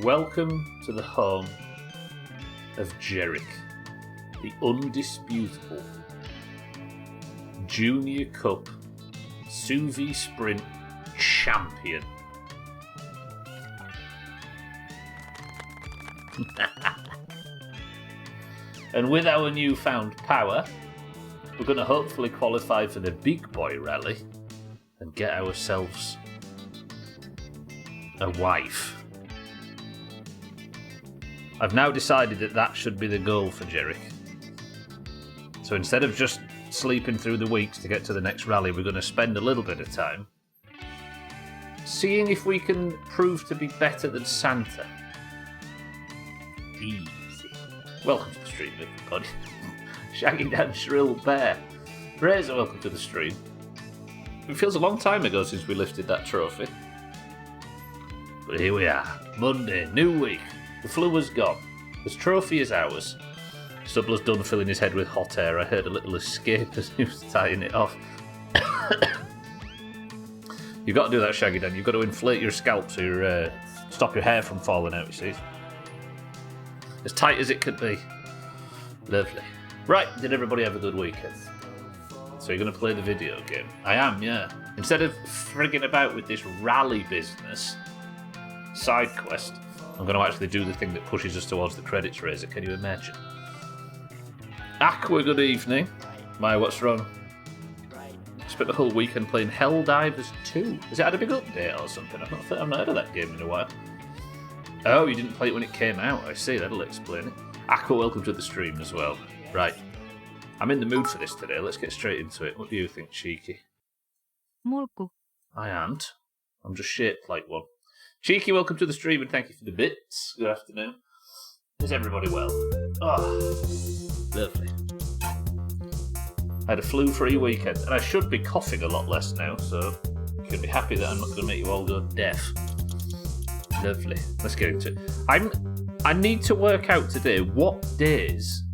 Welcome to the home of Jerick, the undisputable Junior Cup Sous Vide Sprint champion. And with our newfound power, we're going to hopefully qualify for the Big Boy Rally and get ourselves a wife. I've now decided that should be the goal for Jerick. So instead of just sleeping through the weeks to get to the next rally, we're going to spend a little bit of time seeing if we can prove to be better than Santa. Easy. Welcome to the stream, everybody. Shaggy Dan Shrill Bear. Razor, welcome to the stream. It feels a long time ago since we lifted that trophy. But here we are. Monday, new week. The flu has gone. This trophy is ours. Stubbler's done filling his head with hot air. I heard a little escape as he was tying it off. You've got to do that, Shaggy Dan. You've got to inflate your scalp to stop your hair from falling out, you see. As tight as it could be. Lovely. Right, did everybody have a good weekend? So you're going to play the video game? I am, yeah. Instead of frigging about with this rally business side quest, I'm going to actually do the thing that pushes us towards the credits, Razor. Can you imagine? Aqua, good evening. My, what's wrong? Spent the whole weekend playing Helldivers 2. Has it had a big update or something? I've not heard of that game in a while. Oh, you didn't play it when it came out. I see, that'll explain it. Aqua, welcome to the stream as well. Right. I'm in the mood for this today. Let's get straight into it. What do you think, Cheeky? Morku. I aren't. I'm just shaped like one. Cheeky, welcome to the stream and thank you for the bits. Good afternoon. Is everybody well? Oh, lovely. I had a flu-free weekend and I should be coughing a lot less now, so you can be happy that I'm not going to make you all go deaf. Lovely. Let's get into it. I need to work out today what days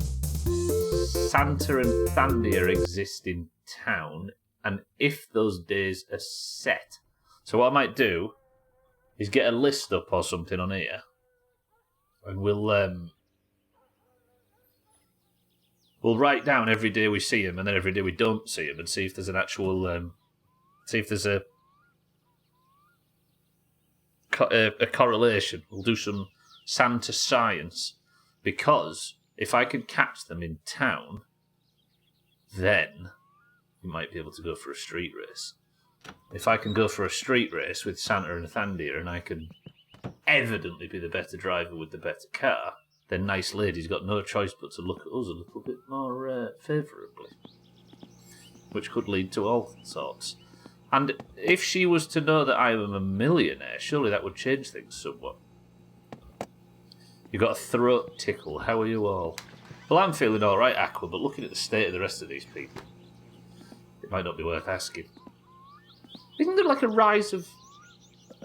Santa and Thandia exist in town and if those days are set. So what I might do is get a list up or something on here and we'll write down every day we see him and then every day we don't see him and see if there's an actual see if there's a correlation. We'll do some Santa science, because if I can catch them in town, then we might be able to go for a street race. If I can go for a street race with Santa and Thandia and I can evidently be the better driver with the better car, then nice lady's got no choice but to look at us a little bit more favourably, which could lead to all sorts. And if she was to know that I am a millionaire, surely that would change things somewhat. You've got a throat tickle. How are you all? Well, I'm feeling all right, Aqua, but looking at the state of the rest of these people, it might not be worth asking. Isn't there like a rise of...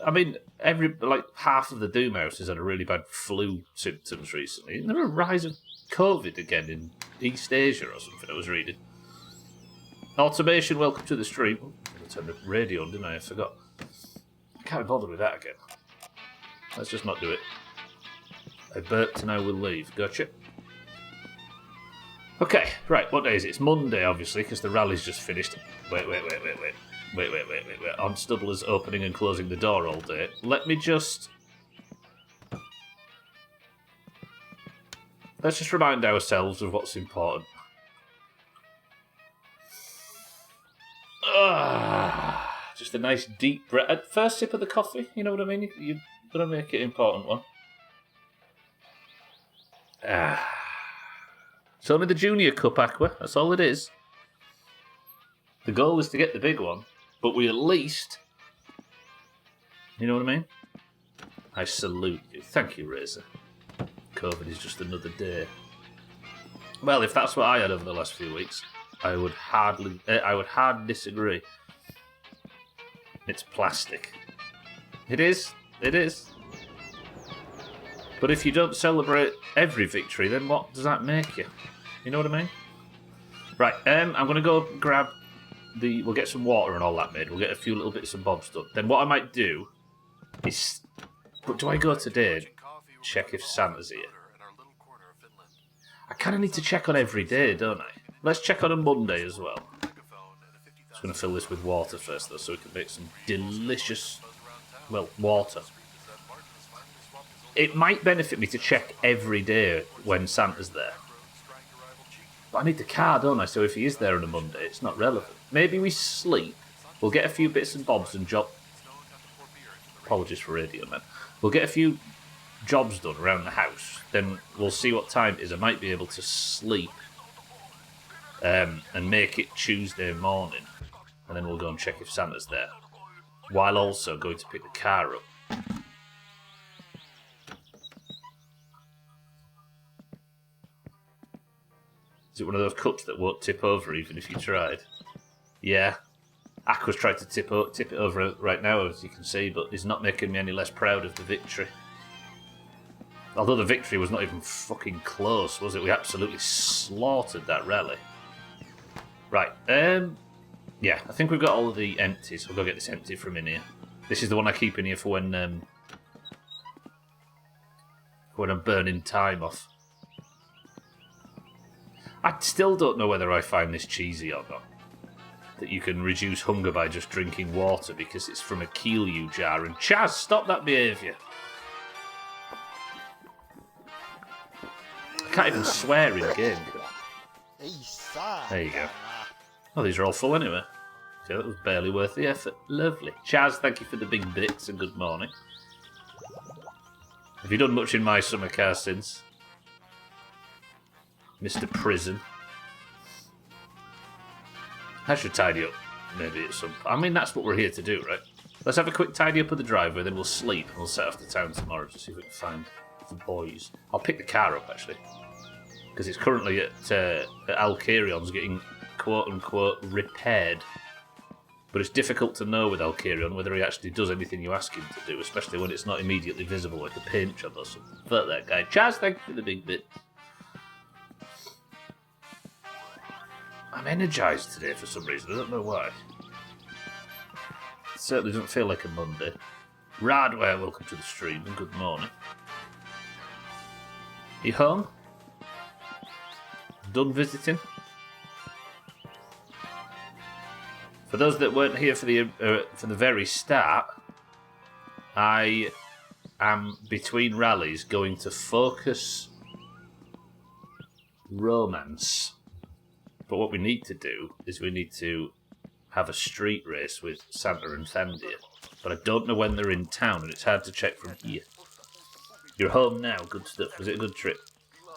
I mean, half of the Doomhaus has had a really bad flu symptoms recently. Isn't there a rise of COVID again in East Asia or something I was reading? Automation, welcome to the stream. Oh, I turned the radio on, didn't I? I forgot. I can't be bothered with that again. Let's just not do it. I burped and I will leave. Gotcha. Okay, right, what day is it? It's Monday, obviously, because the rally's just finished. Wait. On Stubbler's opening and closing the door all day. Let's just remind ourselves of what's important. Just a nice deep breath. First sip of the coffee, you know what I mean? You've got to make it an important one. It's only the Junior Cup, Aqua. That's all it is. The goal is to get the big one, but we at least... You know what I mean? I salute you. Thank you, Razor. COVID is just another day. Well, if that's what I had over the last few weeks, I would hardly disagree. It's plastic. It is. But if you don't celebrate every victory, then what does that make you? You know what I mean? Right, I'm going to go grab we'll get some water and all that made. We'll get a few little bits and bobs done. Then what I might do is... But do I go today? check if Santa's here. I kind of need to check on every day, don't I? Let's check on a Monday as well. Just going to fill this with water first, though, so we can make some delicious, well, water. It might benefit me to check every day when Santa's there. But I need the car, don't I? So if he is there on a Monday, it's not relevant. Maybe we sleep. We'll get a few bits and bobs and job. Apologies for radio, man. We'll get a few jobs done around the house. Then we'll see what time it is. I might be able to sleep and make it Tuesday morning. And then we'll go and check if Santa's there. While also going to pick the car up. Is it one of those cups that won't tip over even if you tried? Yeah. Aqua's tried to tip it over right now, as you can see, but it's not making me any less proud of the victory. Although the victory was not even fucking close, was it? We absolutely slaughtered that rally. Right, yeah, I think we've got all of the empties. We'll go get this empty from in here. This is the one I keep in here for when I'm burning time off. I still don't know whether I find this cheesy or not. That you can reduce hunger by just drinking water because it's from a Keelue jar. And Chaz, stop that behaviour. I can't even swear in game. There you go. Oh, these are all full anyway. So that was barely worth the effort. Lovely. Chaz, thank you for the big bits and good morning. Have you done much in my summer car since? Mr. Prison. I should tidy up, maybe at some... I mean, that's what we're here to do, right? Let's have a quick tidy up of the driveway, then we'll sleep, and we'll set off to town tomorrow to see if we can find the boys. I'll pick the car up, actually. Because it's currently at Alcarion's getting, quote-unquote, repaired. But it's difficult to know with Alcarion whether he actually does anything you ask him to do, especially when it's not immediately visible, like a paint job or something. Fuck that guy. Chaz, thank you for the big bit. I'm energised today for some reason. I don't know why. It certainly doesn't feel like a Monday. Radware, welcome to the stream and good morning. You home? Done visiting? For those that weren't here for the very start, I am between rallies going to focus romance. But what we need to do is we need to have a street race with Santa and Thandir. But I don't know when they're in town, and it's hard to check from here. You're home now, good stuff. Was it a good trip?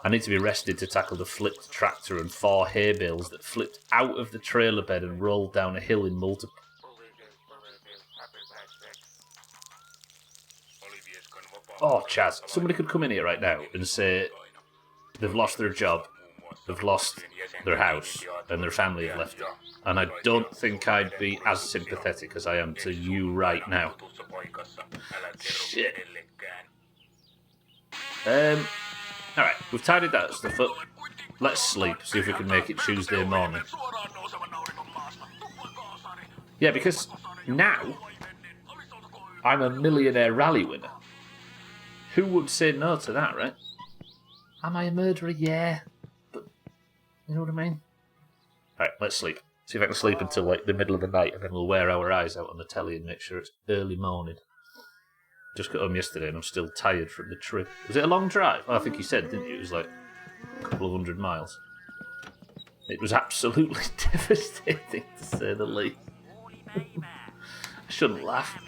I need to be rested to tackle the flipped tractor and 4 hay bales that flipped out of the trailer bed and rolled down a hill in multiple... Oh, Chaz, somebody could come in here right now and say they've lost their job. They've lost their house and their family have left it. And I don't think I'd be as sympathetic as I am to you right now. Shit. Alright, we've tidied that stuff up. Let's sleep, see if we can make it Tuesday morning. Yeah, because now I'm a millionaire rally winner. Who would say no to that, right? Am I a murderer? Yeah. You know what I mean? Alright, let's sleep. See if I can sleep until like the middle of the night, and then we'll wear our eyes out on the telly and make sure it's early morning. Just got home yesterday and I'm still tired from the trip. Was it a long drive? Oh, I think you said, didn't you? It was like a couple of 100 miles. It was absolutely devastating, to say the least. I shouldn't laugh.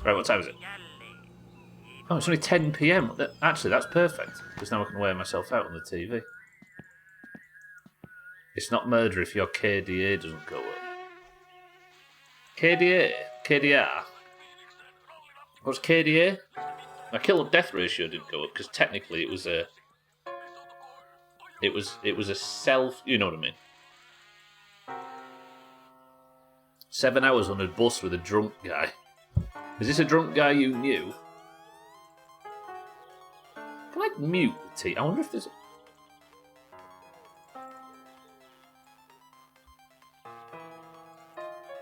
Right, what time is it? Oh, it's only 10 PM. Actually, that's perfect, because now I can wear myself out on the TV. It's not murder if your KDA doesn't go up. KDA? KDR? What's KDA? My kill-death ratio didn't go up because technically it was a self. You know what I mean? 7 hours on a bus with a drunk guy. Is this a drunk guy you knew? Can I mute the T? I wonder if there's.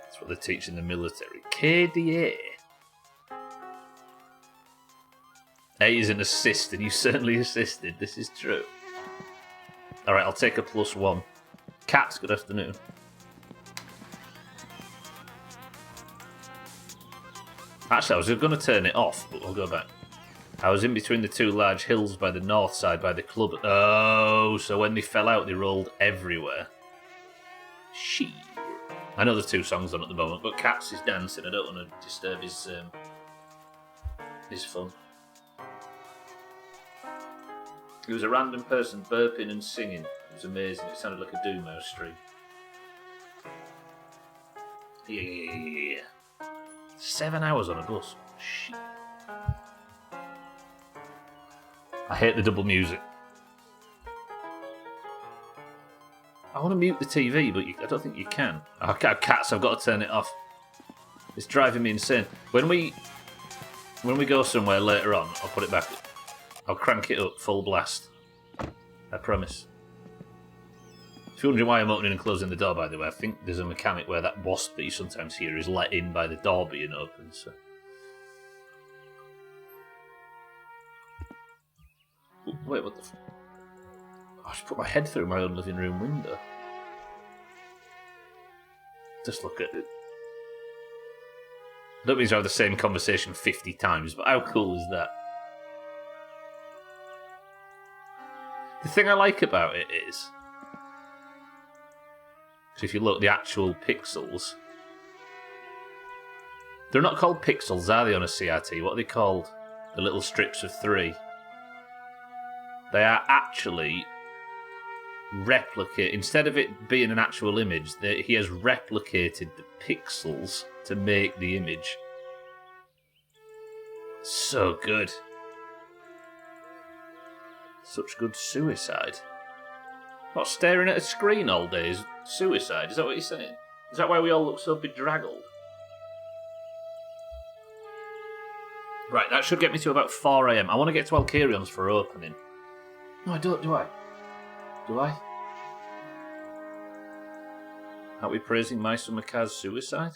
That's what they teach in the military. KDA. A is an assist, and you certainly assisted. This is true. Alright, I'll take a +1. Cats, good afternoon. Actually, I was going to turn it off, but we'll go back. I was in between the two large hills by the north side by the club. Oh, so when they fell out, they rolled everywhere. Shit. I know there's 2 songs on at the moment, but Cats is dancing. I don't want to disturb his fun. It was a random person burping and singing. It was amazing. It sounded like a Doomhaus stream. Yeah. 7 hours on a bus. Shit. I hate the double music. I want to mute the TV, but I don't think you can. I have cats, I've got to turn it off. It's driving me insane. When we go somewhere later on, I'll put it back. I'll crank it up full blast. I promise. If you're wondering why I'm opening and closing the door, by the way, I think there's a mechanic where that wasp that you sometimes hear is let in by the door being open, so... Wait, what the I just put my head through my own living room window. Just look at it. I don't mean to have the same conversation 50 times, but how cool is that? The thing I like about it is... So if you look at the actual pixels... They're not called pixels, are they, on a CRT? What are they called? The little strips of 3. They are actually replicate. Instead of it being an actual image, he has replicated the pixels to make the image. So good. Such good suicide. What, staring at a screen all day is suicide? Is that what you're saying? Is that why we all look so bedraggled? Right, that should get me to about 4 AM. I want to get to Alcarion's for opening. No, I don't, do I? Do I? Aren't we praising Maestro Makaz's suicide?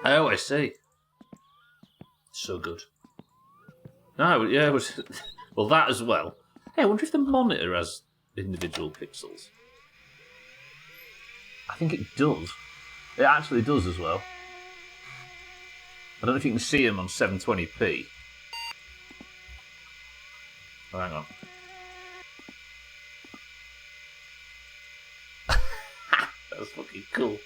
Oh, I see. So good. No, yeah, it was... Well, that as well. Hey, I wonder if the monitor has individual pixels. I think it does. It actually does as well. I don't know if you can see him on 720p. Oh, hang on. That's fucking cool.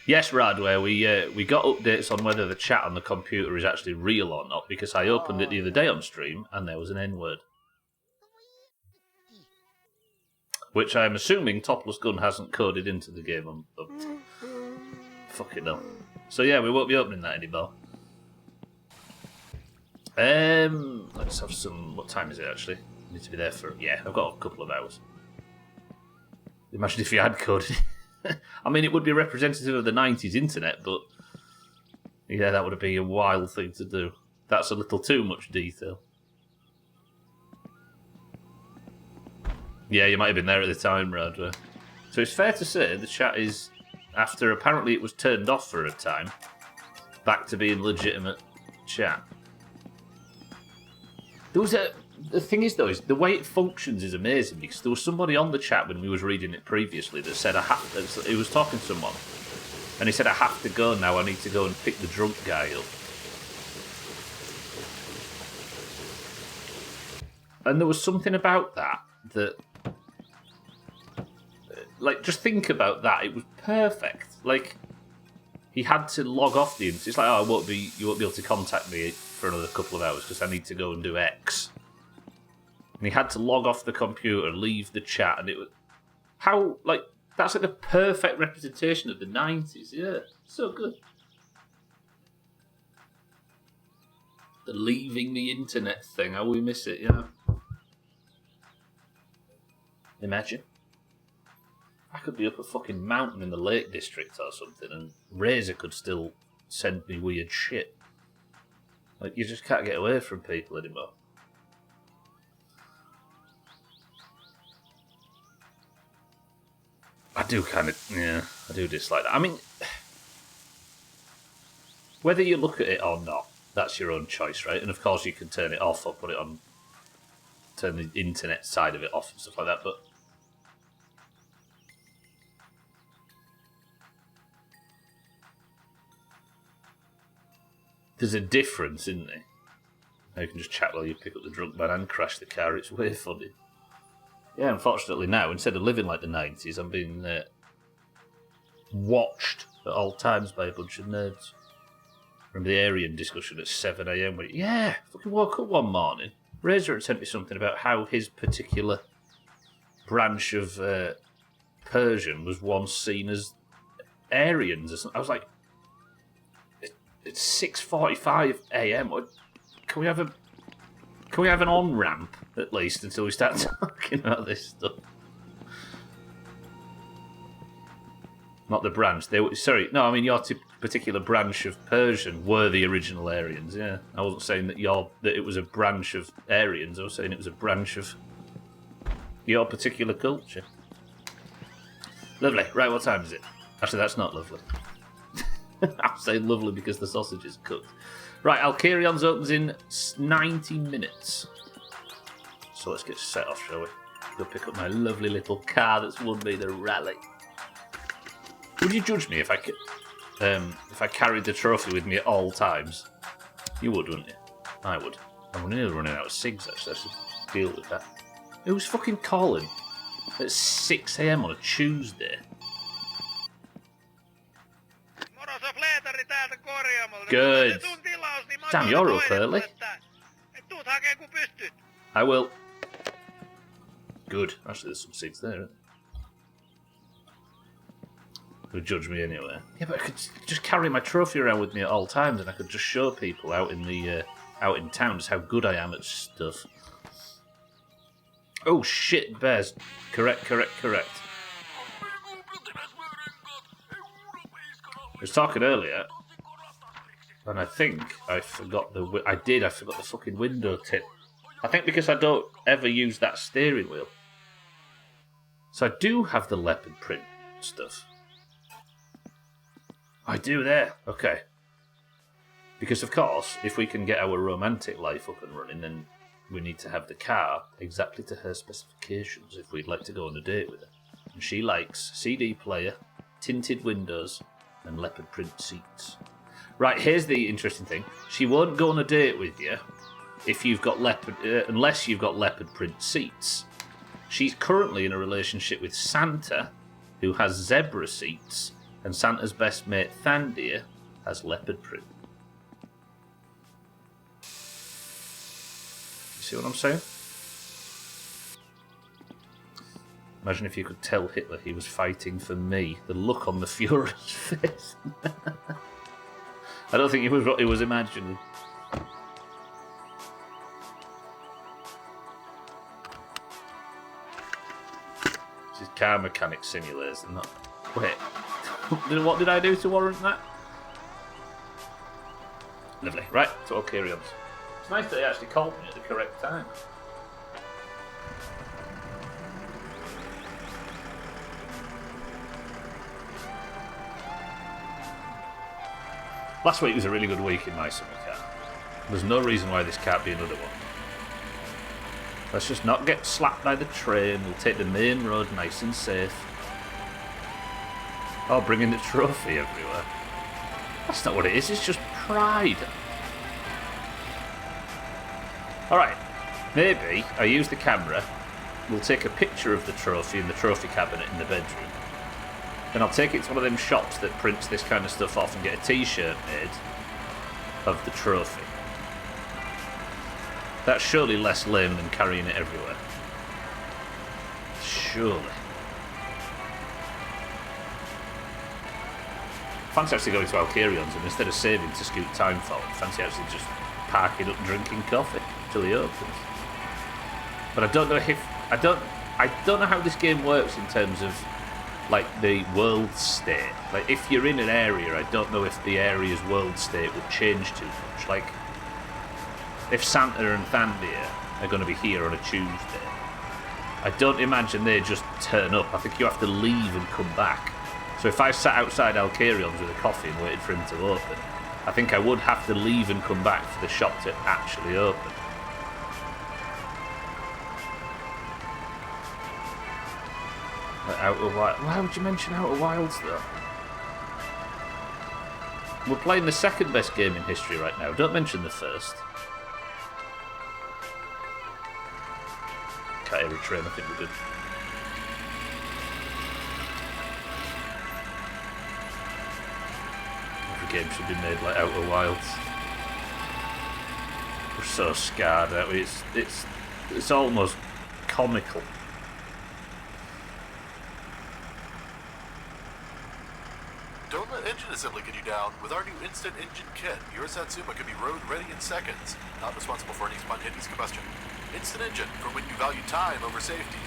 Yes, Radware, we got updates on whether the chat on the computer is actually real or not, because I opened it the other day on stream and there was an N-word. Which I'm assuming Topless Gun hasn't coded into the game on... Fucking hell. So yeah, we won't be opening that anymore. Let's have some... What time is it, actually? I need to be there for... Yeah, I've got a couple of hours. Imagine if you had coded it. I mean, it would be representative of the 90s internet, but... Yeah, that would be a wild thing to do. That's a little too much detail. Yeah, you might have been there at the time, Radware. So it's fair to say the chat is, after apparently it was turned off for a time, back to being legitimate chat. There was a... The thing is, though, is the way it functions is amazing, because there was somebody on the chat when we was reading it previously that said, he was talking to someone, and he said, I have to go now, I need to go and pick the drunk guy up. And there was something about that, like, just think about that, it was perfect. Like, he had to log off the internet. It's like, oh, you won't be able to contact me for another couple of hours because I need to go and do X. And he had to log off the computer, leave the chat, and it was... How, like, that's like the perfect representation of the 90s, yeah. So good. The leaving the internet thing, how we miss it, yeah. Imagine. I could be up a fucking mountain in the Lake District or something, and Razor could still send me weird shit. Like, you just can't get away from people anymore. I do kind of, yeah, I do dislike that. I mean, whether you look at it or not, that's your own choice, right? And of course you can turn it off or put it on, turn the internet side of it off and stuff like that, but there's a difference, isn't there? Now you can just chat while you pick up the drunk man and crash the car. It's way funny. Yeah, unfortunately now, instead of living like the 90s, I'm being watched at all times by a bunch of nerds. Remember the Aryan discussion at 7 a.m? Yeah, fucking woke up one morning. Razor had sent me something about how his particular branch of Persian was once seen as Aryans or something. I was like, it's 6:45 a.m. Can we have an on-ramp at least until we start talking about this stuff? Not the branch. I mean your particular branch of Persian were the original Aryans. Yeah, I wasn't saying that it was a branch of Aryans. I was saying it was a branch of your particular culture. Lovely. Right, what time is it? Actually, that's not lovely. I'm saying lovely because the sausage is cooked. Right, Alcarion's opens in 90 minutes. So let's get set off, shall we? Go pick up my lovely little car that's won me the rally. Would you judge me if I carried the trophy with me at all times? You would, wouldn't you? I would. I'm nearly running out of cigs, actually. I should deal with that. Who's fucking calling at 6 a.m. on a Tuesday? Good. Damn, you're up early. I will. Good. Actually, there's some cigs there. Would judge me anyway. Yeah, but I could just carry my trophy around with me at all times, and I could just show people out in town just how good I am at stuff. Oh shit, bears! Correct. I was talking earlier, and I think I forgot the fucking window tip. I think because I don't ever use that steering wheel, so I do have the leopard print stuff. I do there. Okay. Because, of course, if we can get our romantic life up and running, then we need to have the car exactly to her specifications if we'd like to go on a date with her. And she likes CD player, tinted windows, and leopard print seats. Right, here's the interesting thing. She won't go on a date with you if you've got unless you've got leopard print seats. She's currently in a relationship with Santa, who has zebra seats, and Santa's best mate, Thandir, has leopard print. You see what I'm saying? Imagine if you could tell Hitler he was fighting for me. The look on the Führer's face. I don't think it was what he was imagining. This is car mechanic simulator, not... Wait. What did I do to warrant that? Lovely. Right, to all carry-ons. It's nice that he actually called me at the correct time. Last week was a really good week in my summer car. There's no reason why this can't be another one. Let's just not get slapped by the train. We'll take the main road nice and safe. Oh, bringing the trophy everywhere. That's not what it is, it's just pride. Alright, maybe I use the camera. We'll take a picture of the trophy in the trophy cabinet in the bedroom. Then I'll take it to one of them shops that prints this kind of stuff off and get a t-shirt made of the trophy. That's surely less lame than carrying it everywhere. Surely. Fancy actually going to Alcarion's and instead of saving to scoot time forward, fancy actually just parking up drinking coffee till he opens. But I don't know how this game works in terms of like the world state. Like if you're in an area, I don't know if the area's world state will change too much. Like if Santa and Thandir are going to be here on a Tuesday, I don't imagine they just turn up. I think you have to leave and come back. So if I sat outside Alcarion's with a coffee and waited for him to open, I think I would have to leave and come back for the shop to actually open. Outer Wilds. Why would you mention Outer Wilds though? We're playing the second best game in history right now. Don't mention the first. Can't hear a train. I think we're good. Every game should be made like Outer Wilds. We're so scarred, aren't we? It's almost comical. Don't let engine assembly get you down. With our new instant engine kit, your Satsuma can be road ready in seconds. Not responsible for any spontaneous combustion. Instant engine for when you value time over safety.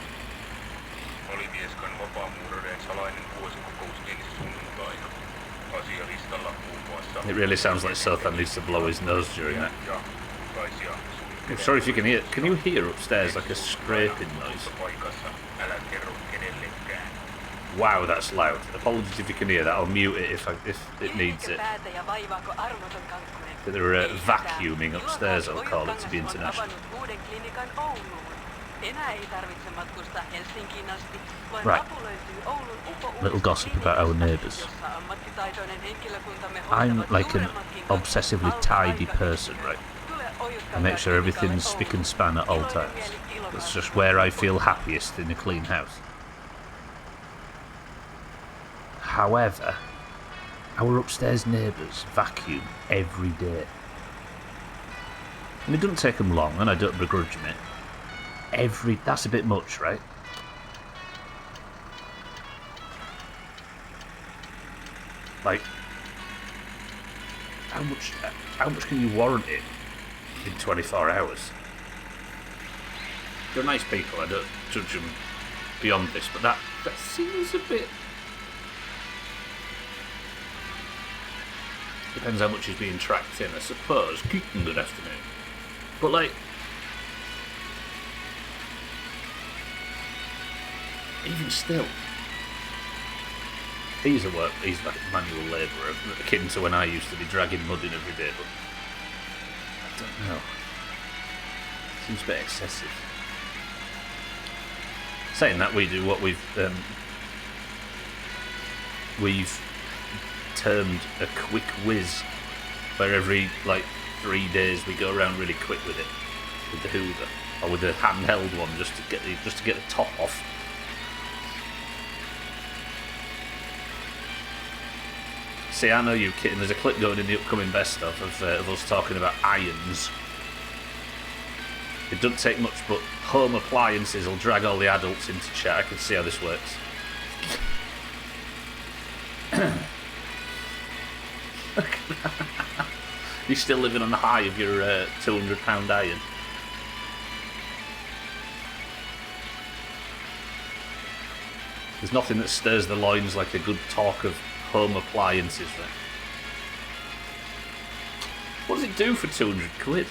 Politieskan vapaamuurareiden salainen vuosikokous ensi sunnuntaina. Asialistalla muun muassa... It really sounds like Sothan needs to blow his nose during that. Ja kaisia I'm sorry if you can hear. Can you hear upstairs like a scraping noise? paikassa. Älä kerro kenellekään. Wow, that's loud. Apologies if you can hear that. I'll mute it if it needs it. They're vacuuming upstairs, I'll call it, to be international. Right. Little gossip about our neighbours. I'm like an obsessively tidy person, right? I make sure everything's spick and span at all times. It's just where I feel happiest in a clean house. However, our upstairs neighbours vacuum every day. And it doesn't take them long, and I don't begrudge them it. That's a bit much, right? Like, how much can you warrant it in 24 hours? They're nice people, I don't judge them beyond this, but that seems a bit... Depends how much is being tracked in, I suppose. Good afternoon. But like... Even still... He's like manual labour, akin to when I used to be dragging mud in every day, but... I don't know. Seems a bit excessive. Saying that, we do what we've termed a quick whiz, where every like 3 days we go around really quick with it, with the Hoover or with the handheld one, just to get the top off. See, I know you kidding. There's a clip going in the upcoming best of us talking about irons. It doesn't take much, but home appliances will drag all the adults into chat. I can see how this works. You're still living on the high of your £200 iron. There's nothing that stirs the loins like a good talk of home appliances, right? What does it do for 200 quid?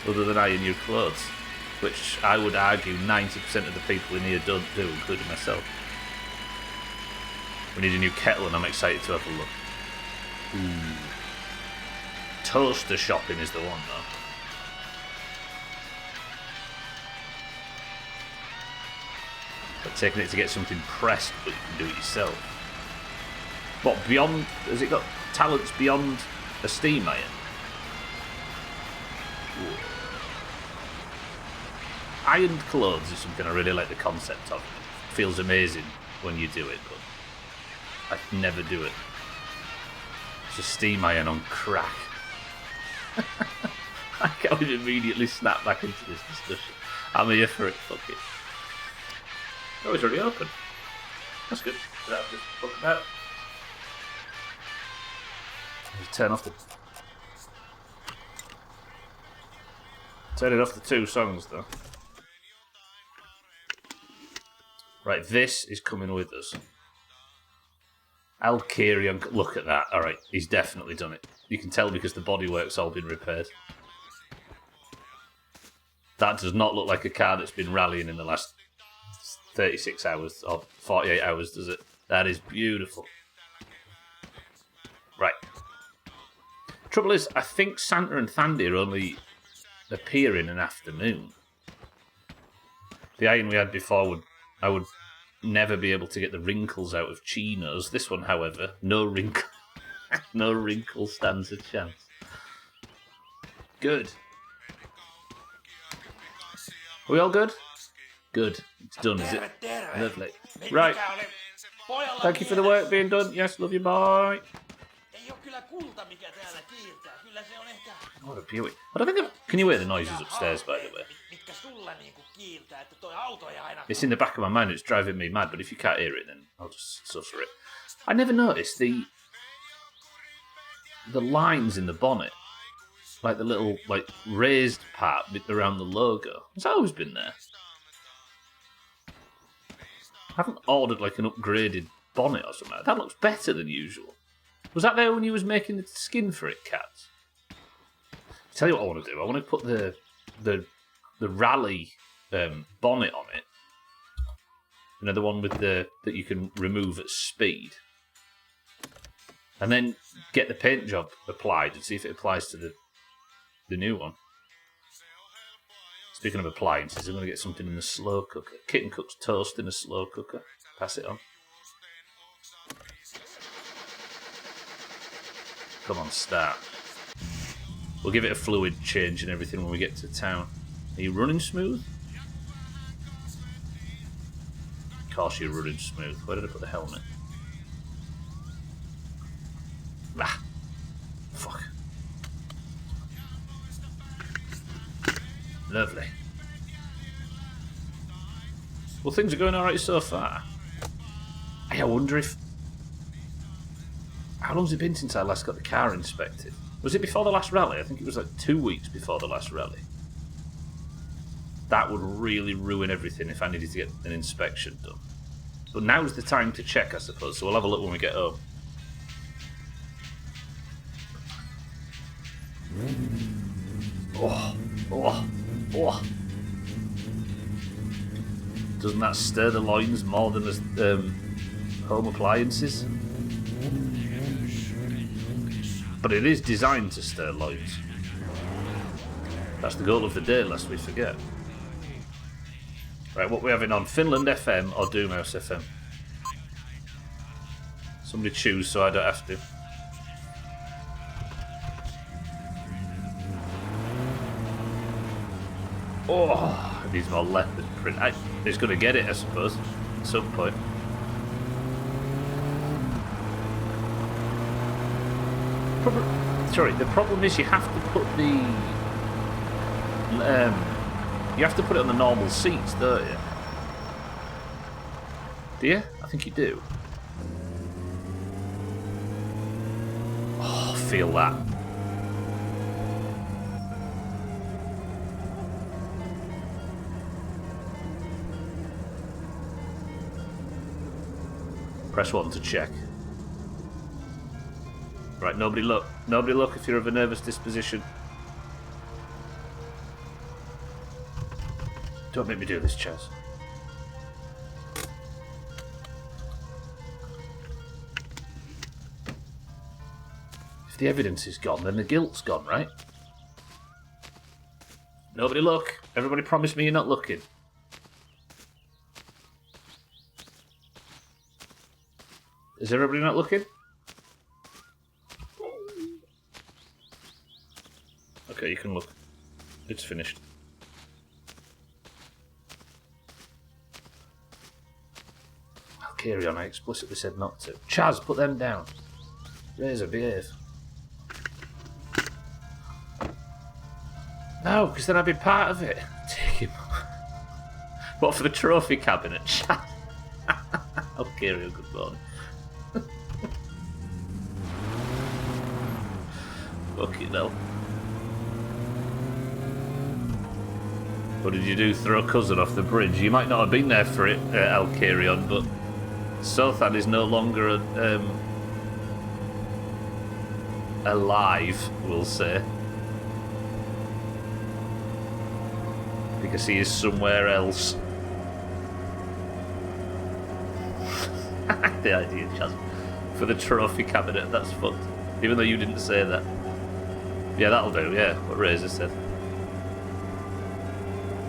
Other than iron your clothes? Which I would argue 90% of the people in here don't do, including myself. We need a new kettle and I'm excited to have a look. Ooh. Toaster shopping is the one though. But taking it to get something pressed, but you can do it yourself. What, beyond... Has it got talents beyond a steam iron? Ooh. Ironed clothes is something I really like the concept of. It feels amazing when you do it, but I'd never do it. It's a steam iron on crack. I would immediately snap back into this discussion. I'm here for it, fuck it. Oh, it's already open. That's good. I'll just fuck about. Turn it off the 2 songs though. Right, this is coming with us. Alkirion, look at that. Alright, he's definitely done it. You can tell because the bodywork's all been repaired. That does not look like a car that's been rallying in the last 36 hours or 48 hours, does it? That is beautiful. Right. Trouble is, I think Santa and Thandy only appear in an afternoon. The iron we had before I would never be able to get the wrinkles out of chinos. This one, however, no wrinkle stands a chance. Good. Are we all good? Good. It's done, is it? Lovely. Right. Thank you for the work being done. Yes, love you, bye. What a beauty. I don't think can you hear the noises upstairs, by the way? It's in the back of my mind, it's driving me mad, but if you can't hear it, then I'll just suffer it. I never noticed the lines in the bonnet. Like the little raised part around the logo. Has that always been there? I haven't ordered an upgraded bonnet or something. That looks better than usual. Was that there when you was making the skin for it, Kat? Tell you what I want to do. I want to put the rally bonnet on it. You know, the one with that you can remove at speed. And then get the paint job applied and see if it applies to the new one. Speaking of appliances, I'm going to get something in the slow cooker. Kitten cooks toast in a slow cooker. Pass it on. Come on, start. We'll give it a fluid change and everything when we get to town. Are you running smooth? Of course you're running smooth. Where did I put the helmet? Ah. Fuck. Lovely. Well, things are going alright so far. Hey, I wonder if... How long's it been since I last got the car inspected? Was it before the last rally? I think it was 2 weeks before the last rally. That would really ruin everything if I needed to get an inspection done. But now's the time to check, I suppose, so we'll have a look when we get home. Oh. Doesn't that stir the loins more than home appliances? But it is designed to stir loins. That's the goal of the day, lest we forget. Right, what are we having on? Finland FM or Doomhaus FM? Somebody choose so I don't have to. Oh, it needs more leopard print. It's going to get it, I suppose, at some point. The problem is you have to put it on the normal seats, don't you? Do you? I think you do. Oh, feel that. Press 1 to check. Right, nobody look. Nobody look if you're of a nervous disposition. Don't make me do this, Chaz. If the evidence is gone, then the guilt's gone, right? Nobody look. Everybody promise me you're not looking. Is everybody not looking? Okay, you can look. It's finished. I'll carry on. I explicitly said not to. Chaz, put them down. Razor, behave. No, because then I'd be part of it. Take him. What, for the trophy cabinet? Chaz. I'll carry on. Good morning. Fucking hell. What did you do? Throw cousin off the bridge? You might not have been there for it, Alcarion, but Sothan is no longer alive, we'll say. Because he is somewhere else. The idea, Chaz. For the trophy cabinet, that's fucked. Even though you didn't say that. Yeah, that'll do, yeah, what Razor said.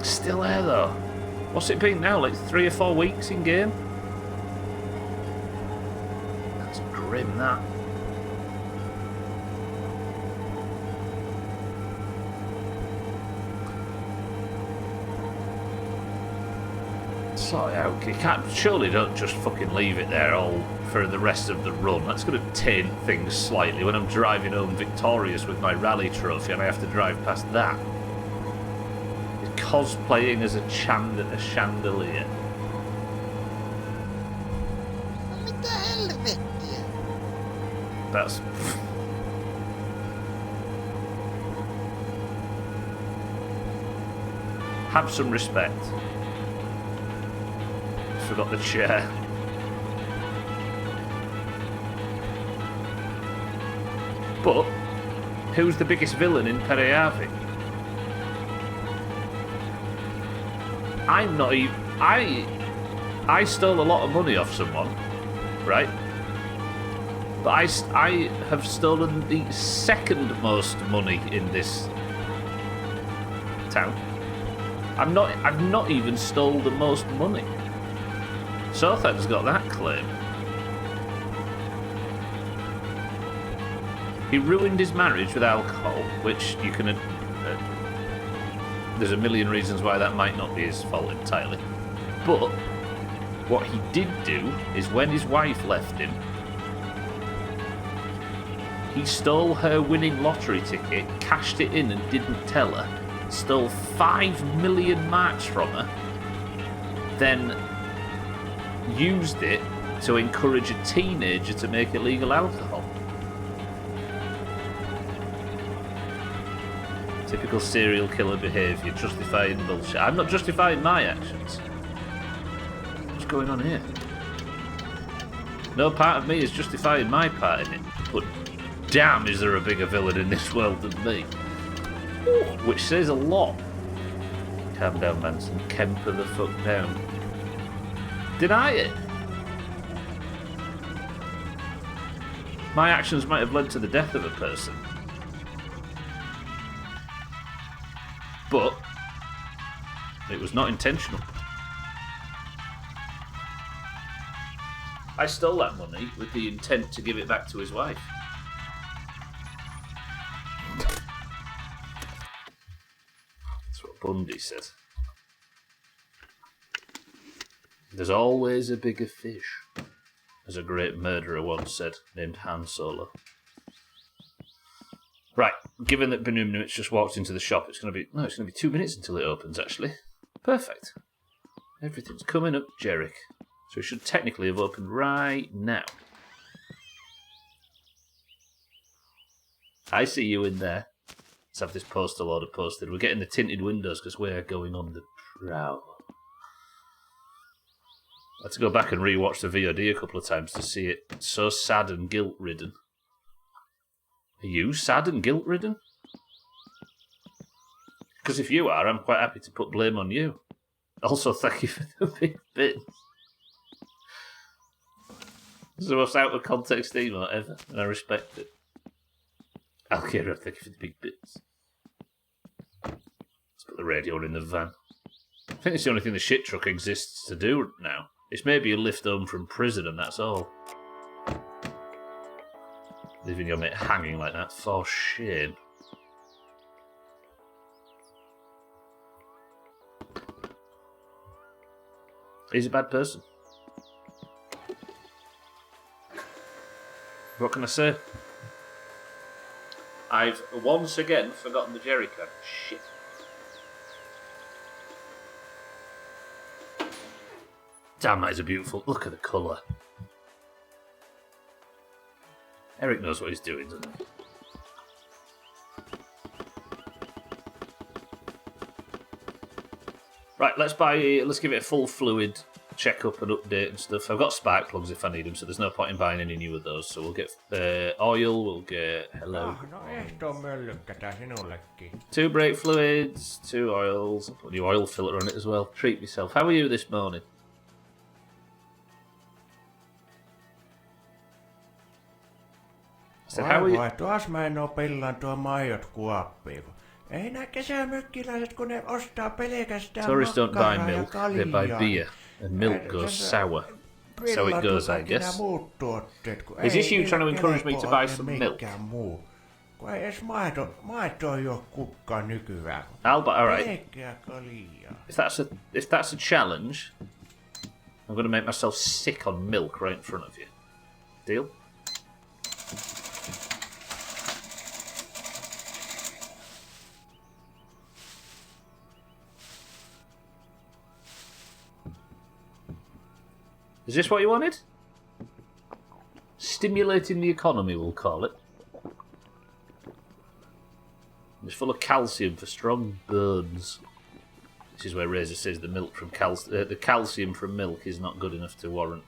Still there, though. What's it been now, like 3 or 4 weeks in game? That's grim, that. Sort it out. You can't, surely don't just fucking leave it there all for the rest of the run. That's going to taint things slightly when I'm driving home victorious with my rally trophy and I have to drive past that. Cosplaying as a chandelier. Mitä helvettiä? That's... Have some respect. Forgot the chair. But, who's the biggest villain in Pereavi? I'm not even... I stole a lot of money off someone, right? But I have stolen the second most money in this town. I've not even stole the most money. Sothan's got that claim. He ruined his marriage with alcohol, which you can... there's a million reasons why that might not be his fault entirely. But what he did do is when his wife left him, he stole her winning lottery ticket, cashed it in and didn't tell her, stole 5 million marks from her, then used it to encourage a teenager to make illegal alcohol. Typical serial killer behaviour, justifying bullshit. I'm not justifying my actions. What's going on here? No part of me is justifying my part in it, but damn is there a bigger villain in this world than me. Which says a lot. Calm down, Manson. Kemper the fuck down. Deny it. My actions might have led to the death of a person. But it was not intentional. I stole that money with the intent to give it back to his wife. That's what Bundy said. There's always a bigger fish, as a great murderer once said, named Han Solo. Right, given that Benumnitz just walked into the shop, it's going to be 2 minutes until it opens, actually. Perfect. Everything's coming up, Jerick. So it should technically have opened right now. I see you in there. Let's have this postal order posted. We're getting the tinted windows because we're going on the prowl. I had to go back and rewatch the VOD a couple of times to see it. It's so sad and guilt-ridden. Are you sad and guilt-ridden? Because if you are, I'm quite happy to put blame on you. Also, thank you for the big bits. It's the most out-of-context emote ever, and I respect it. Alkira, thank you for the big bits. Let's put the radio in the van. I think it's the only thing the shit truck exists to do now. It's maybe a lift home from prison and that's all. Leaving your mate hanging like that, for shame. He's a bad person. What can I say? I've once again forgotten the jerry can. Shit. Damn, that is a beautiful... Look at the colour. Eric knows what he's doing, doesn't he? Right, let's give it a full fluid check-up and update and stuff. I've got spark plugs if I need them, so there's no point in buying any new of those. So we'll get oil, we'll get... Hello. No ehtoon möllykkätä sinullekin. 2 brake fluids, 2 oils. I'll put a new oil filter on it as well. Treat yourself. How are you this morning? said, how are you? Tuos mä en oo pillaan tuo maijot kuoppiin. Ei nää kesämökkiläiset, kun ne ostaa pelkästään Tourists don't buy makkaraa ja milk, they kaljaa. buy beer. And milk goes sour. So it goes, I guess. Muut tuotteet, kun Is this ei you trying to niillä encourage me to kelpaa buy some milk? mikään muu. Kun ei edes maitoa juo kukaan nykyään. Alright. Pelkkää kaljaa. If that's a challenge, I'm going to make myself sick on milk right in front of you. Deal? Is this what you wanted? Stimulating the economy, we'll call it. It's full of calcium for strong burns. This is where Razor says the milk from the calcium from milk is not good enough to warrant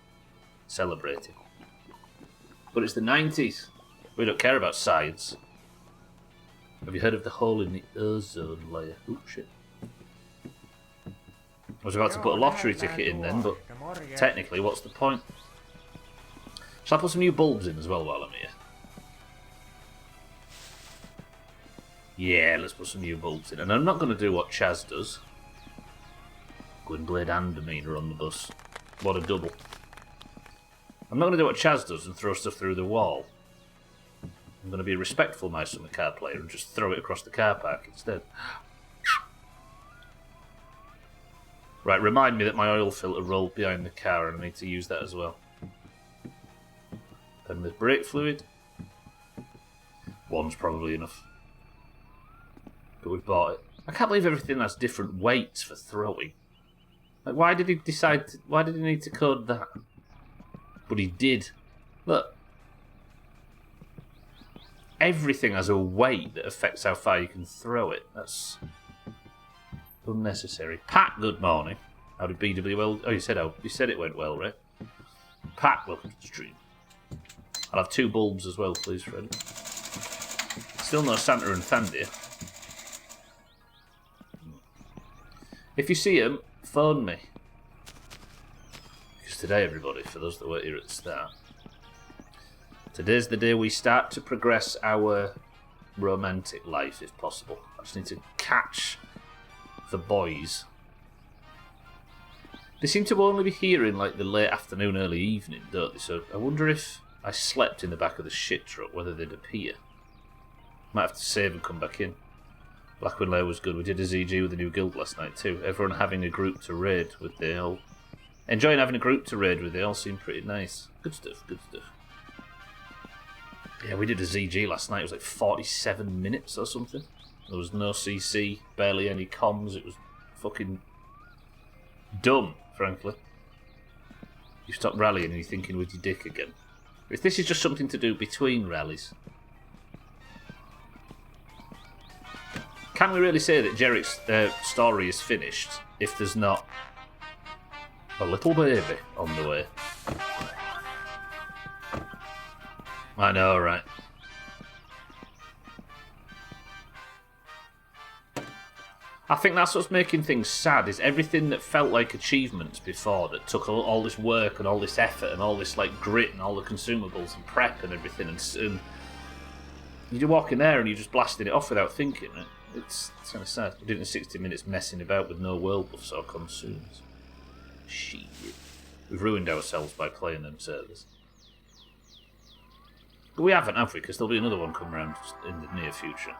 celebrating. But it's the 90s. We don't care about science. Have you heard of the hole in the ozone layer? Oh shit. I was about to put a lottery ticket in then, but technically, what's the point? Shall I put some new bulbs in as well while I'm here? Yeah, let's put some new bulbs in. And I'm not going to do what Chaz does. Gwynblade and Demeanor on the bus. What a double. I'm not going to do what Chaz does and throw stuff through the wall. I'm going to be a respectful My Summer Car player and just throw it across the car park instead. Right, remind me that my oil filter rolled behind the car and I need to use that as well. And with brake fluid. One's probably enough. But we've bought it. I can't believe everything has different weights for throwing. Like, why did he why did he need to code that? But he did. Look. Everything has a weight that affects how far you can throw it. That's unnecessary. Pat, good morning. How did BWL? Oh, you said it went well, right? Pat, welcome to the stream. I'll have 2 bulbs as well, please, Fred. Still no Santa and Thandia. If you see him, phone me. Because today, everybody, for those that were here at the start, today's the day we start to progress our romantic life, if possible. I just need to catch the boys. They seem to only be here in like the late afternoon, early evening, don't they? So I wonder if I slept in the back of the shit truck, whether they'd appear. Might have to save and come back in. Blackwing Lair was good. We did a ZG with the new guild last night too. Everyone having a group to raid with. They all enjoying having a group to raid with. They all seem pretty nice. Good stuff. Good stuff. Yeah, we did a ZG last night. It was like 47 minutes or something. There was no CC, barely any comms. It was fucking dumb, frankly. You stop rallying and you're thinking with your dick again. If this is just something to do between rallies, can we really say that Jerrick's story is finished if there's not a little baby on the way? I know, right? I think that's what's making things sad, is everything that felt like achievements before, that took all this work and all this effort and all this like grit and all the consumables and prep and everything, and you walk in there and you're just blasting it off without thinking. It's kind of sad. We're doing 60 minutes messing about with no world buffs or consumes. Shit. We've ruined ourselves by playing them servers. But we haven't, have we? Because there'll be another one coming around in the near future.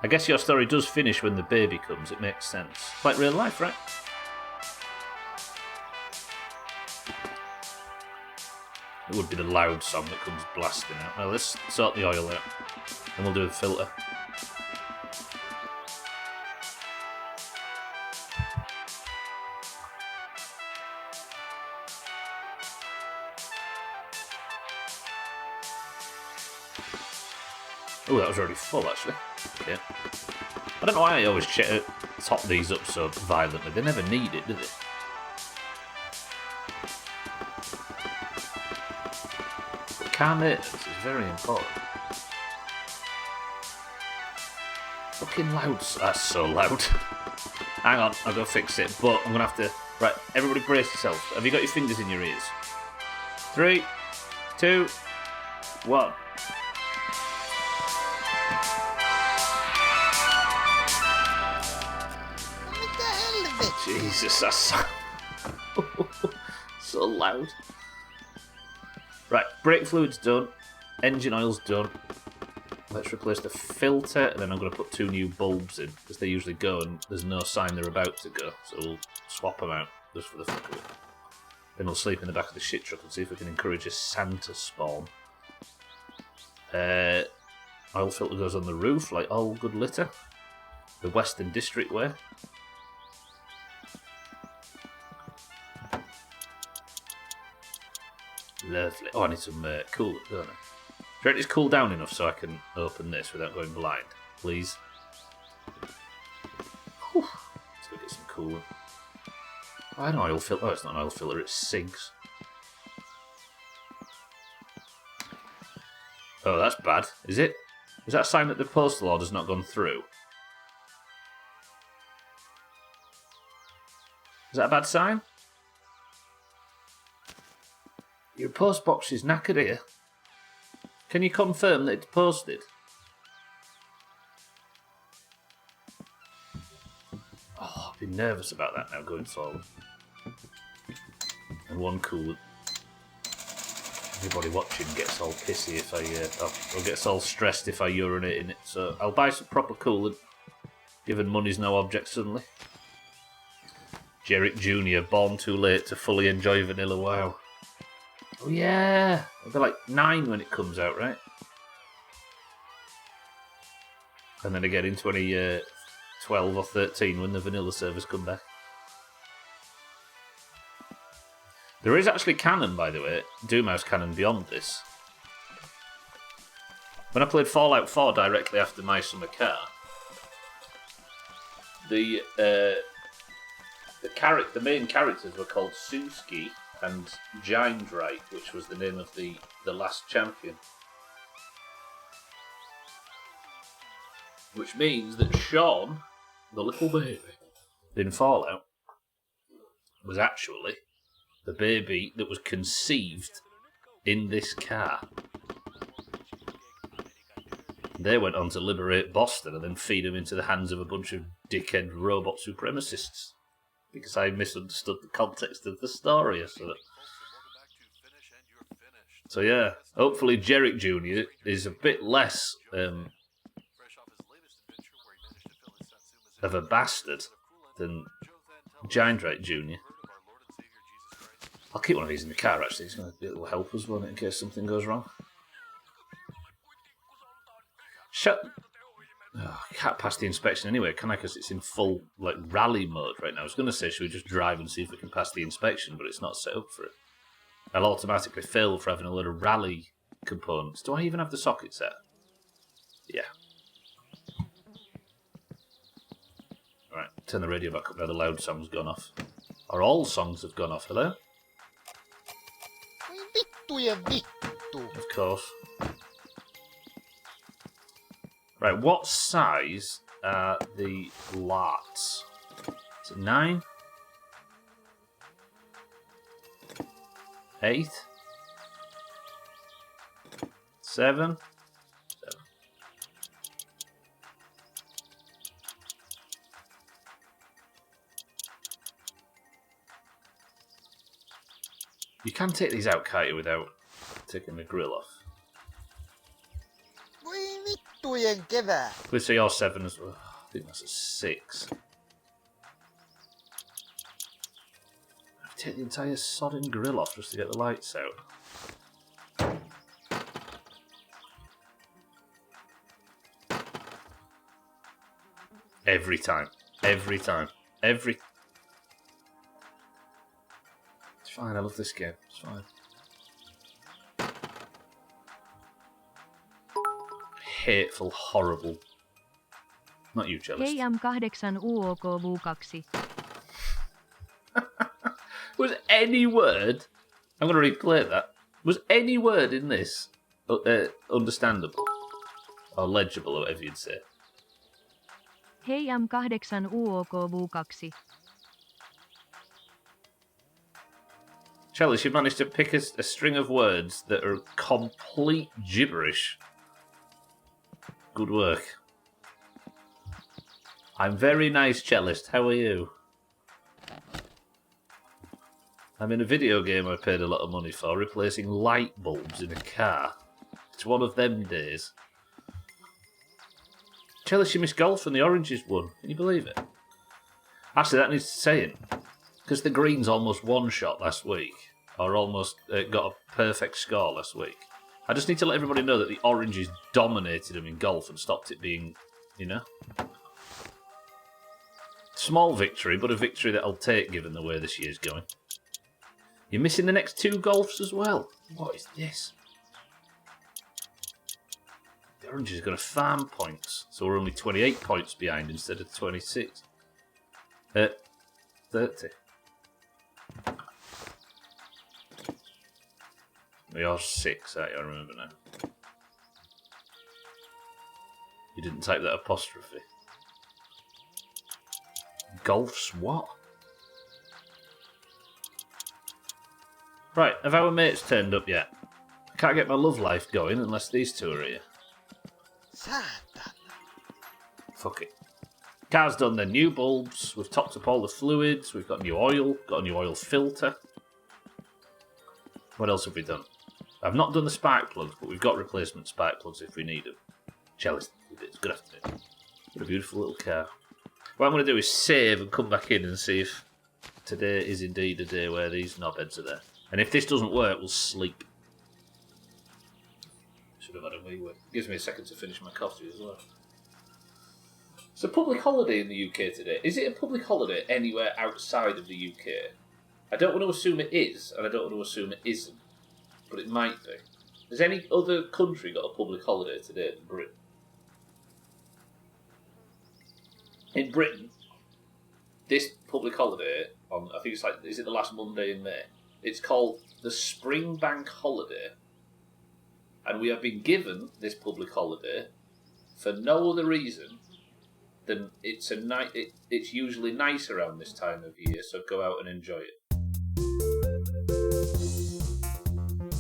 I guess your story does finish when the baby comes. It makes sense. Like real life, right? It would be the loud song that comes blasting out. Well, let's sort the oil out. And we'll do the filter. Oh, that was already full, actually. Okay. I don't know why I always top these up so violently. They never need it, do they? But car maintenance is very important. Fucking loud. That's so loud. Hang on, I'll go fix it. But I'm going to have to... Right, everybody brace yourself. Have you got your fingers in your ears? 3, 2, 1. Jesus, that's so, so loud. Right, brake fluid's done. Engine oil's done. Let's replace the filter, and then I'm going to put 2 new bulbs in, because they usually go and there's no sign they're about to go. So we'll swap them out, just for the fuck of it. Then we'll sleep in the back of the shit truck and see if we can encourage a Santa spawn. Oil filter goes on the roof, like all good litter. The Western District way. Lovely. Oh, I need some coolant, don't I? Do you reckon it's cooled down enough so I can open this without going blind? Please. Whew. Let's go get some coolant. Oh, I know oil filter. Oh, it's not an oil filter, it's SIGs. Oh, that's bad. Is it? Is that a sign that the postal order's not gone through? Is that a bad sign? Your post box is knackered here. Can you confirm that it's posted? Oh, I've been nervous about that now going forward. And one coolant. Everybody watching gets all pissy if or gets all stressed if I urinate in it. So I'll buy some proper coolant, given money's no object suddenly. Jerick Jr., born too late to fully enjoy Vanilla WoW. Oh yeah, I'll be like 9 when it comes out, right? And then again in 2012 or 13 when the vanilla servers come back. There is actually canon, by the way, Doomhaus canon beyond this. When I played Fallout 4 directly after My Summer Car, the main characters were called Suski and Gindrite, which was the name of the last champion. Which means that Sean, the little baby, in Fallout, was actually the baby that was conceived in this car. They went on to liberate Boston and then feed him into the hands of a bunch of dickhead robot supremacists. Because I misunderstood the context of the story. So yeah, hopefully Jerick Jr. is a bit less of a bastard than Gindrite Jr. I'll keep one of these in the car actually, it's going to be a little help us, won't it, in case something goes wrong. Shut... Oh, I can't pass the inspection anyway, can I? Because it's in full like rally mode right now. I was going to say, should we just drive and see if we can pass the inspection, but it's not set up for it. I'll automatically fail for having a load of rally components. Do I even have the socket set? Yeah. Alright, turn the radio back up now, the loud song's gone off. Or all songs have gone off, hello? Vittu ja vittu. Of course. Right, what size are the lots? Is it 9? 8? 7? You can take these out, can't you, without taking the grill off? Voi vittujen kevää. Let's say you're 7 as well. I think that's a 6. I've taken the entire sodding grill off just to get the lights out. Every time. Every time. It's fine, I love this game. It's fine. Hateful, horrible. Not you, jealous. Hei M8 UOK V2. Was any word... I'm going to replay that. Was any word in this understandable? Or legible, or whatever you'd say? Hei M8 UOK V2. Chalice, you managed to pick a string of words that are complete gibberish. Good work. I'm very nice, Cellist. How are you? I'm in a video game I paid a lot of money for, replacing light bulbs in a car. It's one of them days. Jealous you missed golf and the Oranges won. Can you believe it? Actually, that needs saying. Because the Greens almost one-shot last week, or almost got a perfect score last week. I just need to let everybody know that the Oranges dominated them in golf and stopped it being, you know. Small victory, but a victory that I'll take given the way this year's going. You're missing the next 2 golfs as well. What is this? The Oranges are going to farm points, so we're only 28 points behind instead of 26. 30. We are 6, I remember now. You didn't type that apostrophe. Golf's what? Right, have our mates turned up yet? I can't get my love life going unless these 2 are here. Saatana. Fuck it. Car's done their new bulbs, we've topped up all the fluids, we've got new oil, got a new oil filter. What else have we done? I've not done the spark plugs, but we've got replacement spark plugs if we need them. Jealous. Good afternoon. What a beautiful little car. What I'm going to do is save and come back in and see if today is indeed a day where these knobheads are there. And if this doesn't work, we'll sleep. Should have had a wee. Gives me a second to finish my coffee as well. It's a public holiday in the UK today. Is it a public holiday anywhere outside of the UK? I don't want to assume it is, and I don't want to assume it isn't. But it might be. Has any other country got a public holiday today than Britain? In Britain, this public holiday, on I think it's like, is it the last Monday in May? It's called the Spring Bank Holiday. And we have been given this public holiday for no other reason than it's it's usually nice around this time of year, so go out and enjoy it.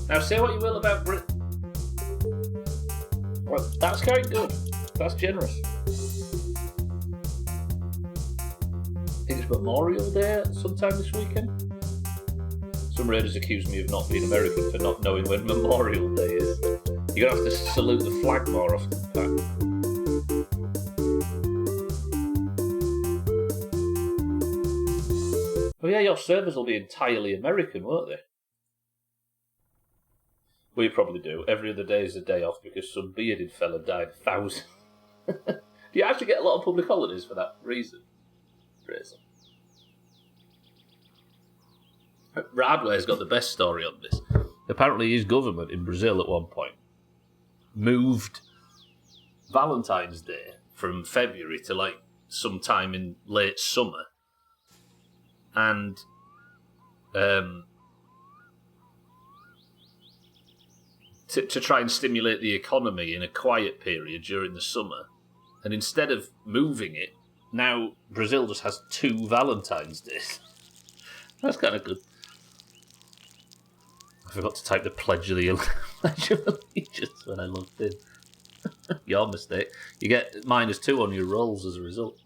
Now, say what you will about Britain. Well, that's quite good. That's generous. I think it's Memorial Day sometime this weekend. Some raiders accuse me of not being American for not knowing when Memorial Day is. You're going to have to salute the flag more often, Pat. Oh yeah, your servers will be entirely American, won't they? We probably do. Every other day is a day off because some bearded fella died 1,000. Do you actually get a lot of public holidays for that reason? Reason. Radware's got the best story on this. Apparently his government in Brazil at one point moved Valentine's Day from February to like sometime in late summer. And to try and stimulate the economy in a quiet period during the summer. And instead of moving it, now Brazil just has 2 Valentine's Days. That's kind of good. I forgot to type the Pledge of Allegiance when I logged in. Your mistake. You get -2 on your rolls as a result.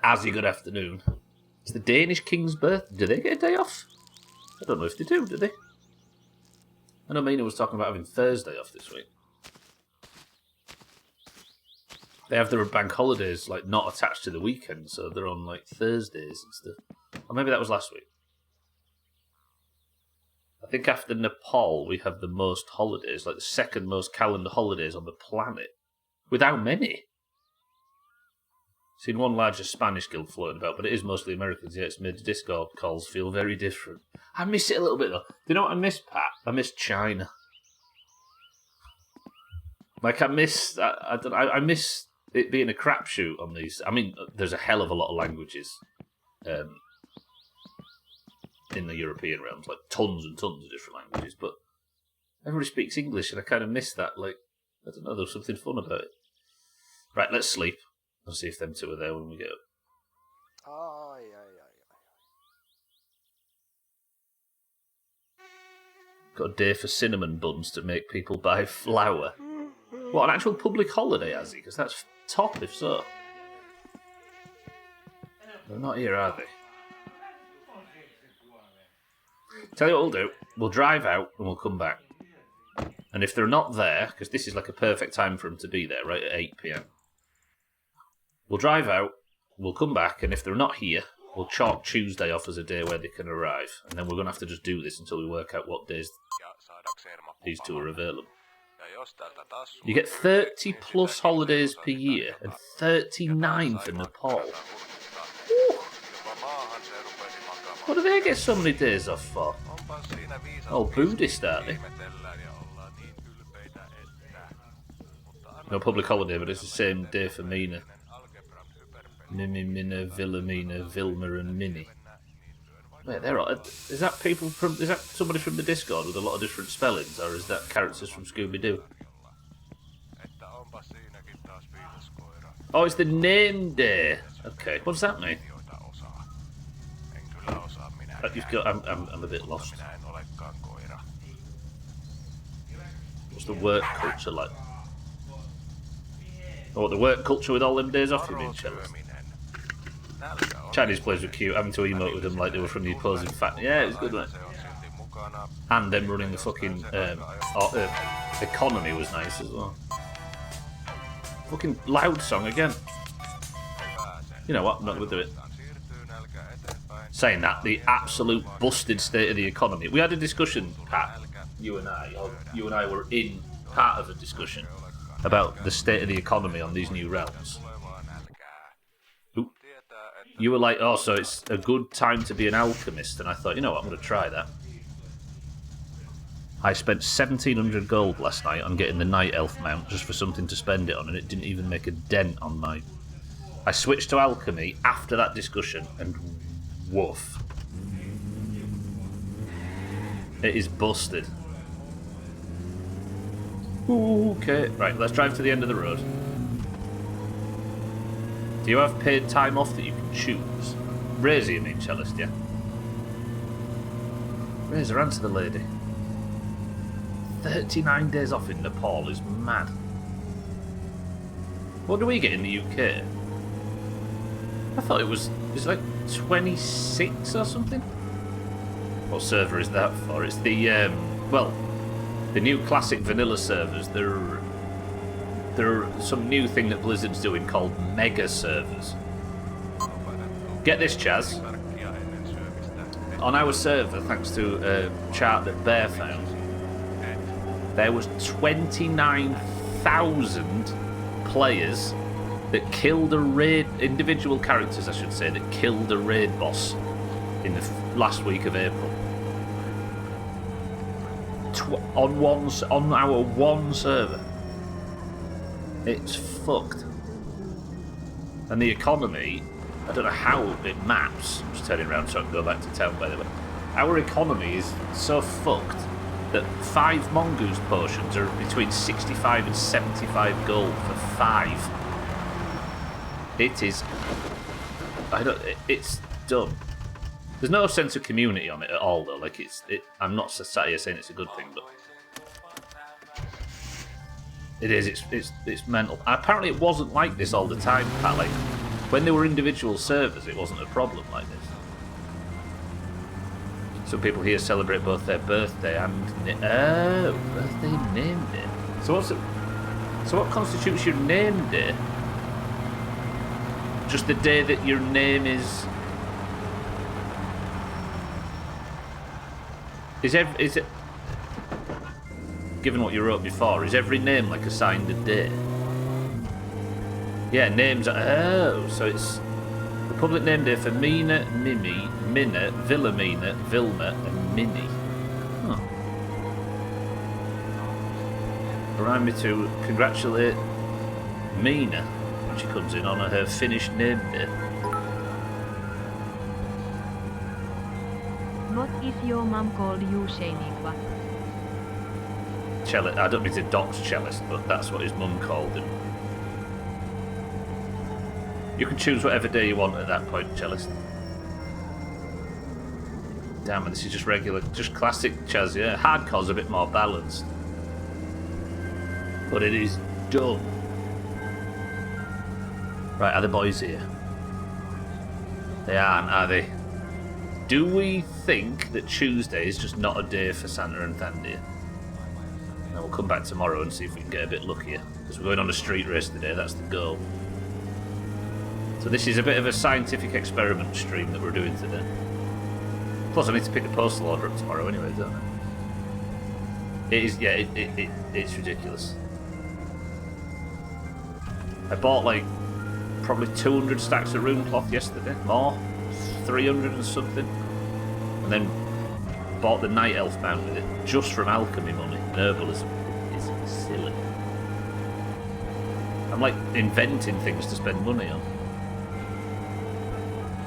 Azzy, good afternoon. It's the Danish King's birthday. Do they get a day off? I don't know if they do they? I know Mina was talking about having Thursday off this week. They have their bank holidays like not attached to the weekend, so they're on like Thursdays and stuff. Or maybe that was last week. I think after Nepal we have the most holidays, like the second most calendar holidays on the planet. With how many? Seen one larger Spanish guild floating about, but it is mostly Americans. Yeah, it's made Discord calls feel very different. I miss it a little bit though. Do you know what I miss, Pat? I miss China. Like I miss it being a crapshoot on these. I mean, there's a hell of a lot of languages in the European realms, like tons and tons of different languages, but everybody speaks English, and I kind of miss that. Like, I don't know, there's something fun about it. Right, let's sleep. I'll see if them 2 are there when we get up. Ai, ai, ai. Got a day for cinnamon buns to make people buy flour. What, an actual public holiday, has he? Because that's top, if so. They're not here, are they? Tell you what we'll do. We'll drive out and we'll come back. And if they're not there, because this is like a perfect time for them to be there, right at 8 p.m. We'll drive out, we'll come back, and if they're not here, we'll chalk Tuesday off as a day where they can arrive. And then we're going to have to just do this until we work out what days these two are available. You get 30 plus holidays per year and 39 for Nepal. Woo. What do they get so many days off for? Oh, Buddhist, aren't they? No public holiday, but it's the same day for Mina. Mimi, Mina, Villamina, Vilma, and Minnie. Wait, they're all. Is that people from? Is that somebody from the Discord with a lot of different spellings, or is that characters from Scooby Doo? Oh, it's the name day. Okay, what does that mean? You've got. I'm a bit lost. What's the work culture like? Oh, the work culture with all them days off, you mean, Chelsea? Chinese players were cute, having to emote with them like they were from the opposing fact. Yeah, it was good, wasn't it? And them running the fucking economy was nice as well. Fucking loud song again. You know what? I'm not going to do it. Saying that, the absolute busted state of the economy. We had a discussion, Pat, you and I were in part of a discussion about the state of the economy on these new realms. You were like, oh, so it's a good time to be an alchemist, and I thought, you know what, I'm going to try that. I spent 1,700 gold last night on getting the Night Elf mount just for something to spend it on, and it didn't even make a dent on my... I switched to alchemy after that discussion, and woof. It is busted. Okay, right, let's drive to the end of the road. Do you have paid time off that you can choose? Razor, you mean, Cellist, yeah? Razor, answer the lady. 39 days off in Nepal is mad. What do we get in the UK? I thought it's like 26 or something? What server is that for? It's the, the new classic vanilla servers. They're some new thing that Blizzard's doing called mega servers. Get this, Chaz. On our server, thanks to a chart that Bear found, there was 29,000 players that killed a raid, individual characters I should say, that killed a raid boss in the last week of April. On our one server. It's fucked. And the economy, I don't know how it maps. I'm just turning around so I can go back to town, by the way. Our economy is so fucked that 5 mongoose potions are between 65 and 75 gold for 5. It is... It's done. There's no sense of community on it at all, though. Like, I'm not sat here saying it's a good thing, but... It is, it's mental. Apparently it wasn't like this all the time, Pat. Like, when there were individual servers, it wasn't a problem like this. Some people here celebrate both their birthday and... birthday and name day. So what constitutes your name day? Just the day that your name is... Is it... Given what you wrote before, is every name like assigned a day? Yeah, names are... Oh, so it's the public name day for Mina, Mimi, Minna, Villamina, Vilma, and Minnie. Huh. Remind me to congratulate Mina when she comes in on her finished name day. What if your mum called you Shaniqua? I don't mean to dox Cellist, but that's what his mum called him. You can choose whatever day you want at that point, Cellist. Damn, and this is just regular, just classic Chaz, yeah. Hardcore's a bit more balanced. But it is done. Right, are the boys here? They aren't, are they? Do we think that Tuesday is just not a day for Santa and Thandir? And we'll come back tomorrow and see if we can get a bit luckier. Because we're going on a street race today, that's the goal. So this is a bit of a scientific experiment stream that we're doing today. Plus I need to pick the postal order up tomorrow anyway, don't I? It is, yeah, it's ridiculous. I bought like probably 200 stacks of rune cloth yesterday, more, 300 and something, and then bought the night elf mount with it just from alchemy money. And herbalism is silly. I'm like inventing things to spend money on.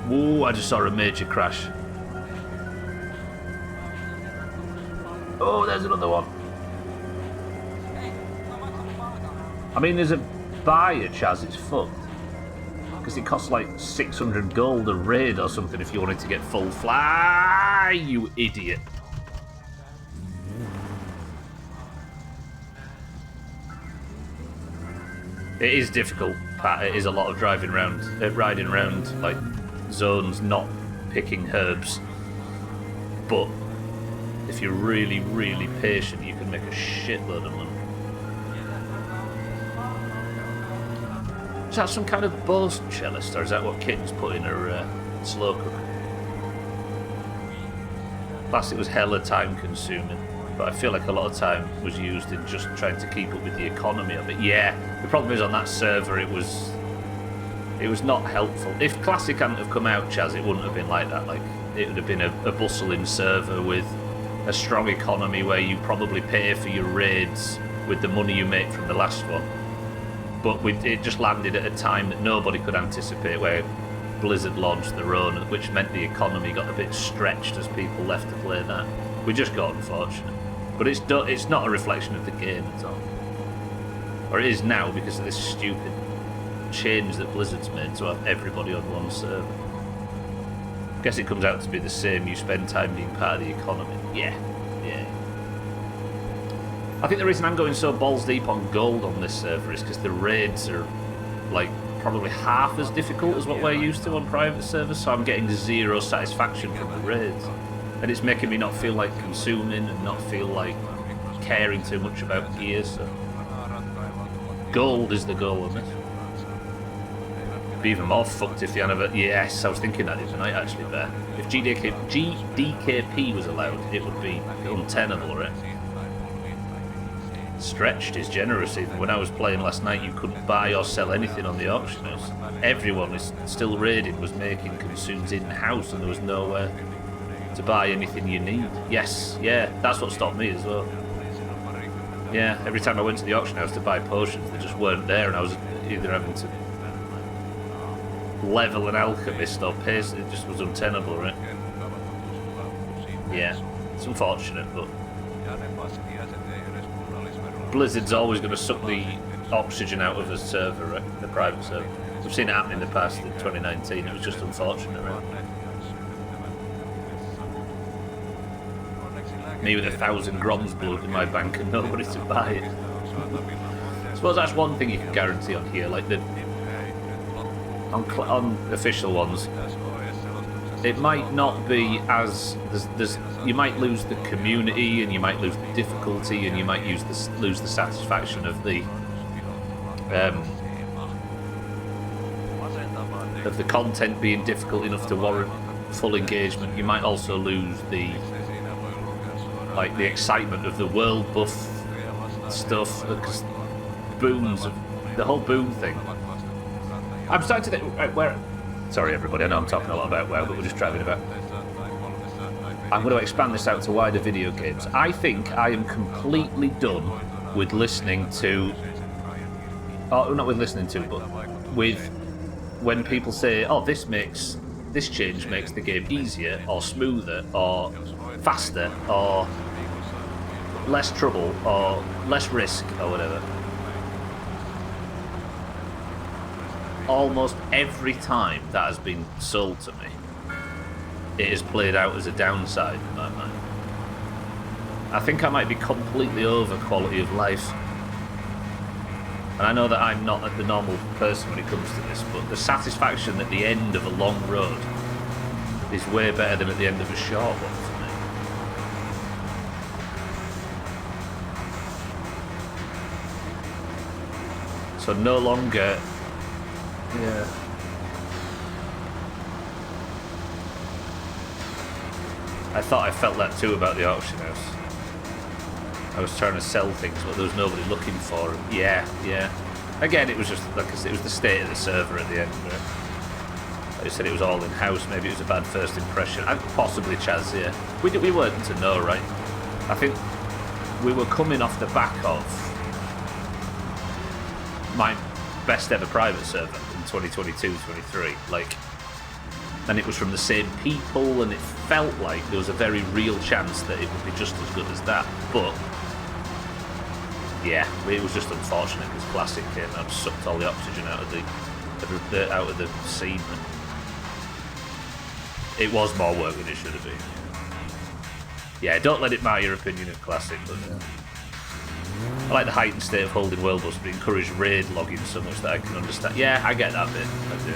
Whoa! I just saw a major crash. Oh, there's another one. I mean, there's a buyer, Chaz, it's fucked. Because it costs like 600 gold a raid or something if you wanted to get full fly, you idiot. It is difficult, Pat. It is a lot of riding around like zones, not picking herbs. But if you're really, really patient, you can make a shitload of money. Is that some kind of boast cellist, or is that what Kitten's put in her slow cook? Plus, it was hella time consuming, but I feel like a lot of time was used in just trying to keep up with the economy of it. Yeah, the problem is on that server it was not helpful. If Classic hadn't have come out, Chaz, it wouldn't have been like that. Like, it would have been a bustling server with a strong economy where you probably pay for your raids with the money you make from the last one. But it just landed at a time that nobody could anticipate, where Blizzard launched their own, which meant the economy got a bit stretched as people left to play that. We just got unfortunate. But it's not a reflection of the game at all. Or it is now because of this stupid change that Blizzard's made to have everybody on one server. I guess it comes out to be the same, you spend time being part of the economy. Yeah. I think the reason I'm going so balls deep on gold on this server is because the raids are like probably half as difficult as what we're used to on private servers, so I'm getting zero satisfaction from the raids. And it's making me not feel like consuming and not feel like caring too much about gear, so gold is the goal on this. Be even more fucked if the anniversary. Yes, I was thinking that the other night actually, Bear. If GDKP was allowed, it would be untenable, right? Stretched is generous. Even when I was playing last night, you couldn't buy or sell anything on the auction house. Everyone is still raiding, was making consumes in-house, and there was nowhere to buy anything you need. Yes, yeah, that's what stopped me as well. Yeah, every time I went to the auction house to buy potions, they just weren't there, and I was either having to level an alchemist or pay. It just was untenable, right? Yeah, it's unfortunate, but Blizzard's always going to suck the oxygen out of a server, right? The private server. We've seen it happen in the past in 2019. It was just unfortunate, right? Me with 1,000 Grom's blood in my bank and nobody to buy it. I suppose that's one thing you can guarantee on here, like on official ones. It might not be as you might lose the community, and you might lose the difficulty, and you might lose the satisfaction of the content being difficult enough to warrant full engagement. You might also lose the excitement of the world buff stuff, because boons, the whole boon thing. I'm starting to think where. Sorry, everybody. I know I'm talking a lot about WoW, but we're just driving about. I'm going to expand this out to wider video games. I think I am completely done with listening to. Oh, not with listening to, but with when people say, "Oh, this change makes the game easier, or smoother, or faster, or less trouble, or less risk, or whatever." Almost every time that has been sold to me, it has played out as a downside in my mind. I think I might be completely over quality of life. And I know that I'm not the normal person when it comes to this, but the satisfaction at the end of a long road is way better than at the end of a short one for me. So no longer... Yeah. I thought I felt that too about the auction house. I was trying to sell things, but there was nobody looking for them. Yeah. Again, it was just, like I said, it was the state of the server at the end. Right? Like I said, it was all in-house. Maybe it was a bad first impression. Possibly Chaz, yeah. We weren't to know, right? I think we were coming off the back of my best ever private server in 2022-23. Like, and it was from the same people, and it felt like there was a very real chance that it would be just as good as that. But yeah, it was just unfortunate because Classic came out and sucked all the oxygen out of the scene. It was more work than it should have been. Yeah, don't let it matter your opinion of Classic, but I like the heightened state of holding world bus, but encourage raid logging so much that I can understand. Yeah, I get that bit. I do.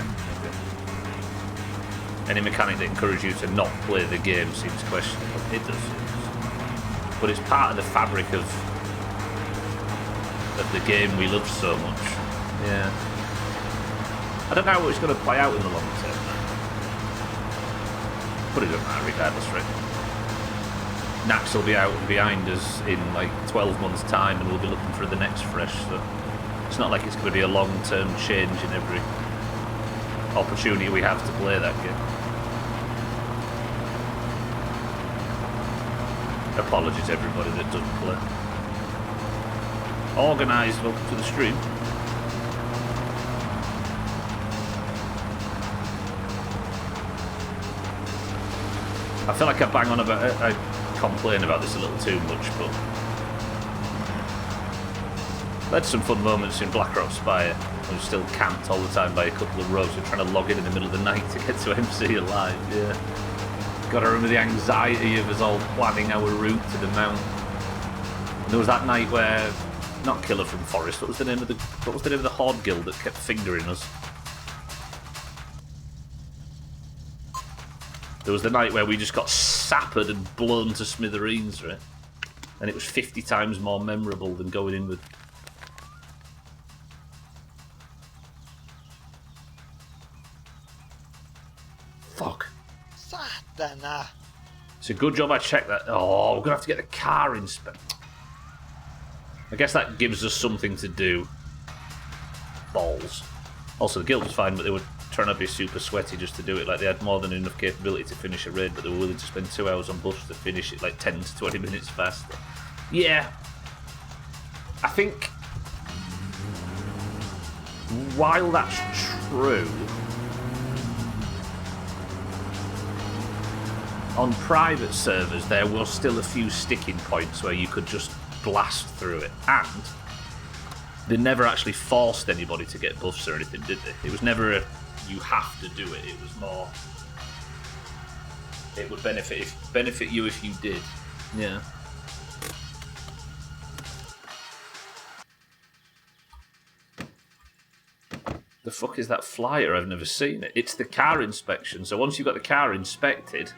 Any mechanic that encourages you to not play the game seems questionable. It does. But it's part of the fabric of the game we love so much. Yeah. I don't know how it's going to play out in the long term, but it doesn't matter regardless, right? Nax will be out behind us in like 12 months' time, and we'll be looking for the next fresh. So it's not like it's going to be a long-term change in every opportunity we have to play that game. Apologies everybody that doesn't play. Organised, welcome to the stream. I feel like I bang on about it. I complain about this a little too much, but I had some fun moments in Blackrock Spire. I was still camped all the time by a couple of rows and trying to log in the middle of the night to get to MC alive. Yeah. Got to remember the anxiety of us all planning our route to the mount. And there was that night where, not Killer from Forest, what was the name of the Horde guild that kept fingering us? There was the night where we just got sappered and blown to smithereens, right? And it was 50 times more memorable than going in with... Fuck. Satana! It's a good job I checked that. Oh, we're going to have to get the car inspected. I guess that gives us something to do. Balls. Also, the guild was fine, but they were trying to be super sweaty just to do it. Like, they had more than enough capability to finish a raid, but they were willing to spend 2 hours on bus to finish it like 10 to 20 minutes faster. Yeah. I think while that's true, on private servers there was still a few sticking points where you could just blast through it, and they never actually forced anybody to get buffs or anything, did they? It was never a you have to do it. It was more it would benefit you if you did. Yeah. The fuck is that flyer? I've never seen it. It's the car inspection. So once you've got the car inspected,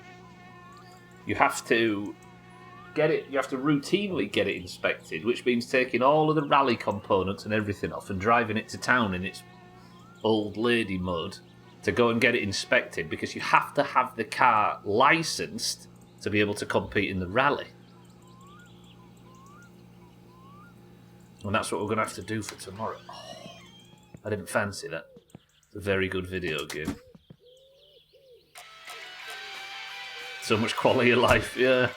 you have to get it. You have to routinely get it inspected, which means taking all of the rally components and everything off and driving it to town in its old lady mode to go and get it inspected, because you have to have the car licensed to be able to compete in the rally. And that's what we're going to have to do for tomorrow. Oh, I didn't fancy that. It's a very good video game. So much quality of life, yeah.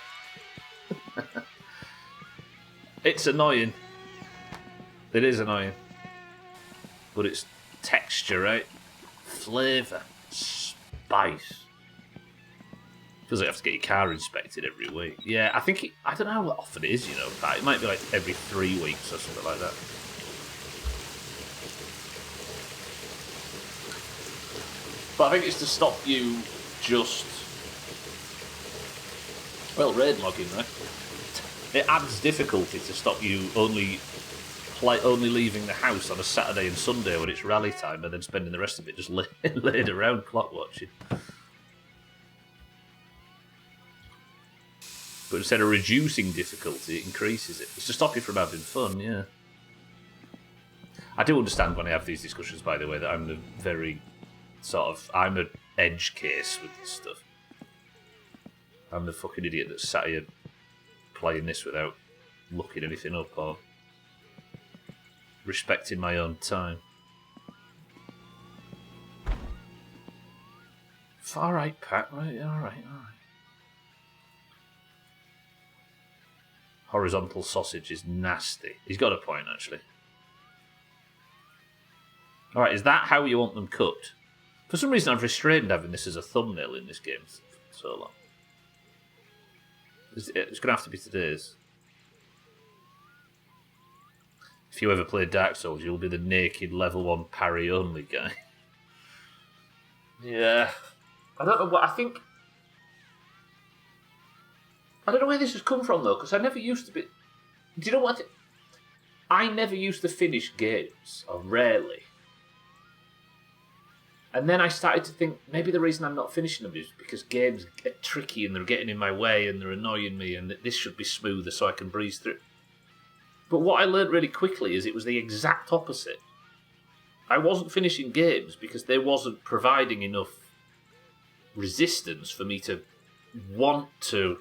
It's annoying. It is annoying. But it's texture, right? Flavour. Spice. Feels like you have to get your car inspected every week. Yeah, I think I don't know how often it is, you know, but it might be like every 3 weeks or something like that. But I think it's to stop you just... Well, raid logging, right? It adds difficulty to stop you only leaving the house on a Saturday and Sunday when it's rally time, and then spending the rest of it just laid around clock watching. But instead of reducing difficulty, it increases it. It's to stop you from having fun, yeah. I do understand when I have these discussions, by the way, that I'm the very I'm an edge case with this stuff. I'm the fucking idiot that sat here playing this without looking anything up or respecting my own time. Alright, Pat, right, alright. Horizontal sausage is nasty. He's got a point, actually. Alright, is that how you want them cooked? For some reason, I've restrained having this as a thumbnail in this game for so long. It's going to have to be today's. If you ever play Dark Souls, you'll be the naked level 1 parry only guy. Yeah. I don't know what I think. I don't know where this has come from though, because I never used to be. Do you know what? I never used to finish games, or rarely. And then I started to think maybe the reason I'm not finishing them is because games get tricky and they're getting in my way and they're annoying me and that this should be smoother so I can breeze through. But what I learned really quickly is it was the exact opposite. I wasn't finishing games because they wasn't providing enough resistance for me to want to.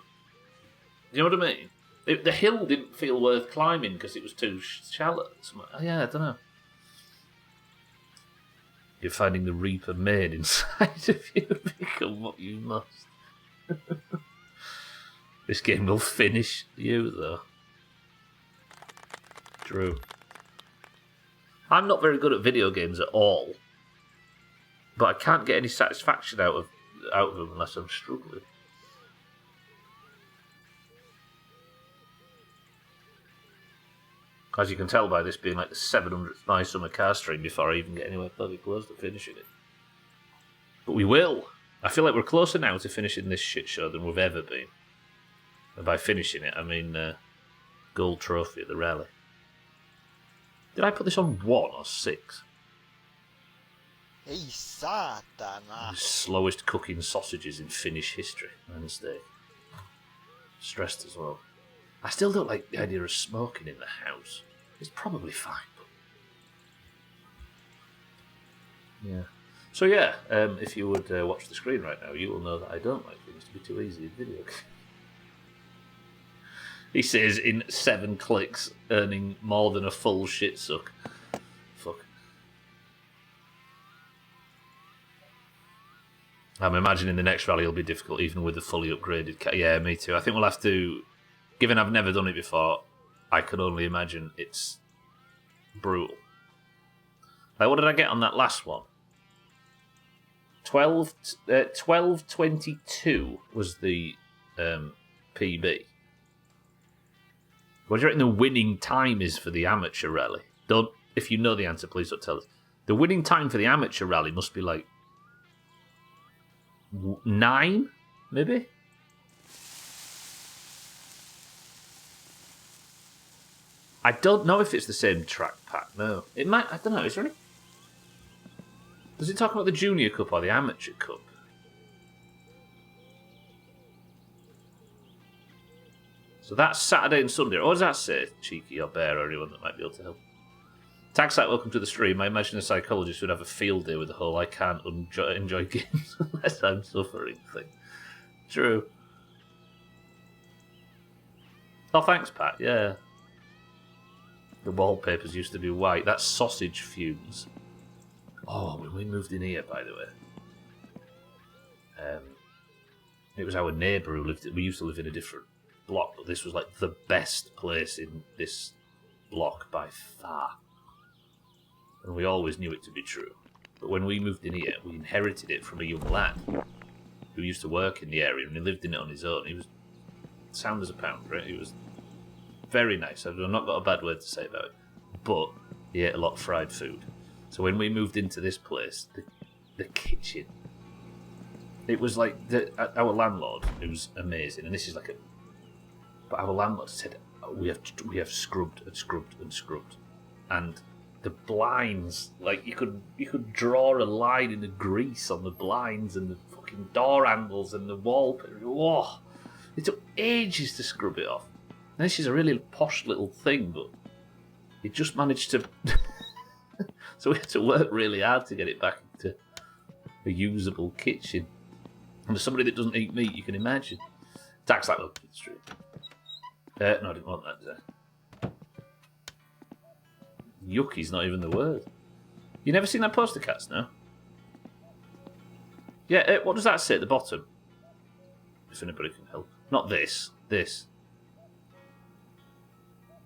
You know what I mean? The hill didn't feel worth climbing because it was too shallow. Yeah, I don't know. You're finding the Reaper main inside of you to become what you must. This game will finish you, though. True. I'm not very good at video games at all, but I can't get any satisfaction out of them unless I'm struggling. As you can tell by this being like the 700th My Summer Car stream before I even get anywhere bloody close to finishing it. But we will. I feel like we're closer now to finishing this shit show than we've ever been. And by finishing it, I mean gold trophy at the rally. Did I put this on 1 or 6? Ei saatana. The slowest cooking sausages in Finnish history. My mistake. Stressed as well. I still don't like the idea of smoking in the house. It's probably fine. But... yeah. So yeah, if you would watch the screen right now, you will know that I don't like things to be too easy in video games. He says in 7 clicks, earning more than a full shit suck. Fuck. I'm imagining the next rally will be difficult, even with the fully upgraded car. Yeah, me too. I think we'll have to... Given I've never done it before, I can only imagine it's brutal. Like, what did I get on that last one? 12:22 was the PB. What do you reckon the winning time is for the amateur rally? If you know the answer, please don't tell us. The winning time for the amateur rally must be like 9, maybe? I don't know if it's the same track, Pat. No. It might. I don't know. Is there any... Does it talk about the Junior Cup or the Amateur Cup? So that's Saturday and Sunday. Or does that say, Cheeky or Bear or anyone that might be able to help? Tagsite, welcome to the stream. I imagine a psychologist would have a field day with the whole I can't enjoy games unless I'm suffering thing. True. Oh, thanks, Pat. Yeah. The wallpapers used to be white. That's sausage fumes. Oh, when we moved in here, by the way, it was our neighbour who lived... We used to live in a different block, but this was like the best place in this block by far. And we always knew it to be true. But when we moved in here, we inherited it from a young lad who used to work in the area, and he lived in it on his own. He was sound as a pound, right? He was very nice. I've not got a bad word to say about it. But he ate a lot of fried food. So when we moved into this place, the kitchen, it was like our landlord, who was amazing, and this is like a... But our landlord said, we have scrubbed and scrubbed and scrubbed. And the blinds, like you could draw a line in the grease on the blinds and the fucking door handles and the wallpaper. Oh, It took ages to scrub it off. And this is a really posh little thing, but it just managed to... So we had to work really hard to get it back into a usable kitchen. And for somebody that doesn't eat meat, you can imagine. Tax like, look, it's true. No, I didn't want that, did I? Yucky's not even the word. You never seen that poster, Cats, no? Yeah, what does that say at the bottom? If anybody can help. Not this. This.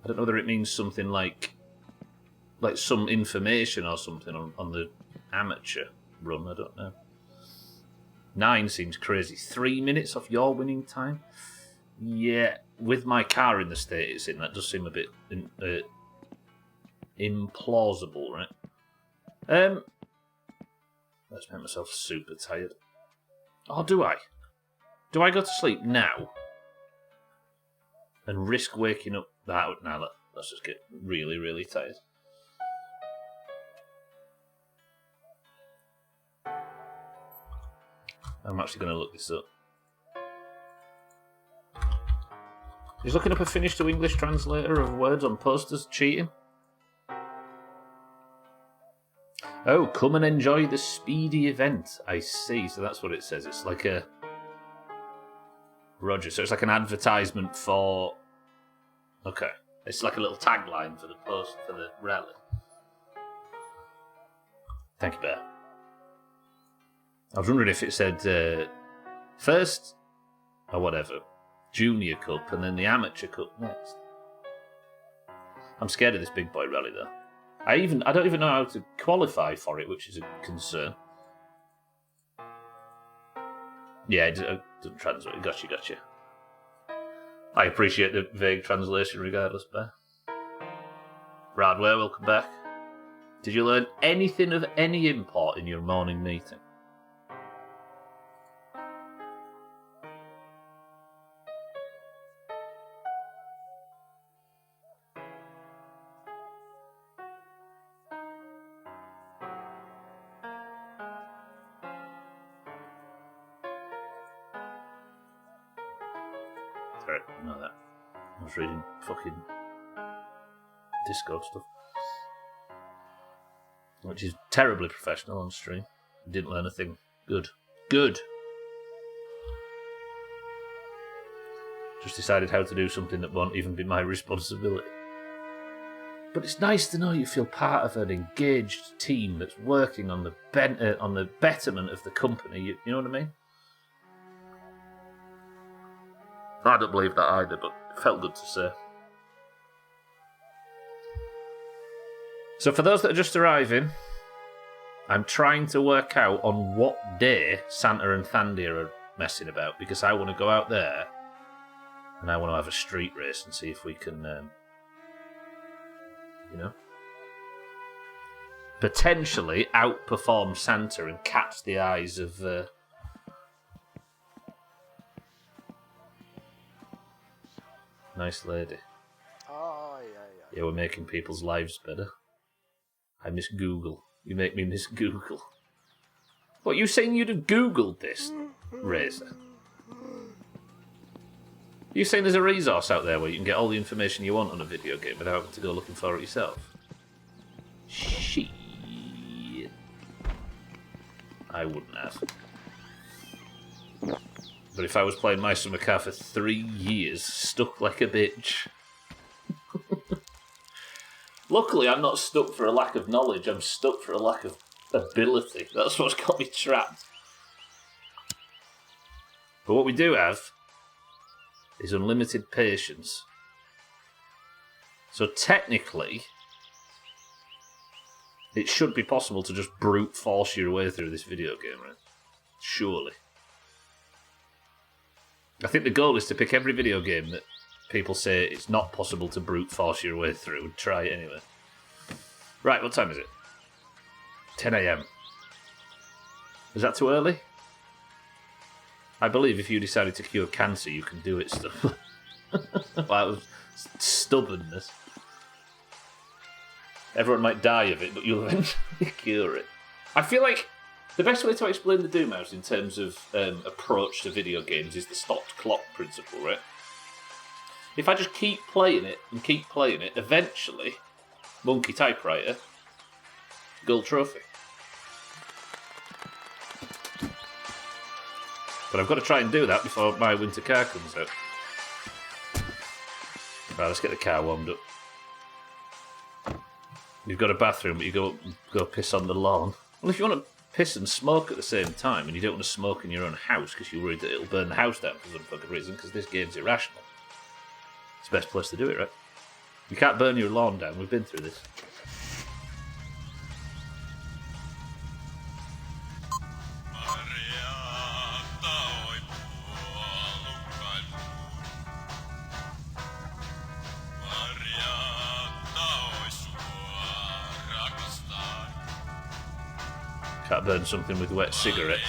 I don't know whether it means something like some information or something on the amateur run. I don't know. 9 seems crazy. 3 minutes off your winning time? Yeah, with my car in the state it's in, that does seem a bit implausible, right? Let's make myself super tired. Or do I? Do I go to sleep now and risk waking up? Let's just get really, really tired. I'm actually going to look this up. Is looking up a Finnish to English translator of words on posters cheating? Oh, come and enjoy the speedy event. I see. So that's what it says. It's like a... Roger. So it's like an advertisement for... Okay. It's like a little tagline for the post, for the rally. Thank you, Bear. I was wondering if it said first, or whatever, Junior Cup, and then the Amateur Cup next. I'm scared of this big boy rally, though. I don't even know how to qualify for it, which is a concern. Yeah, it doesn't translate. Gotcha. I appreciate the vague translation regardless, Bear. Bradware, welcome back. Did you learn anything of any import in your morning meeting? Sorry, know that. I was reading fucking Discord stuff. Which is terribly professional on stream. Didn't learn a thing. Good. Just decided how to do something that won't even be my responsibility. But it's nice to know you feel part of an engaged team that's working on the betterment of the company. You know what I mean? I don't believe that either, but it felt good to say. So for those that are just arriving, I'm trying to work out on what day Santa and Thandia are messing about, because I want to go out there and I want to have a street race and see if we can, potentially outperform Santa and catch the eyes of... Nice lady. Oh, yeah. Yeah, we're making people's lives better. I miss Google. You make me miss Google. What, you saying you'd have Googled this, Razor? You saying there's a resource out there where you can get all the information you want on a video game without having to go looking for it yourself? Shit. I wouldn't have. But if I was playing My Summer Car for 3 years, stuck like a bitch. Luckily, I'm not stuck for a lack of knowledge, I'm stuck for a lack of ability. That's what's got me trapped. But what we do have is unlimited patience. So technically, it should be possible to just brute force your way through this video game, right? Surely. I think the goal is to pick every video game that people say it's not possible to brute force your way through and try it anyway. Right, what time is it? 10 AM. Is that too early? I believe if you decided to cure cancer, you can do it stuff. Well, that was stubbornness. Everyone might die of it, but you'll eventually cure it. I feel like The best way to explain the Doomhaus in terms of approach to video games is the stopped clock principle, right? If I just keep playing it and keep playing it, eventually, Monkey Typewriter, gold trophy. But I've got to try and do that before my winter car comes out. Right, let's get the car warmed up. You've got a bathroom, but you go piss on the lawn. Well, if you want to piss and smoke at the same time, and you don't want to smoke in your own house because you're worried that it'll burn the house down for some fucking reason, because this game's irrational, it's the best place to do it, right? You can't burn your lawn down. We've been through this. Can't burn something with wet cigarettes.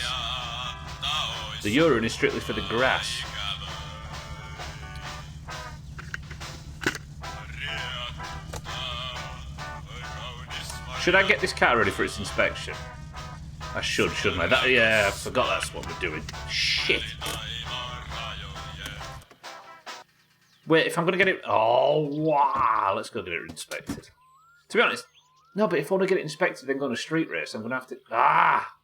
The urine is strictly for the grass. Should I get this car ready for its inspection? I should, shouldn't I? Yeah, I forgot that's what we're doing. Shit. Wait, if I'm going to get it... Oh, wow. Let's go get it inspected. To be honest... No, but if I want to get it inspected then go on a street race, I'm going to have to... Ah!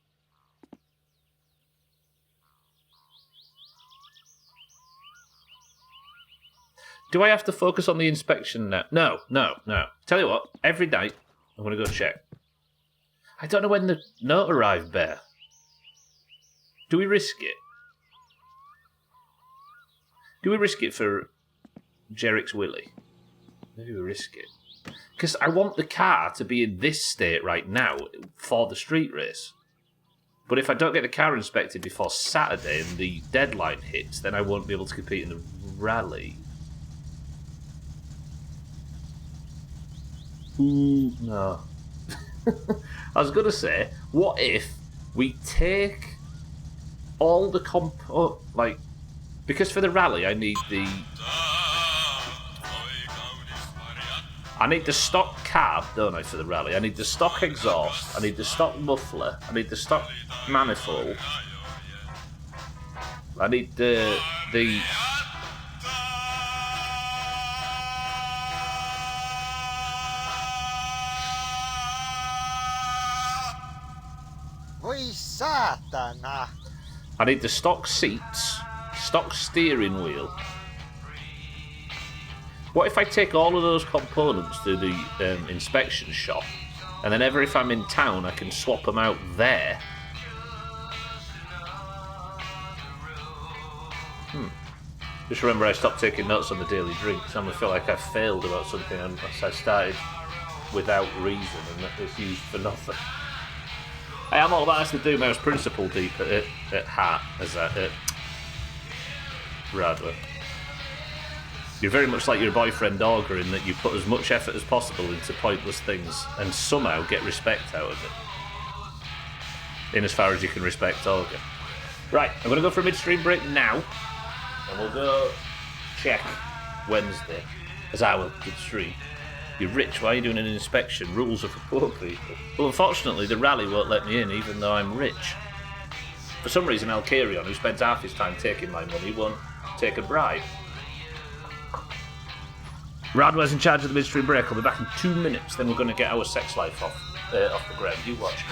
Do I have to focus on the inspection now? No. Tell you what, every night I'm going to go check. I don't know when the note arrived, Bear. Do we risk it? Do we risk it for Jerrick's Willie? Maybe we risk it. Because I want the car to be in this state right now for the street race. But if I don't get the car inspected before Saturday and the deadline hits, then I won't be able to compete in the rally. No. I was going to say, what if we take all the because for the rally I need the stock cab, don't I, for the rally? I need the stock exhaust, I need the stock muffler, I need the stock manifold, I need the Voi saatana! I need the stock seats, stock steering wheel. What if I take all of those components to the inspection shop, and then if I'm in town, I can swap them out there? Just remember I stopped taking notes on the daily drinks. I'm going to feel like I failed about something unless I started without reason, and that was used for nothing. I am all about that's the Doomhaus principle deep at heart, as that Radler. You're very much like your boyfriend Auger in that you put as much effort as possible into pointless things and somehow get respect out of it. In as far as you can respect Auger. Right, I'm going to go for a midstream break now, and we'll go check Wednesday, as I will midstream. You're rich, why are you doing an inspection? Rules are for poor people. Well, unfortunately, the rally won't let me in, even though I'm rich. For some reason, Alcarion, who spends half his time taking my money, won't take a bribe. Radwell's in charge of the midstream break. I'll be back in 2 minutes, then we're going to get our sex life off the ground. You watch.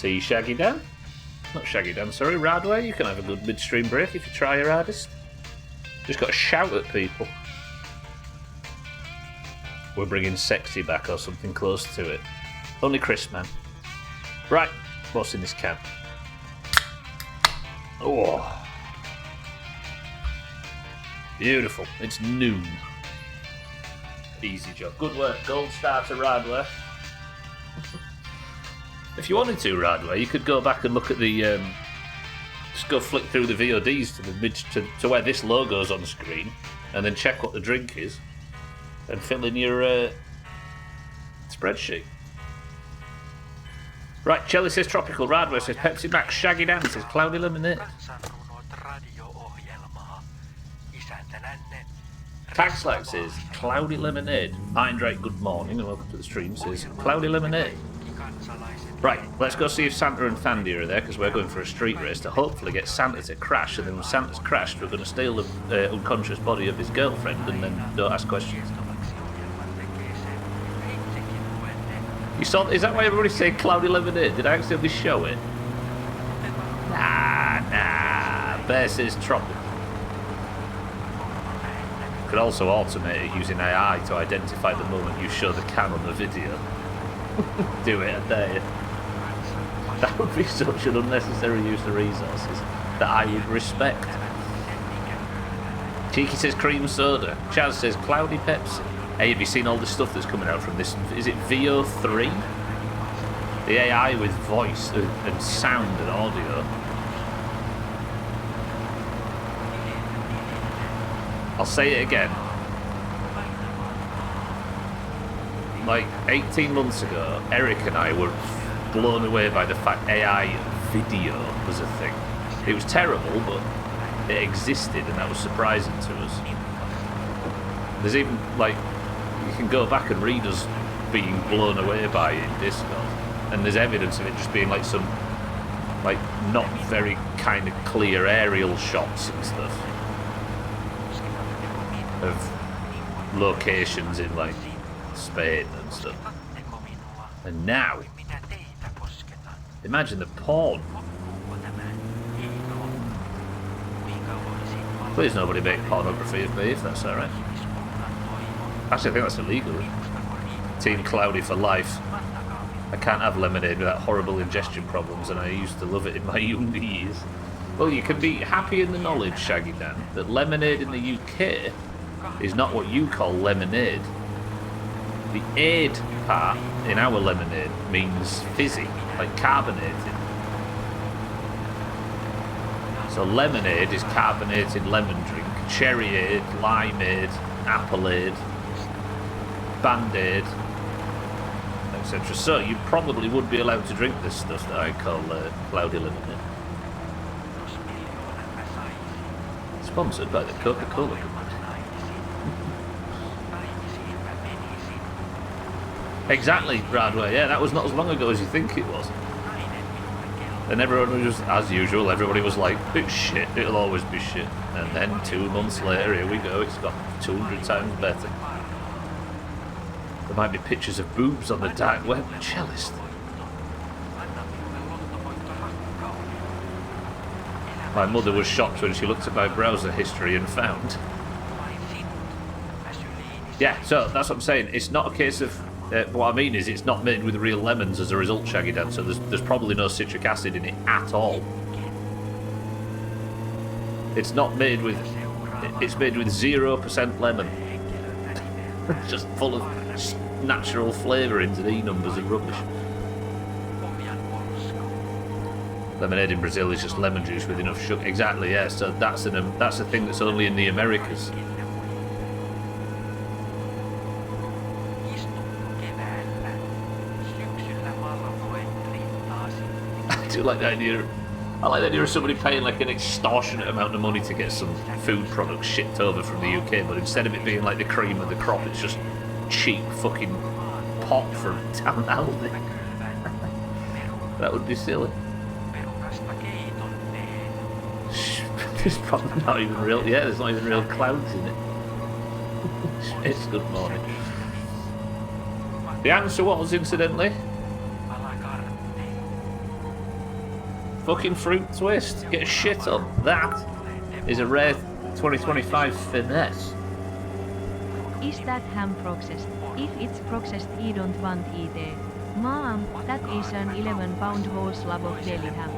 See Shaggy Dan? Not Shaggy Dan, sorry, Radway. You can have a good midstream break if you try your hardest. Just got to shout at people. We're bringing sexy back or something close to it. Only Chris, man. Right, what's in this can? Oh. Beautiful. It's noon. Easy job. Good work. Gold star to Radway. If you wanted to, Radway, you could go back and look at the... just go flick through the VODs to the mid to where this logo's on the screen, and then check what the drink is, and fill in your spreadsheet. Right, Chelly says tropical, Radway says Pepsi Max, Shaggy Dan says cloudy lemonade. Tagslag says cloudy lemonade. Mindrake, good morning and welcome to the stream, says cloudy lemonade. Right, let's go see if Santa and Fandy are there, because we're going for a street race to hopefully get Santa to crash, and then when Santa's crashed we're going to steal the unconscious body of his girlfriend and then don't ask questions. You saw? Is that why everybody's saying cloudy lemonade? Did I accidentally show it? Nah. Bear says tropical. Could also automate it using AI to identify the moment you show the can on the video. Do it, I dare you. That would be such an unnecessary use of resources that I would respect. Cheeky says cream soda. Chaz says cloudy Pepsi. Hey, have you seen all the stuff that's coming out from this? Is it VO3? The AI with voice and sound and audio. I'll say it again. Like 18 months ago, Eric and I were blown away by the fact AI video was a thing. It was terrible, but it existed, and that was surprising to us. There's even, like, you can go back and read us being blown away by it in Discord, and there's evidence of it just being like some, like, not very kind of clear aerial shots and stuff of locations in, like, Spain and stuff. And now, imagine the porn. Please nobody make pornography of me if that's alright. Actually, I think that's illegal. Team Cloudy for life. I can't have lemonade without horrible ingestion problems, and I used to love it in my younger years. Well, you can be happy in the knowledge, Shaggy Dan, that lemonade in the UK is not what you call lemonade. The aid part in our lemonade means fizzy, like carbonated. So lemonade is carbonated lemon drink, cherryade, limeade, appleade, band-aid, etc. So you probably would be allowed to drink this stuff that I call cloudy lemonade. Sponsored by the Coca-Cola Company. Exactly, Bradway. Yeah, that was not as long ago as you think it was. And everyone was just, as usual, everybody was like, it's shit, it'll always be shit. And then 2 months later, here we go, it's got 200 times better. There might be pictures of boobs on the dark web. Cellist. My mother was shocked when she looked at my browser history and found. Yeah, so that's what I'm saying. It's not a case of... what I mean is it's not made with real lemons as a result, Shaggy Dan, so there's probably no citric acid in it at all. It's not made with... It's made with 0% lemon. It's just full of natural flavourings and E-numbers and rubbish. Lemonade in Brazil is just lemon juice with enough sugar. Exactly, yeah, so that's a thing that's only in the Americas. I do like the idea. I like the idea of somebody paying like an extortionate amount of money to get some food products shipped over from the UK, but instead of it being like the cream of the crop, it's just cheap fucking pop from down Aldi. That would be silly. There's probably not even real. Yeah, there's not even real clouds in it. It's good morning. The answer was, incidentally, fucking fruit twist. Get a shit on. That is a rare 2025 finesse. Is that ham processed? If it's processed, I don't want it. Mom, that is an 11-pound whole slab of deli ham.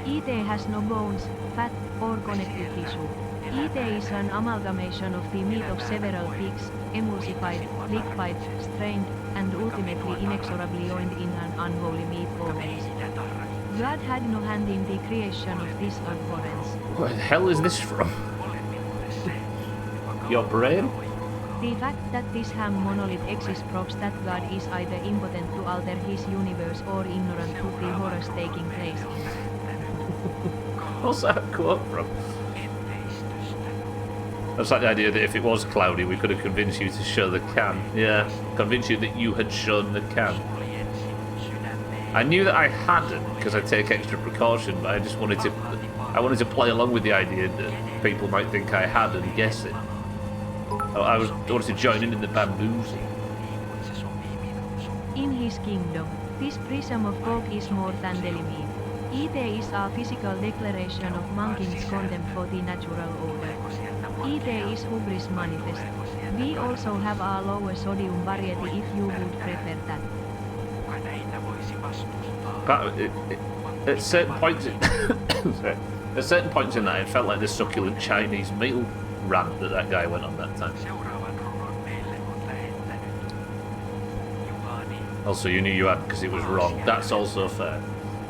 It has no bones, fat, or connective tissue. It is an amalgamation of the meat of several pigs, emulsified, liquefied, strained, and ultimately inexorably joined in an unholy meat always. God had no hand in the creation of this abhorrence. Where the hell is this from? Your brain? The fact that this ham monolith exists proves that God is either impotent to alter his universe or ignorant to the horrors taking place. What's that quote from? That's like the idea that if it was cloudy, we could have convinced you to show the can. Yeah, convinced you that you had shown the can. I knew that I hadn't because I take extra precaution, but I just wanted to play along with the idea that people might think I had and guess it. I wanted to join in the bamboozle. In his kingdom, this prism of coke is more than deli meat. It is a physical declaration of mankind's contempt for the natural order. It is hubris manifest. We also have a lower sodium variety if you would prefer that. But at certain points, at certain points in that, it felt like the succulent Chinese meal rant that guy went on that time. Also, you knew you had because it was wrong. That's also fair.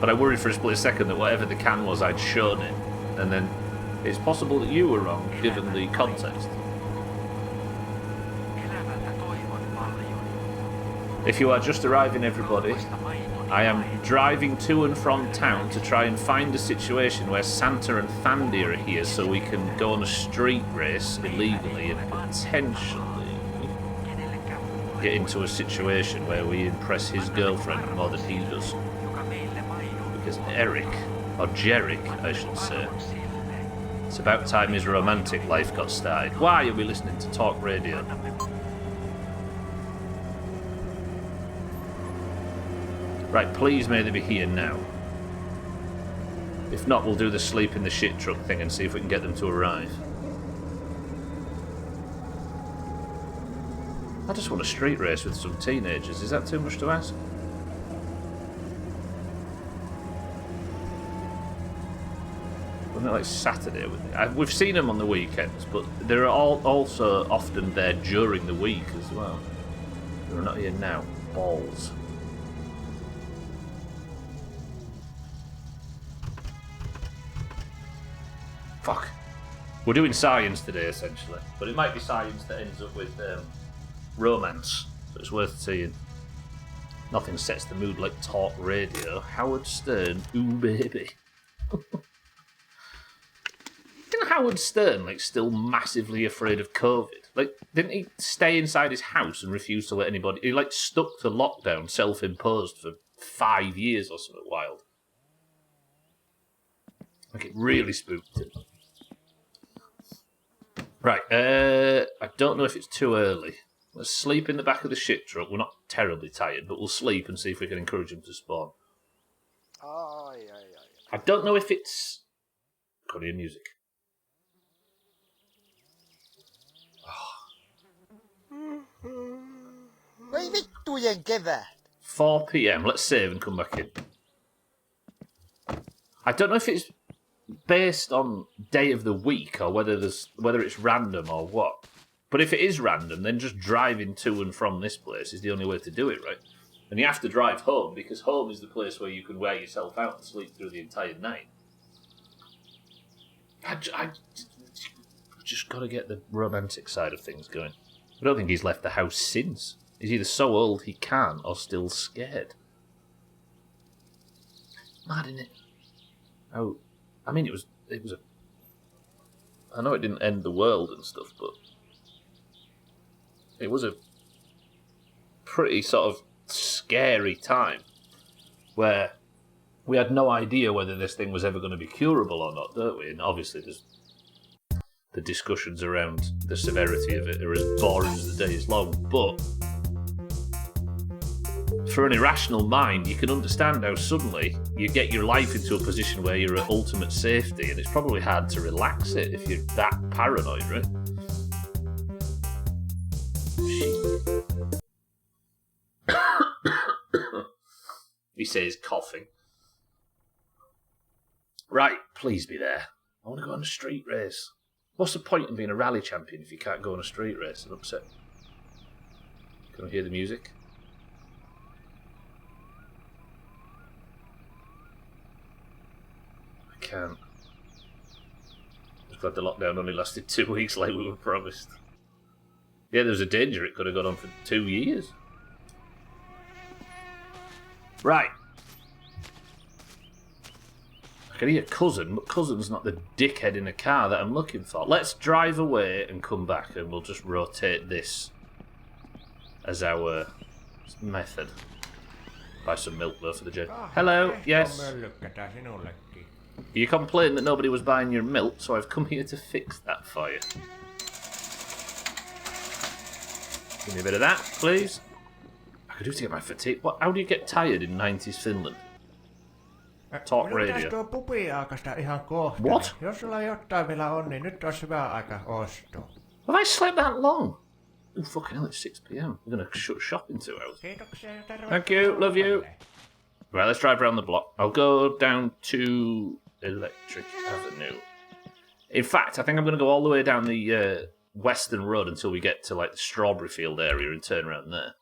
But I worried for a split second that whatever the can was, I'd shown it, and then it's possible that you were wrong given the context. If you are just arriving, everybody, I am driving to and from town to try and find a situation where Santa and Thandi are here so we can go on a street race illegally and potentially get into a situation where we impress his girlfriend more than he does. Because Eric, or Jerick, I should say, it's about time his romantic life got started. Why are we listening to talk radio? Right, please may they be here now. If not, we'll do the sleep in the shit truck thing and see if we can get them to arrive. I just want a street race with some teenagers. Is that too much to ask? Wasn't it like Saturday? We've seen them on the weekends, but they're also often there during the week as well. They're not here now. Balls. Fuck. We're doing science today, essentially. But it might be science that ends up with romance. So it's worth seeing. Nothing sets the mood like talk radio. Howard Stern, ooh baby. Isn't Howard Stern like still massively afraid of COVID? Like, didn't he stay inside his house and refuse to let anybody... He like stuck to lockdown, self-imposed, for 5 years or something wild. Like, it really spooked him. Right, I don't know if it's too early. Let's sleep in the back of the shit truck. We're not terribly tired, but we'll sleep and see if we can encourage him to spawn. I don't know if it's... Korean music. Voi vittujen kevät. 4 PM. Let's save and come back in. I don't know if it's based on day of the week or whether it's random or what. But if it is random, then just driving to and from this place is the only way to do it, right? And you have to drive home because home is the place where you can wear yourself out and sleep through the entire night. I just got to get the romantic side of things going. I don't think he's left the house since. He's either so old he can or still scared. Mad, isn't it? Oh, I mean, it was a... I know it didn't end the world and stuff, but it was a pretty sort of scary time where we had no idea whether this thing was ever going to be curable or not, don't we? And obviously there's the discussions around the severity of it are as boring as the day is long, but for an irrational mind, you can understand how suddenly you get your life into a position where you're at ultimate safety, and it's probably hard to relax it if you're that paranoid, right? He says, coughing. Right, please be there. I want to go on a street race. What's the point in being a rally champion if you can't go on a street race and upset? Can I hear the music? I can't. Just glad the lockdown only lasted 2 weeks like we were promised. Yeah, there was a danger it could have gone on for 2 years. Right. I can hear cousin, but cousin's not the dickhead in the car that I'm looking for. Let's drive away and come back, and we'll just rotate this as our method. Buy some milk though for the jet. Hello, yes. Are you complaining that nobody was buying your milk, so I've come here to fix that for you. Give me a bit of that, please. I could do to get my fatigue. What? How do you get tired in 90s Finland? Talk radio. What? Jos sulla jotain vielä on, niin nyt olisi hyvä aika ostaa. Have I slept that long? Oh, fucking hell, it's 6 p.m. We're going to shut shop in 2 hours. Thank you, love you. Right, let's drive around the block. I'll go down to Electric Avenue. In fact, I think I'm going to go all the way down the Western Road until we get to like the Strawberry Field area and turn around there.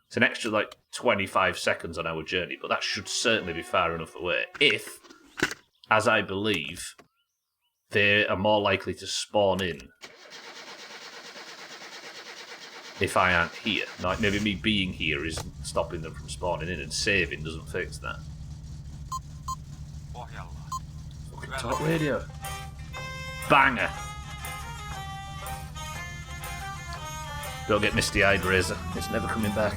It's an extra like 25 seconds on our journey, but that should certainly be far enough away. If, as I believe, they are more likely to spawn in if I aren't here. Like maybe me being here is stopping them from spawning in, and saving doesn't fix that. Fucking talk radio. Banger. Don't get misty-eyed, Razor. It's never coming back.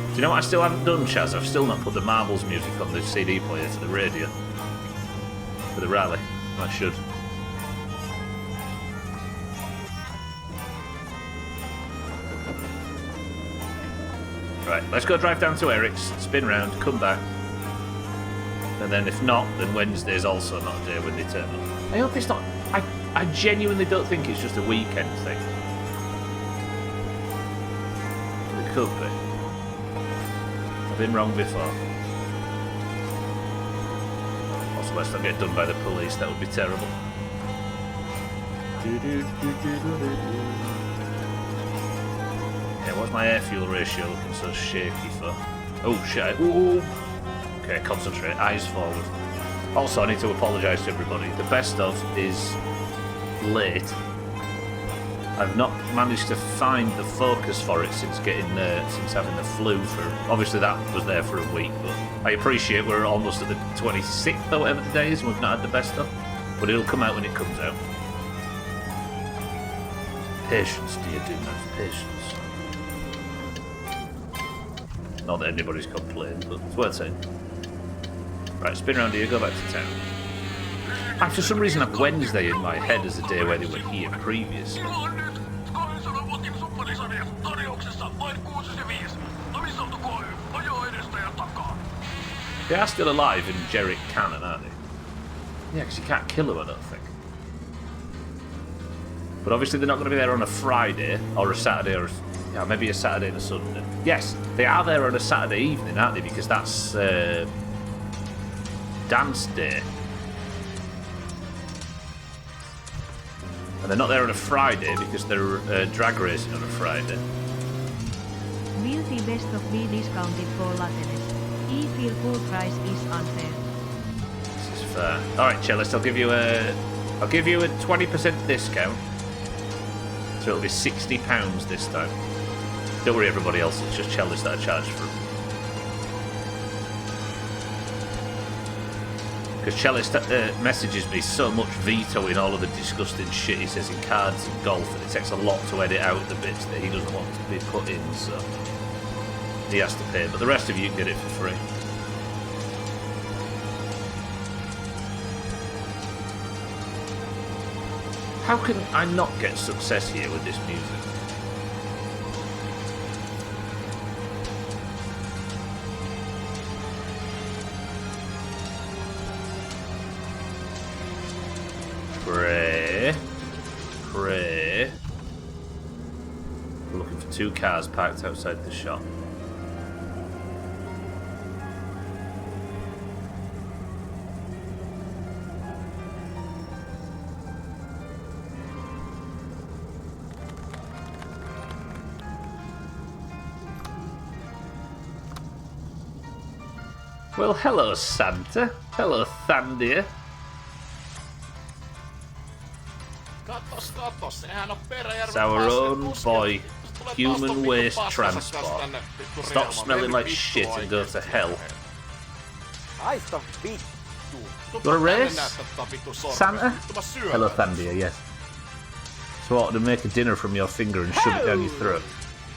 Do you know what I still haven't done, Chaz? I've still not put the Marbles music on the CD player for the radio. For the rally. I should. Right, let's go drive down to Eric's, spin round, come back. And then if not, then Wednesday's also not a day when they turn up. I hope it's not... I genuinely don't think it's just a weekend thing. It could be. I've been wrong before. Also, let's not get done by the police, that would be terrible. Yeah, what's my air fuel ratio looking so shaky for? Oh shit. Ooh. Okay, concentrate, eyes forward. Also, I need to apologise to everybody. The best of is late. I've not managed to find the focus for it since since having the flu for... Obviously that was there for a week, but I appreciate we're almost at the 26th or whatever the day is and we've not had the best of. But it'll come out when it comes out. Patience, dear Doomhaus, patience. Not that anybody's complained, but it's worth saying. Right, spin around here, go back to town. For some reason I have Wednesday in my head as the day where they were here previously. They are still alive in Jerick Cannon, aren't they? Yeah, because you can't kill them, I don't think. But obviously they're not going to be there on a Friday, or a Saturday, or yeah, maybe a Saturday and a Sunday. Yes, they are there on a Saturday evening, aren't they? Because that's dance day. And they're not there on a Friday because they're drag racing on a Friday. Will the best of be discounted for lattes? I feel full price is unfair. This is fair. Alright, Cellist, I'll give you a 20% discount. So it'll be £60 this time. Don't worry everybody else, it's just Cellist that I charge for. Because Cellist messages me so much vetoing all of the disgusting shit he says in cards and golf, and it takes a lot to edit out the bits that he doesn't want to be put in, so he has to pay. But the rest of you can get it for free. How can I not get success here with this music? Pray. We're looking for 2 cars parked outside the shop. Well, hello, Santa. Hello, Thandia. It's our own boy, human waste transport. Stop smelling like shit and go to hell. Haista vittu. Want a race? Santa? Hello, Thandia, yes. So what, to make a dinner from your finger and shove it down your throat?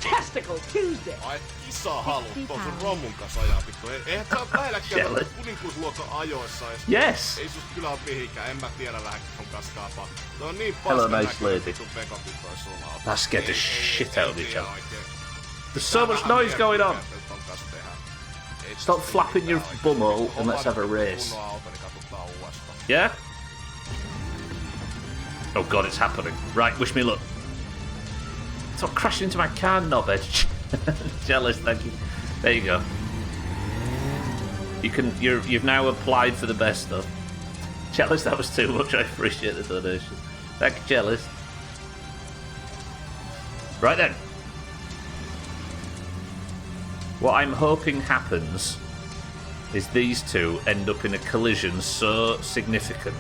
Testicle Tuesday. Ai kisa haluttaa sun romun kanssa ajaa vittu. Eihän tää lähelläkään ole kuninkuusluokan ajoissa. Yes! Ei susta kyllä oo mihinkään, en mä tiedä lähdekö sun kanssa kaapaa. Tuo on niin Hello, paska nice lady. sun vekopittois sulla on. That scared the shit out of each other. There's so much noise going on! Stop flapping your bumhole and let's have a race. Yeah? Oh god, it's happening. Right, wish me luck. Stop crashing into my car, knobhead. Jealous, thank you. There you go. You've now applied for the best stuff. Jealous, that was too much. I appreciate the donation. Thank you, Jealous. Right then. What I'm hoping happens is these two end up in a collision so significant.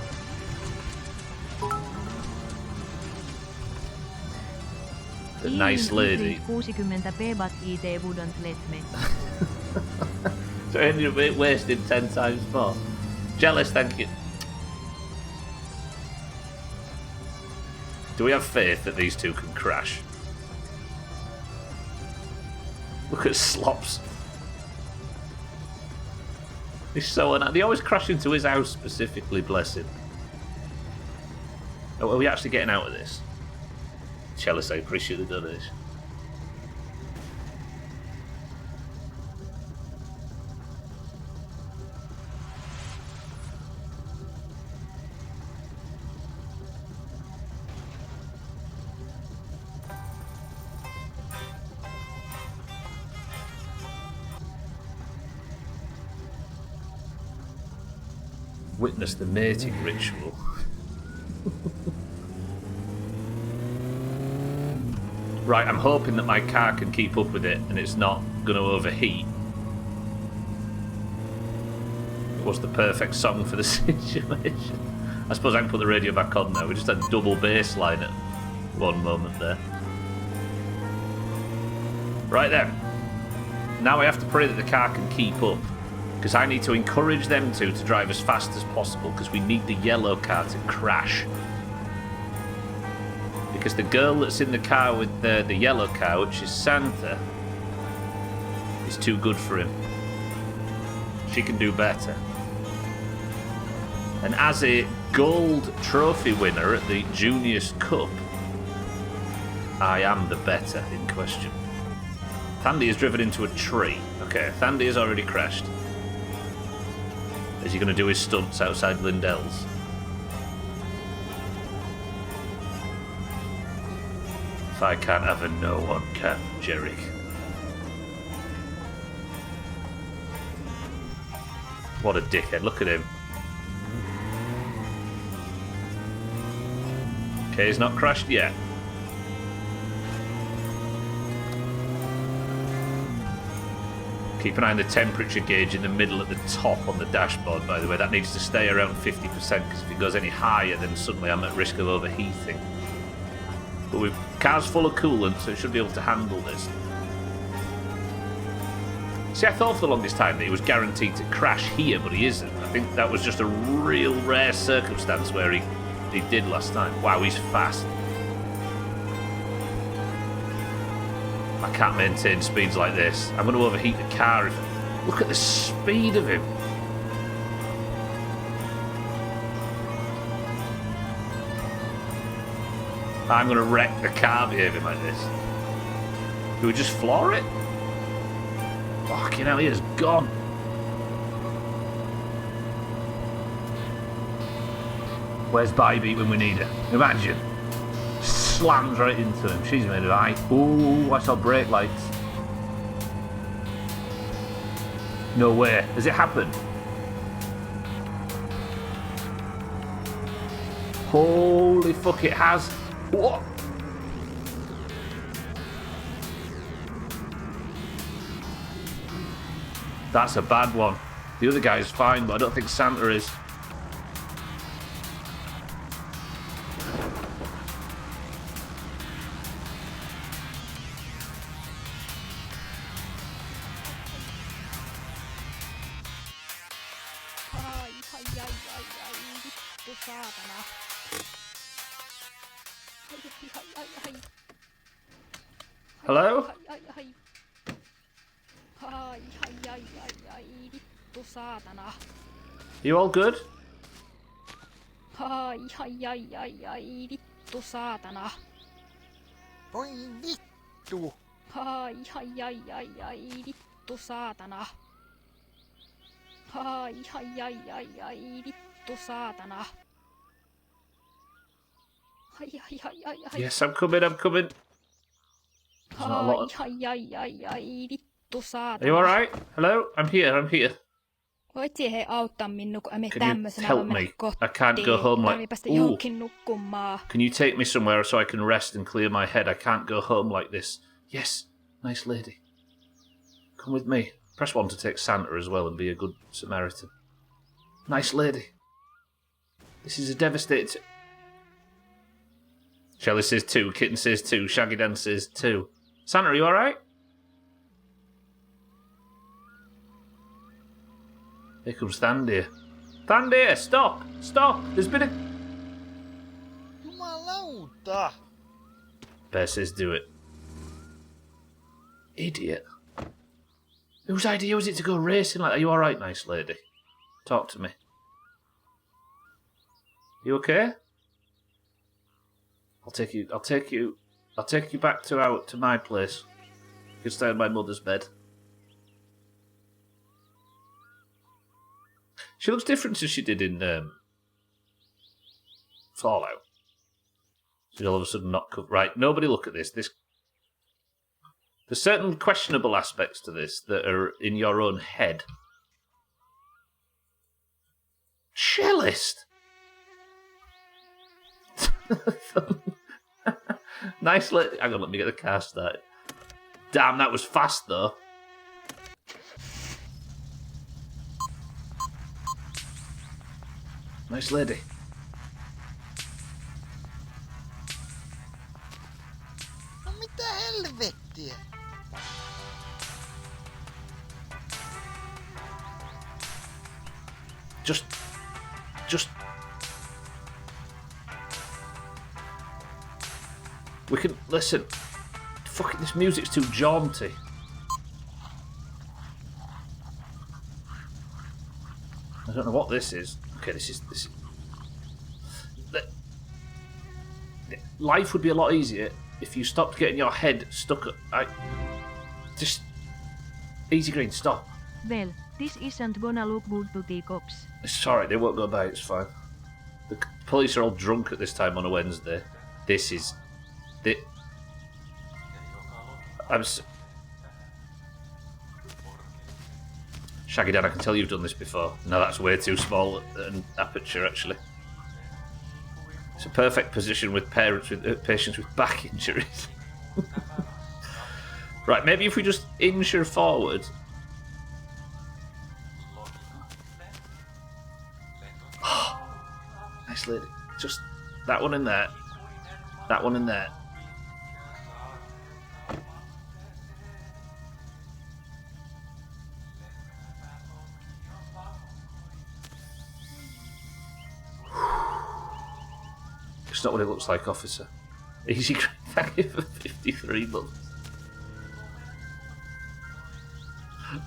The nice lady. 60p but IT wouldn't let me. So I ended up wasting 10 times more. Jealous, thank you. Do we have faith that these two can crash? Look at Slops. He's so they always crash into his house specifically, bless him. Oh, are we actually getting out of this? Chalice, I appreciate the donation. Witness the mating ritual. Right, I'm hoping that my car can keep up with it and it's not going to overheat. It was the perfect song for the situation. I suppose I can put the radio back on now. We just had double bass line at one moment there. Right then. Now I have to pray that the car can keep up. Because I need to encourage them to drive as fast as possible because we need the yellow car to crash. Because the girl that's in the car with the yellow car, which is Santa, is too good for him. She can do better. And as a gold trophy winner at the Juniors Cup, I am the better in question. Thandy has driven into a tree. Okay, Thandy has already crashed. Is he going to do his stunts outside Lindell's? If I can't have a no one can, Jerick. What a dickhead, look at him. Okay, he's not crashed yet. Keep an eye on the temperature gauge in the middle at the top on the dashboard, by the way. That needs to stay around 50% because if it goes any higher, then suddenly I'm at risk of overheating. But we've car's full of coolant, so it should be able to handle this. See, I thought for the longest time that he was guaranteed to crash here, but he isn't. I think that was just a real rare circumstance where he did last time. Wow, he's fast. I can't maintain speeds like this. I'm going to overheat the car. Look at the speed of him. I'm going to wreck the car behaving like this. Do we just floor it? Fucking hell, he is gone. Where's Bybee when we need her? Imagine. Slams right into him. She's made of ice. Ooh, I saw brake lights. No way. Has it happened? Holy fuck, it has. What? That's a bad one. The other guy's fine, but I don't think Santa is. Hello? You all good? Voi vittu! Vittu saatana! Vittu saatana! Yes, I'm coming. There's not a lot of... Vittu saatana! Are you alright? Hello? I'm here. Voit siihen auttaa minua, kun me Can you tämmöisenä help olemme me? kotiin. I can't go home like... Tarvii päästä Ooh. johonkin nukkumaan. Can you take me somewhere so I can rest and clear my head? I can't go home like this. Yes, nice lady. Come with me. Press 1 to take Santa as well and be a good Samaritan. Nice lady. This is a devastating... Shelley says 2, Kitten says 2, Shaggy Dan says 2. Santa, are you alright? Here comes Thandir. Thandir, stop! Stop! There's been a... Jumalauta! Bear says do it. Idiot. Whose idea was it to go racing like that? Are you alright, nice lady? Talk to me. You okay? I'll take you back to my place. You can stay in my mother's bed. She looks different to she did in Fallout. She's all of a sudden not right. Nobody look at this. There's certain questionable aspects to this that are in your own head. Cellist. Nice. Hang on, let me get the car started. Damn, that was fast though. Nice lady. No mitä helvettiä? Just. We can listen. Fucking this music's too jaunty. I don't know what this is. Okay, this is. Life would be a lot easier if you stopped getting your head stuck. Just easy green. Stop. Well, this isn't gonna look good to the cops. It's alright. They won't go by. It's fine. The police are all drunk at this time on a Wednesday. This is. Shaggy Dan, I can tell you've done this before. No, that's way too small an aperture, actually. It's a perfect position with patients with back injuries. Right, maybe if we just inch her forward. Nice lady. Just that one in there. That one in there. It's not what it looks like, officer. Easy, thank you for 53 months.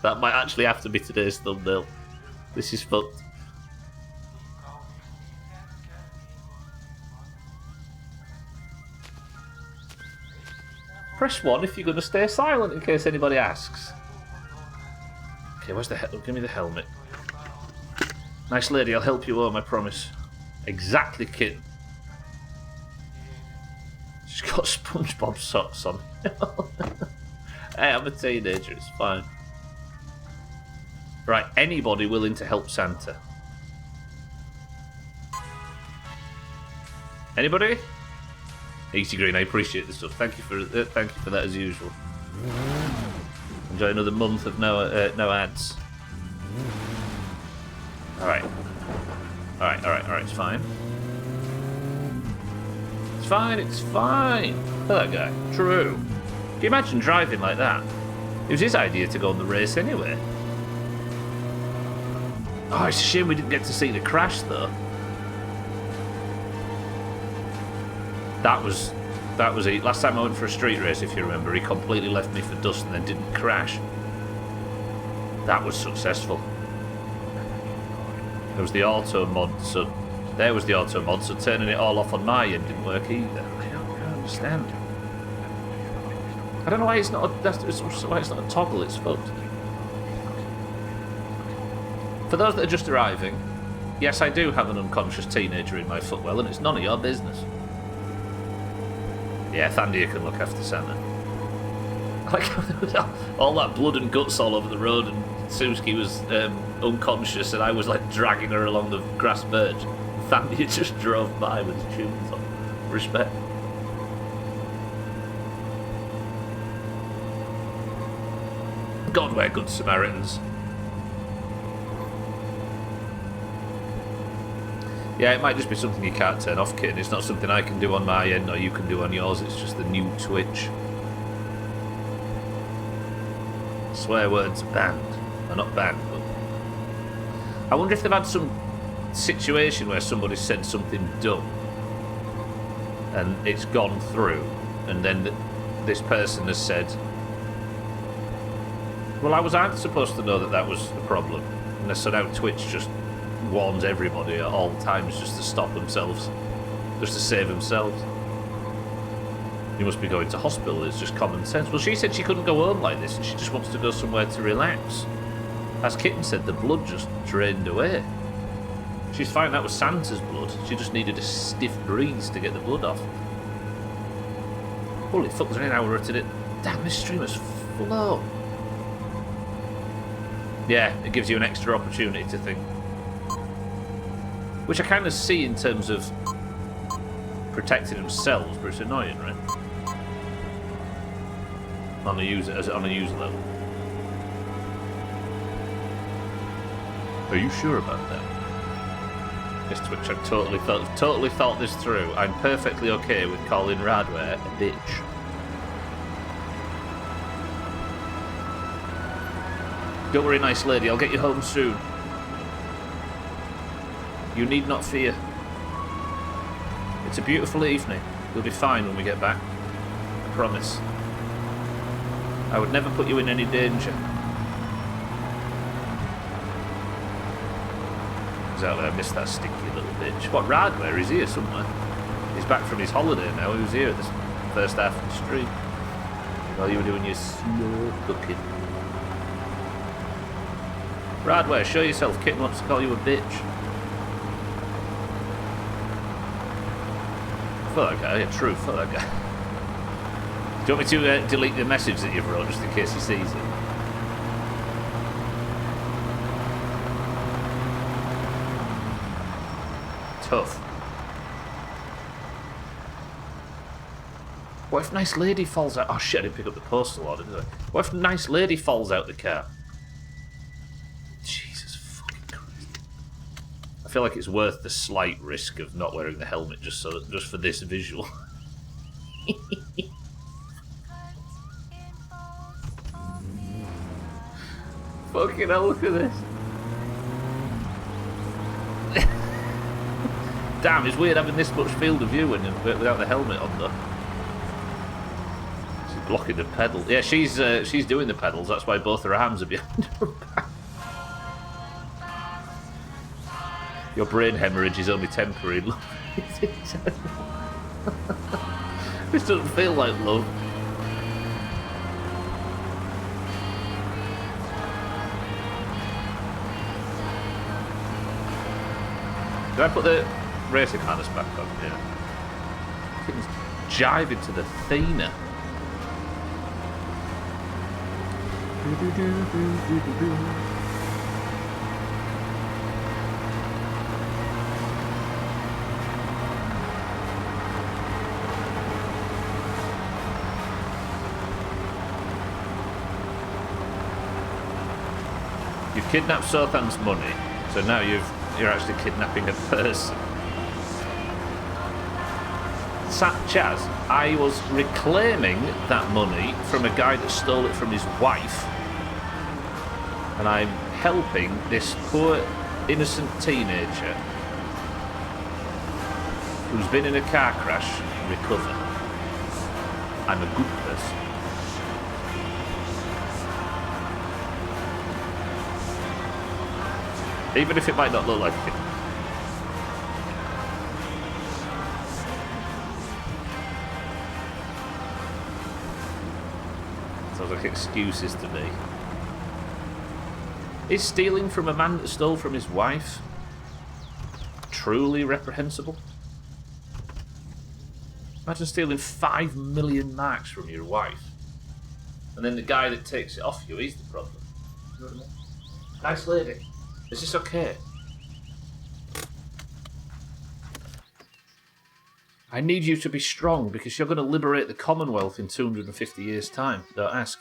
That might actually have to be today's thumbnail. This is fucked. Press 1 if you're going to stay silent in case anybody asks. Okay, where's the give me the helmet. Nice lady, I'll help you home, I promise. Exactly, kitten. She's got SpongeBob socks on. Hey, I'm a teenager, it's fine. Right, anybody willing to help Santa? Anybody? Easy Green, I appreciate the stuff. Thank you for that as usual. Enjoy another month of no ads. Alright, it's fine. It's fine. Look at that guy. True. Can you imagine driving like that? It was his idea to go on the race anyway. Oh, it's a shame we didn't get to see the crash though. That was it. Last time I went for a street race, if you remember, he completely left me for dust and then didn't crash. That was successful. There was the auto mod, so turning it all off on my end didn't work either. I don't understand. I don't know why it's not a toggle. It's fucked. For those that are just arriving, yes, I do have an unconscious teenager in my footwell, and it's none of your business. Yeah, Thandia can look after Santa. Like all that blood and guts all over the road, and Suzuki was unconscious, and I was like dragging her along the grass verge. Thandia just drove by with his tunes on. Respect. God, we're good Samaritans. Yeah, it might just be something you can't turn off, kitten. It's not something I can do on my end or you can do on yours. It's just the new Twitch. Swear words banned. Well, not banned, but... I wonder if they've had some situation where somebody said something dumb and it's gone through, and then this person has said, well, I was supposed to know that was a problem. And so now Twitch just warns everybody at all times just to stop themselves, just to save themselves. You must be going to hospital, it's just common sense. Well, she said she couldn't go home like this and she just wants to go somewhere to relax. As Kitten said, the blood just drained away. She's fine, that was Santa's blood. She just needed a stiff breeze to get the blood off. Holy fuck, there's an hour at it. Damn, this streamer's flow. Yeah, it gives you an extra opportunity to think. Which I kind of see in terms of protecting themselves, but it's annoying, right? On a user level. Are you sure about that? Yes, Twitch, I've totally thought this through. I'm perfectly okay with calling Radware a bitch. Don't worry, nice lady, I'll get you home soon. You need not fear. It's a beautiful evening. You'll be fine when we get back. I promise. I would never put you in any danger. Exactly, I missed that stinky little bitch. What, Radware? He's here somewhere. He's back from his holiday now. He was here at the first half of the stream. While you were doing your slow cooking. Radware, show yourself. Kitten wants to call you a bitch. Fuck that guy, yeah, true, fuck that guy. Do you want me to delete the message that you've wrote just in case he sees it? Tough. What if nice lady falls out? Oh shit, I didn't pick up the postal order, did I? What if nice lady falls out the car? Jesus fucking Christ. I feel like it's worth the slight risk of not wearing the helmet just for this visual. Fucking hell, look at this. Damn, it's weird having this much field of view without the helmet on though. She's blocking the pedal. Yeah, she's doing the pedals, that's why both her arms are behind her back. Your brain hemorrhage is only temporary. This doesn't feel like love. Did I put the racing harness back on? Yeah. Kitten's jiving to the Thena. You've kidnapped Sothan's money, so now you're actually kidnapping a person. Chaz, I was reclaiming that money from a guy that stole it from his wife, and I'm helping this poor innocent teenager who's been in a car crash recover. I'm a good person. Even if it might not look like it. Sounds like excuses to me. Is stealing from a man that stole from his wife truly reprehensible? Imagine stealing 5 million marks from your wife. And then the guy that takes it off you, he's the problem. You know what I mean? Nice lady. Is this okay? I need you to be strong because you're going to liberate the Commonwealth in 250 years' time. Don't ask.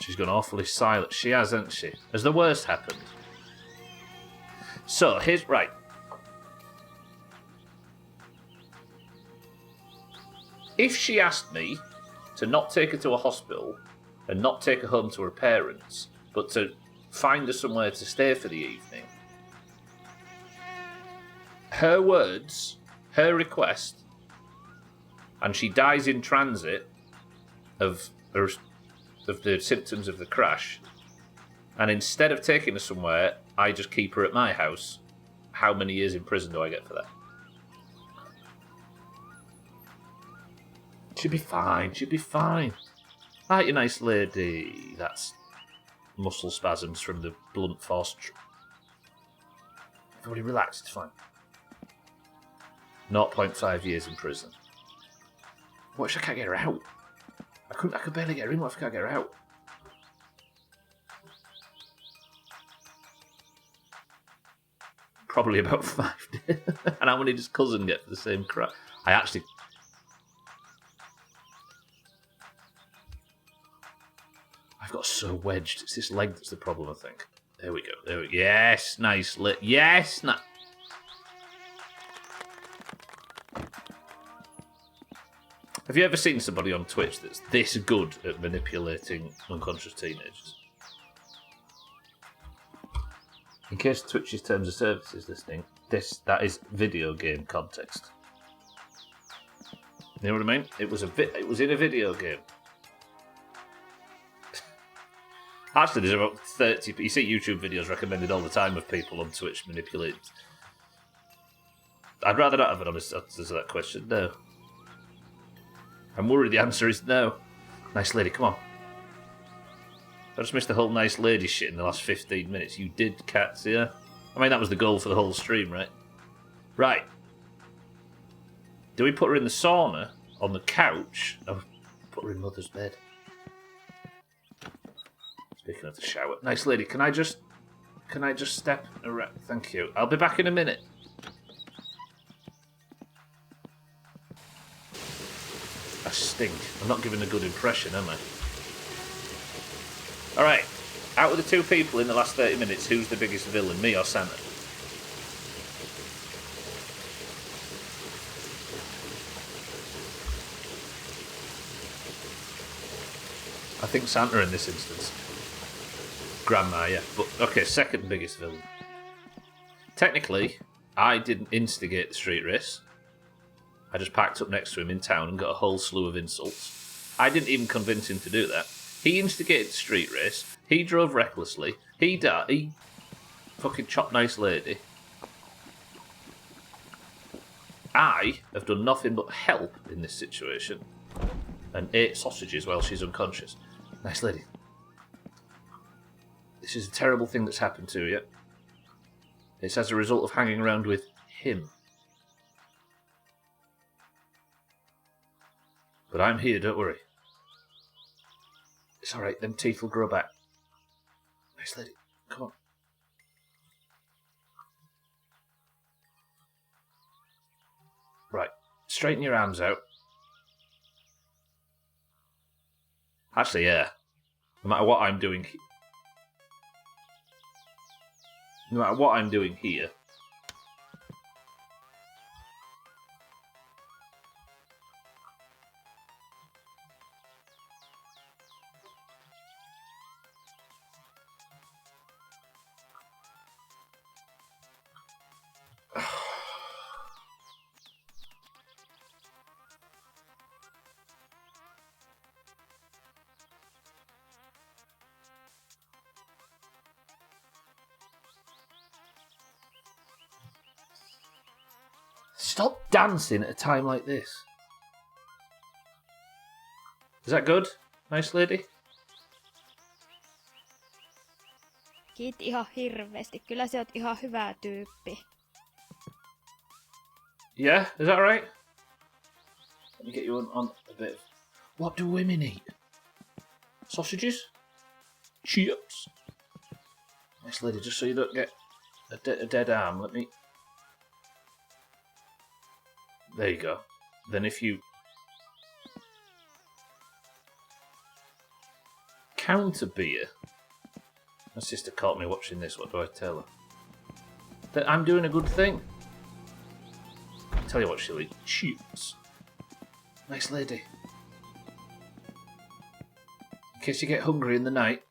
She's gone awfully silent. She has, hasn't she? Has the worst happened? So, here's... Right. If she asked me to not take her to a hospital and not take her home to her parents, but to find her somewhere to stay for the evening, her words, her request, and she dies in transit of the symptoms of the crash, and instead of taking her somewhere, I just keep her at my house, how many years in prison do I get for that? She'll be fine, she'll be fine. Aren't you, nice lady? That's muscle spasms from the blunt force. Everybody relax, it's fine. 0.5 years in prison. What if I can't get her out? I could barely get her in, what if I can't get her out? Probably about 5 days. And how many does cousin get for the same crap? I've got so wedged. It's this leg that's the problem, I think. There we go. Yes, nice. Yes, nice. Have you ever seen somebody on Twitch that's this good at manipulating unconscious teenagers? In case Twitch's terms of service is listening, that is video game context. You know what I mean? It was in a video game. Actually, there's about 30... You see YouTube videos recommended all the time of people on Twitch manipulating. I'd rather not have an honest answer to that question, no. I'm worried the answer is no. Nice lady, come on. I just missed the whole nice lady shit in the last 15 minutes. You did, cats, yeah? I mean, that was the goal for the whole stream, right? Right. Do we put her in the sauna, on the couch? Oh, put her in mother's bed. Speaking of the shower. Nice lady, can I just step around? Thank you. I'll be back in a minute. I stink. I'm not giving a good impression, am I? Alright. Out of the two people in the last 30 minutes, who's the biggest villain, me or Santa? I think Santa in this instance. Grandma, yeah. But, okay, second biggest villain. Technically, I didn't instigate the street race. I just parked up next to him in town and got a whole slew of insults. I didn't even convince him to do that. He instigated the street race. He drove recklessly. He fucking chopped nice lady. I have done nothing but help in this situation and ate sausages while she's unconscious. Nice lady. This is a terrible thing that's happened to you. It's as a result of hanging around with him. But I'm here, don't worry. It's alright, them teeth will grow back. Nice lady, come on. Right, straighten your arms out. Actually, yeah. No matter what I'm doing here, stop dancing at a time like this. Is that good? Nice lady? Kiitti ihan hirveästi. Kyllä sä oot ihan hyvä tyyppi. Yeah, is that right? Let me get you on a bit of... What do women eat? Sausages? Chips? Nice lady, just so you don't get a dead arm, let me... There you go. Then if you... counter beer... My sister caught me watching this, what do I tell her? That I'm doing a good thing. I'll tell you what she'll eat. Chips. Nice lady. In case you get hungry in the night,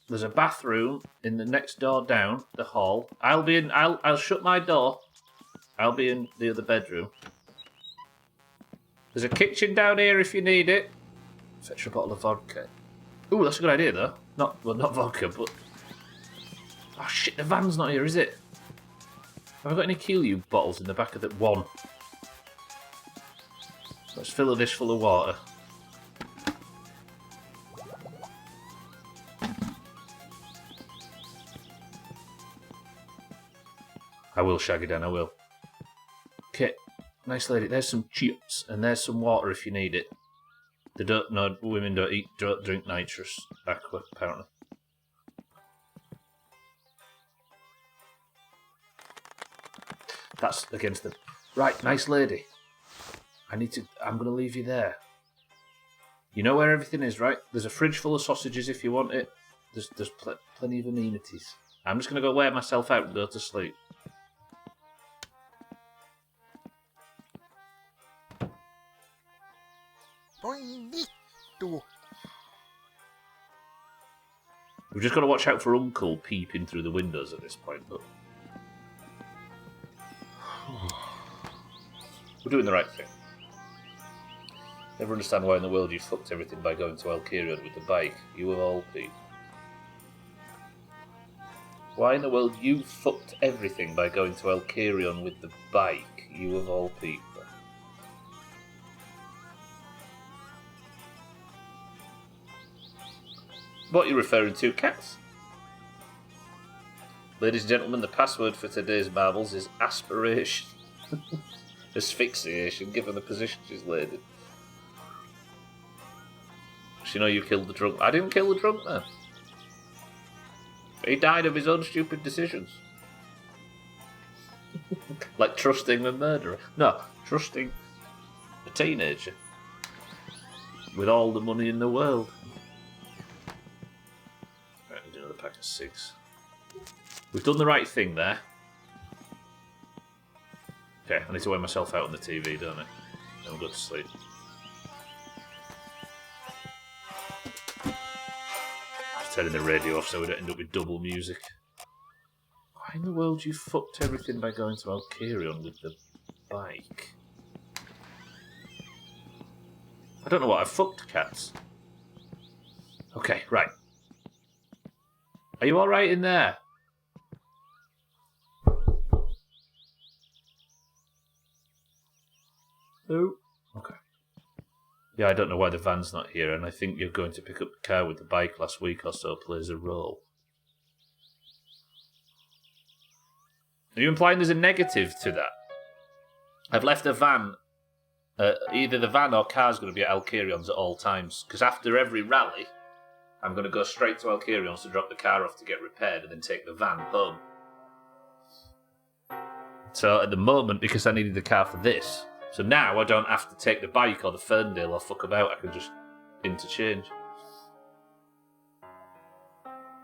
there's a bathroom in the next door down, the hall. I'll shut my door. I'll be in the other bedroom. There's a kitchen down here if you need it. Fetch a bottle of vodka. Ooh, that's a good idea though. Not vodka, but... Oh shit, the van's not here, is it? Have I got any Q bottles in the back of the one? Let's fill a dish full of water. I will, Shaggy Dan, I will. Okay, nice lady, there's some chips and there's some water if you need it. Women don't drink nitrous aqua, apparently. That's against the... Right, nice lady. I'm going to leave you there. You know where everything is, right? There's a fridge full of sausages if you want it. There's plenty of amenities. I'm just going to go wear myself out and go to sleep. Voi vittu. We've just got to watch out for Uncle peeping through the windows at this point, but... We're doing the right thing. Never understand why in the world you fucked everything by going to Alkirion with the bike, you of all people. Why in the world you fucked everything by going to Alkirion with the bike, you of all people? What are you referring to, cats? Ladies and gentlemen, the password for today's marbles is aspiration. Asphyxiation, given the position she's laid in. Does she know you killed the drunk? I didn't kill the drunk man. He died of his own stupid decisions. Like trusting a murderer. No, trusting a teenager. With all the money in the world. Right, I'll do another pack of 6. We've done the right thing there. Okay, I need to wear myself out on the TV, don't I? Then we'll go to sleep. Just turning the radio off so we don't end up with double music. Why in the world you fucked everything by going to Alkirion with the bike? I don't know what I fucked, cats. Okay, right. Are you alright in there? Oh. Okay. Yeah, I don't know why the van's not here, and I think you're going to pick up the car with the bike last week or so plays a role. Are you implying there's a negative to that? I've left a van. Either the van or car's going to be at Alcarion's at all times. Because after every rally, I'm going to go straight to Alcarion's to drop the car off to get repaired and then take the van home. So at the moment, because I needed the car for this, so now I don't have to take the bike or the Ferndale or fuck about. I can just interchange.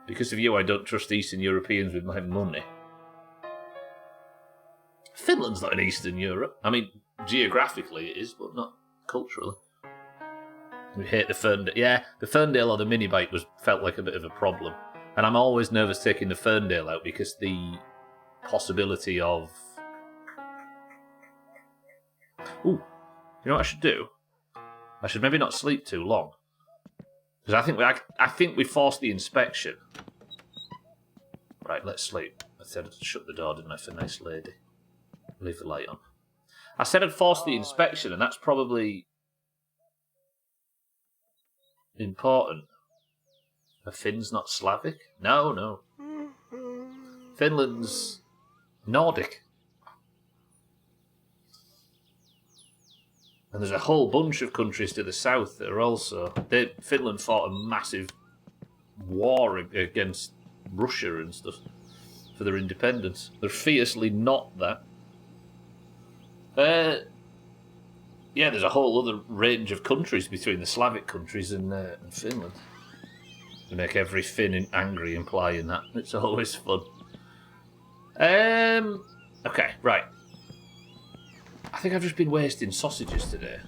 Because of you, I don't trust Eastern Europeans with my money. Finland's not in Eastern Europe. I mean, geographically it is, but not culturally. We hate the Ferndale. Yeah, the Ferndale or the mini bike felt like a bit of a problem. And I'm always nervous taking the Ferndale out because the possibility of... Ooh, you know what I should do? I should maybe not sleep too long. Because I think we forced the inspection. Right, let's sleep. I said I'd shut the door, didn't I, for nice lady? Leave the light on. I said I'd force the inspection, and that's probably important. Are Finns not Slavic? No. Finland's Nordic. And there's a whole bunch of countries to the south that are also... Finland fought a massive war against Russia and stuff for their independence. They're fiercely not that. Yeah, there's a whole other range of countries between the Slavic countries and Finland. To make every Finn angry implying that. It's always fun. Okay, right. I think I've just been wasting sausages today.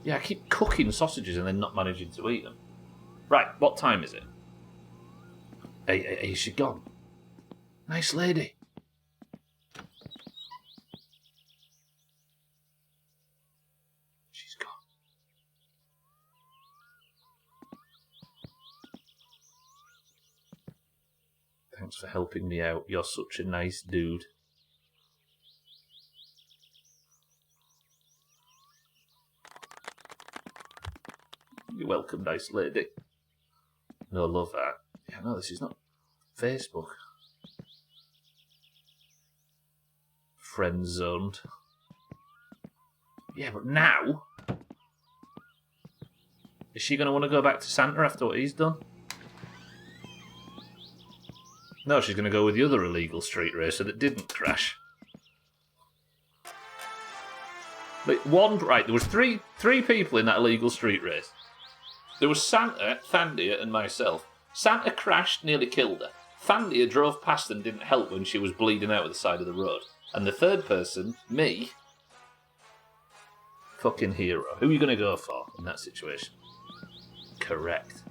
Yeah, I keep cooking sausages and then not managing to eat them. Right, what time is it? Hey, is she gone? Nice lady. She's gone. Thanks for helping me out. You're such a nice dude. You're welcome, nice lady. No, love that. Yeah, no, this is not Facebook. Friend zoned. Yeah, but now... Is she going to want to go back to Santa after what he's done? No, she's going to go with the other illegal street racer that didn't crash. Like right, there was three people in that illegal street race. There was Santa, Thandia, and myself. Santa crashed, nearly killed her. Thandia drove past and didn't help when she was bleeding out at the side of the road. And the third person, me, fucking hero. Who are you going to go for in that situation? Correct.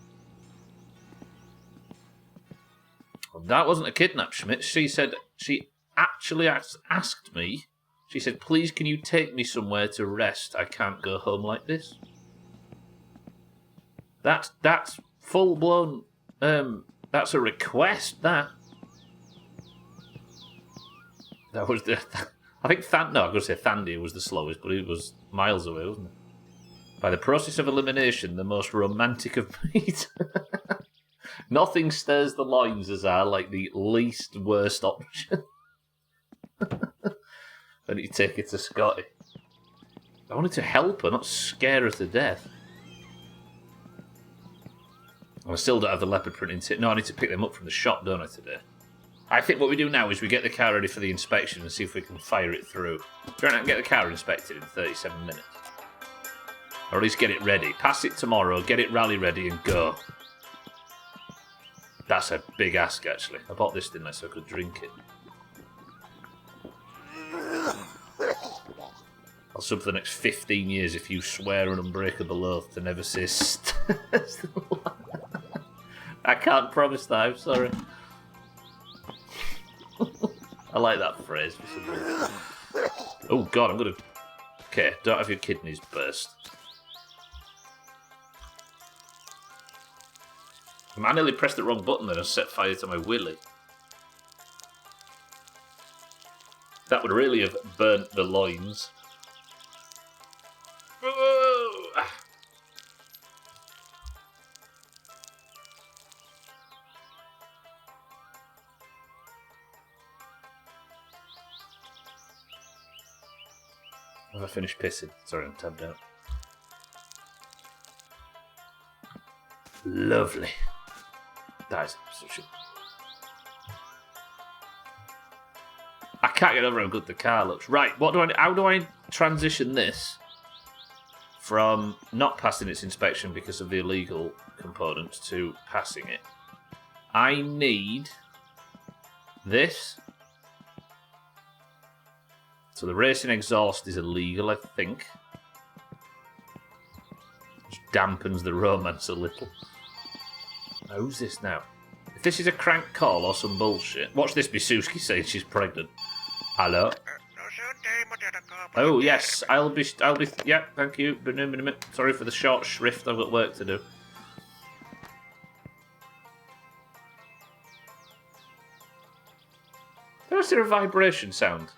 Well, that wasn't a kidnap, Schmidt. She said, she actually asked me, she said, please can you take me somewhere to rest? I can't go home like this. That's full-blown, that's a request, that. That was the... I think I'm going to say Thandia was the slowest, but it was miles away, wasn't it? By the process of elimination, the most romantic of breeds. Nothing stirs the loins as are like the least worst option. And you take it to Scotty. I wanted to help her, not scare her to death. I still don't have the leopard printing tip. No, I need to pick them up from the shop, don't I, today? I think what we do now is we get the car ready for the inspection and see if we can fire it through. Do you reckon I can get the car inspected in 37 minutes? Or at least get it ready. Pass it tomorrow, get it rally ready and go. That's a big ask, actually. I bought this, didn't I, so I could drink it. I'll sub for the next 15 years if you swear an unbreakable oath to never say I can't promise that, I'm sorry. I like that phrase for some reason. Oh god, I'm gonna... Okay, don't have your kidneys burst. I nearly pressed the wrong button then and set fire to my willy. That would really have burnt the loins. Have I finished pissing? Sorry, I'm tabbed out. Lovely. That is such a... I can't get over how good the car looks. Right, how do I transition this from not passing its inspection because of the illegal components to passing it? I need this. So the racing exhaust is illegal, I think. Which dampens the romance a little. Now, who's this now? If this is a crank call or some bullshit... Watch this be Suski saying she's pregnant. Hello? Oh, yes, I'll be... Yeah, thank you. Sorry for the short shrift, I've got work to do. Is there a vibration sound?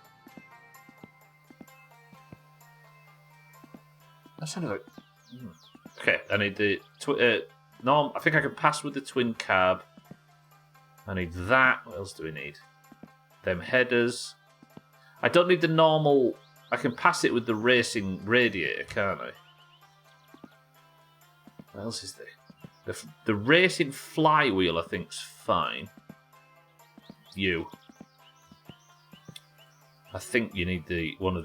That sounded like... Okay, I need the... I think I can pass with the twin carb. I need that. What else do we need? Them headers. I don't need the normal... I can pass it with the racing radiator, can't I? What else is there? The racing flywheel, I think, is fine. I think you need either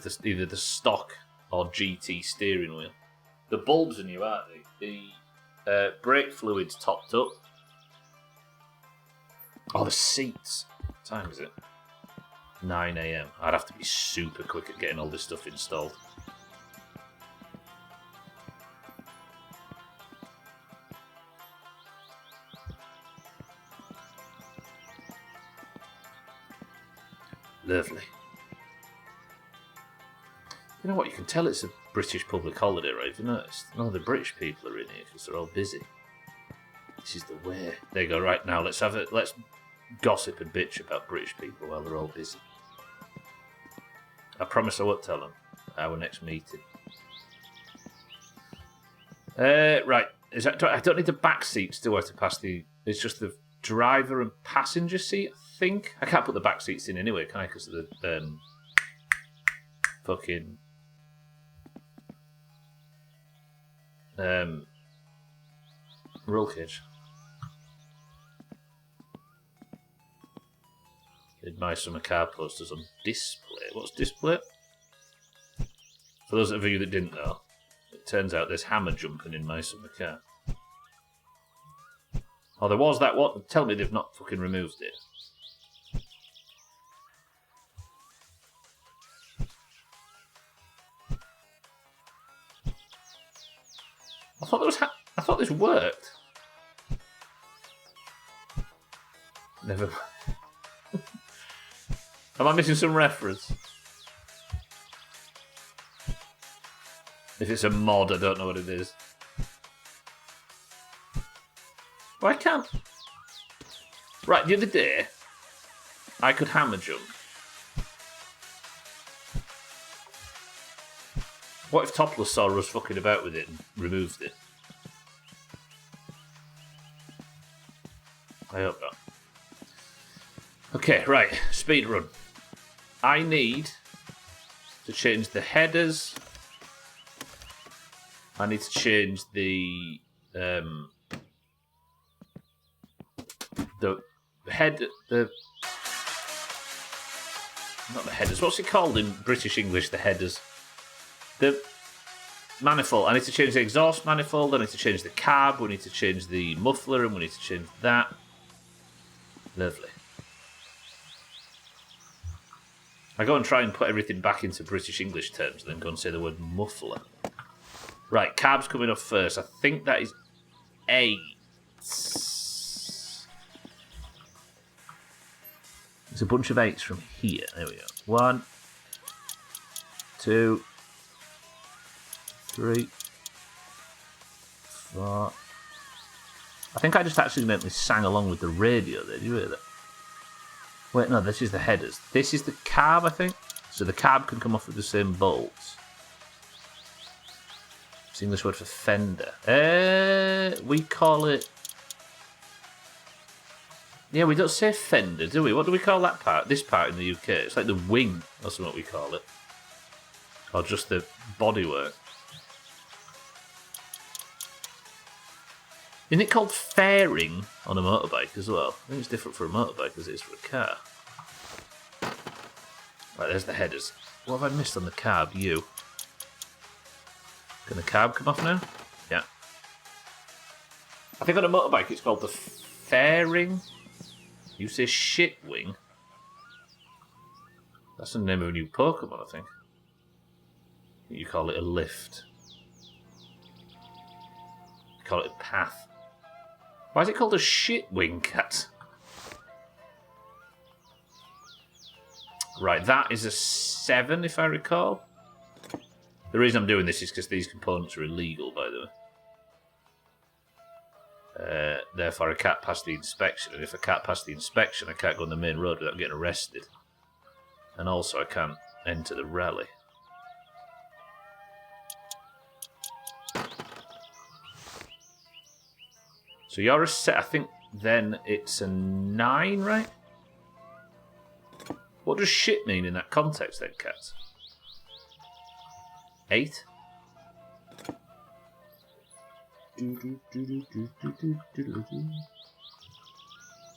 the stock or GT steering wheel. The bulbs are new, aren't they? The brake fluid's topped up. Oh, the seats. What time is it? 9 AM. I'd have to be super quick at getting all this stuff installed. Lovely. You know what? You can tell it's a British public holiday, right? Have you noticed? None of the British people are in here because they're all busy. This is the way. There you go. Right now, let's gossip and bitch about British people while they're all busy. I promise I won't tell them. Our next meeting. Right. I don't need the back seats, do I, to pass the... It's just the driver and passenger seat, I think. I can't put the back seats in anyway, can I? Because of the fucking... roll cage. Did my summer car posters on display. What's display? For those of you that didn't know, it turns out there's hammer jumping in my summer car. Oh, there was that one. Tell me they've not fucking removed it. I thought this worked. Never mind. Am I missing some reference? If it's a mod, I don't know what it is. Why can't... Right, the other day, I could hammer jump. What if Topless saw us fucking about with it and removed it? I hope not. Okay, right, speed run. I need to change the headers. I need to change the not the headers. What's it called in British English? The headers. The manifold. I need to change the exhaust manifold. I need to change the carb. We need to change the muffler, and we need to change that. Lovely. I go and try and put everything back into British English terms, and then go and say the word muffler. Right, carb's coming off first. I think that is 8. There's a bunch of 8s from here. There we go. 1, 2, 3, 4. I think I just accidentally sang along with the radio there. Did you hear that? Wait, no, this is the headers. This is the carb, I think. So the carb can come off with the same bolts. It's the English word for fender. We call it... Yeah, we don't say fender, do we? What do we call that part? This part in the UK? It's like the wing, or something we call it. Or just the bodywork? Isn't it called fairing on a motorbike as well? I think it's different for a motorbike as it is for a car. Right, there's the headers. What have I missed on the carb? You. Can the carb come off now? Yeah. I think on a motorbike it's called the fairing. You say shit wing. That's the name of a new Pokemon, I think. You call it a lift. You call it a path. Why is it called a shit wing cat? Right, that is a 7 if I recall. The reason I'm doing this is because these components are illegal, by the way. Therefore, I can't pass the inspection. And if I can't pass the inspection, I can't go on the main road without getting arrested. And also, I can't enter the rally. So you're a set. I think then it's a 9, right? What does shit mean in that context then, Kat? 8?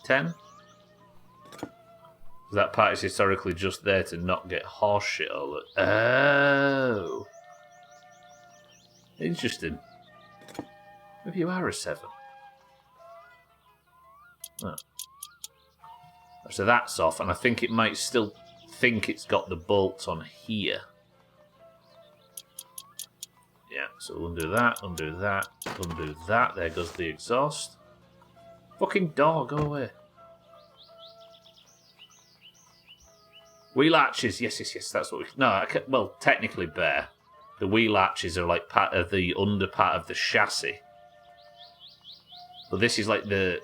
10? That part is historically just there to not get horse shit all over. Oh. Interesting. Maybe you are a 7. Oh. So that's off, and I think it might still think it's got the bolts on here. Yeah, so we'll undo that, undo that, undo that. There goes the exhaust. Fucking door, go away. Wheel arches, yes, that's what we... No, well, technically bare. The wheel arches are like part of the under part of the chassis. But this is like the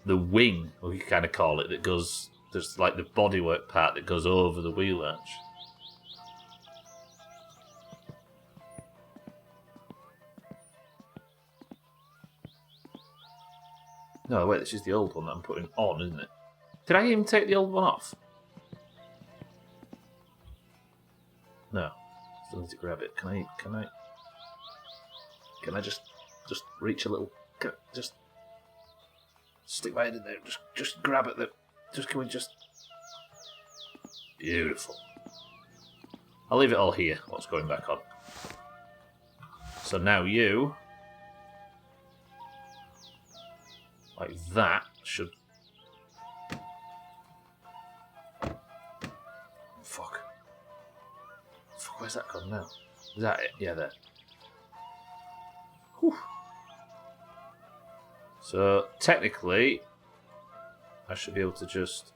wing, or you kind of call it, that goes... There's like the bodywork part that goes over the wheel arch. No, wait, this is the old one that I'm putting on, isn't it? Did I even take the old one off? No. Still need to grab it. Can I just reach a little... Just stick my head in there. Just grab it. Can we just... Beautiful. I'll leave it all here. What's going back on? So now you... Like that should... Fuck, where's that gone now? Is that it? Yeah, there. Whew. So, technically, I should be able to just...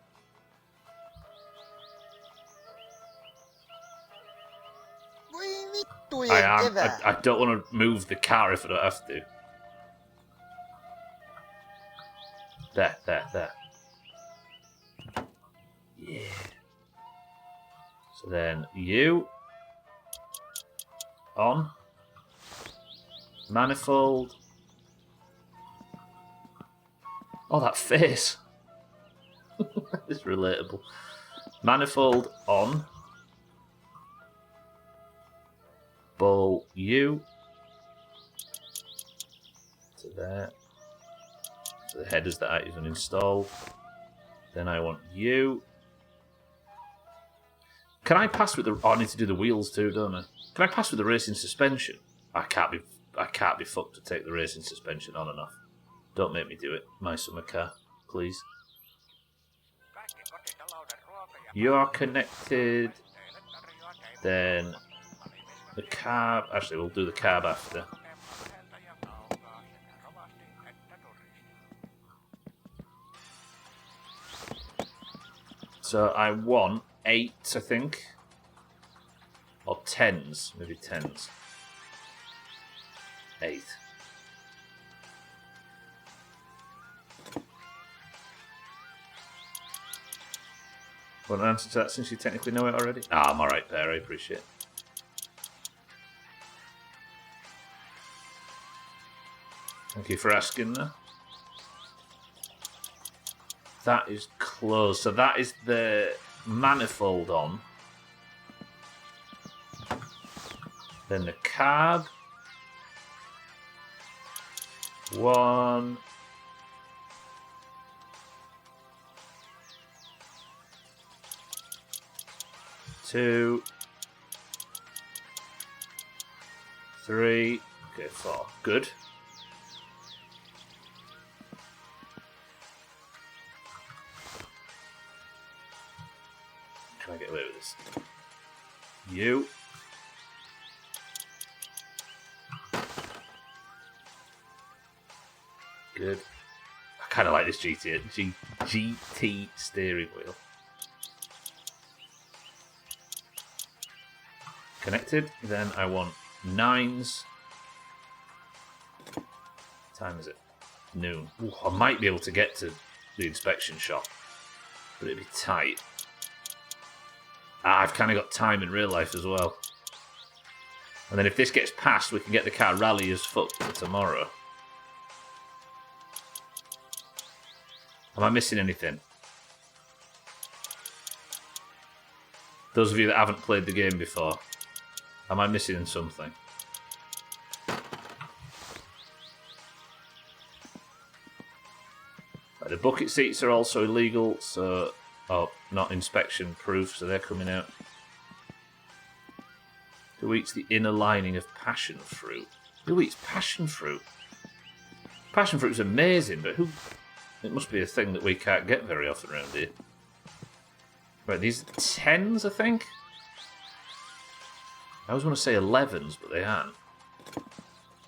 I don't want to move the car if I don't have to. There. Yeah. So then you on manifold. Oh, that face. It's relatable. Manifold on. Ball U. To there. So the headers that aren't even installed. Then I want you. Can I pass with the... Oh, I need to do the wheels too, don't I? Can I pass with the racing suspension? I can't be fucked to take the racing suspension on and off. Don't make me do it. My summer car, please. You are connected. Then the carb... Actually, we'll do the carb after. So I want 8, I think. Or 10s. Maybe 10s. 8. Want an answer to that since you technically know it already? Ah, I'm alright there, I appreciate it. Thank you for asking that. That is closed. So that is the manifold on. Then the carb. 1. 2. 3. Okay, 4. Good. Can I get away with this? You. Good. I kind of like this GT steering wheel. Connected. Then I want 9s. What time is it? Noon. Ooh, I might be able to get to the inspection shop, but it'd be tight. I've kind of got time in real life as well. And then if this gets passed, we can get the car rally as fuck for tomorrow. Am I missing anything? Those of you that haven't played the game before, am I missing something? Right, the bucket seats are also illegal, so not inspection proof, so they're coming out. Who eats the inner lining of passion fruit? Who eats passion fruit? Passion fruit's amazing, but who? It must be a thing that we can't get very often around here. Right, these are 10s, I think? I always want to say 11s, but they aren't.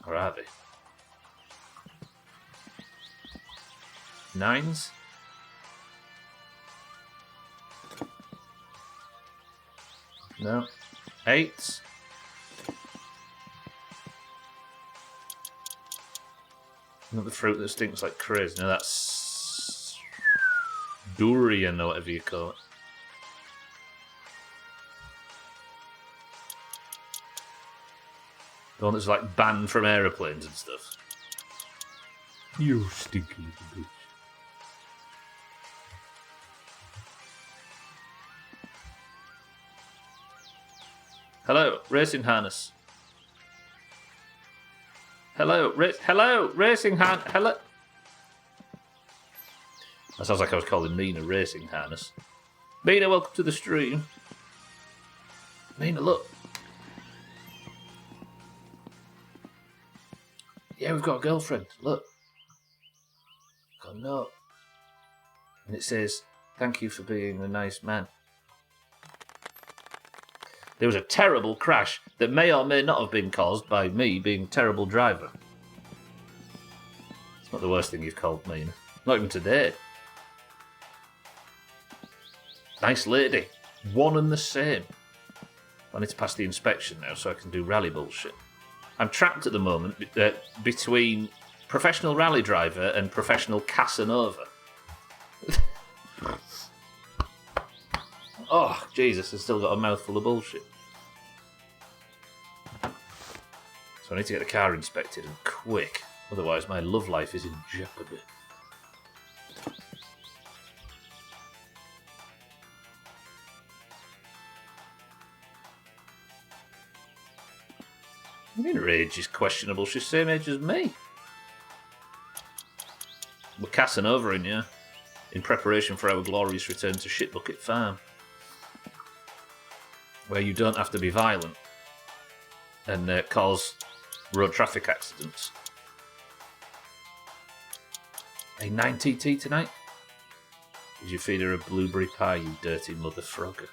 Or are they? 9s? No. 8s? Not the fruit that stinks like crazy. No, that's durian or whatever you call it. The one that's like banned from aeroplanes and stuff. You stinky little bitch. Hello, racing harness. Hello, racing harness. Hello. That sounds like I was calling Mina racing harness. Mina, welcome to the stream. Mina, look. Yeah, we've got a girlfriend. Look. Got a note. And it says, thank you for being a nice man. There was a terrible crash that may or may not have been caused by me being a terrible driver. It's not the worst thing you've called me. Not even today. Nice lady. One and the same. I need to pass the inspection now so I can do rally bullshit. I'm trapped at the moment between professional rally driver and professional Casanova. Oh, Jesus, I've still got a mouthful of bullshit. So I need to get the car inspected and quick. Otherwise, my love life is in jeopardy. I mean, her age is questionable. She's the same age as me. We're Casanova in here, in preparation for our glorious return to Shitbucket Farm, where you don't have to be violent and cause road traffic accidents. A 9TT tonight? Did you feed her a blueberry pie, you dirty mother frogger?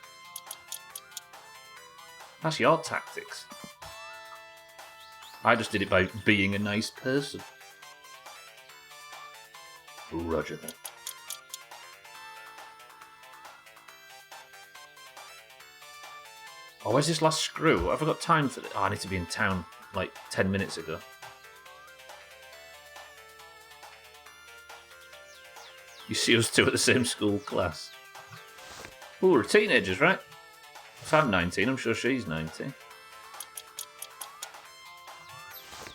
That's your tactics. I just did it by being a nice person. Roger that. Oh, where's this last screw? Have I got time for this? Oh, I need to be in town like 10 minutes ago. You see us two at the same school class. Oh, we're teenagers, right? If I'm 19, I'm sure she's 19.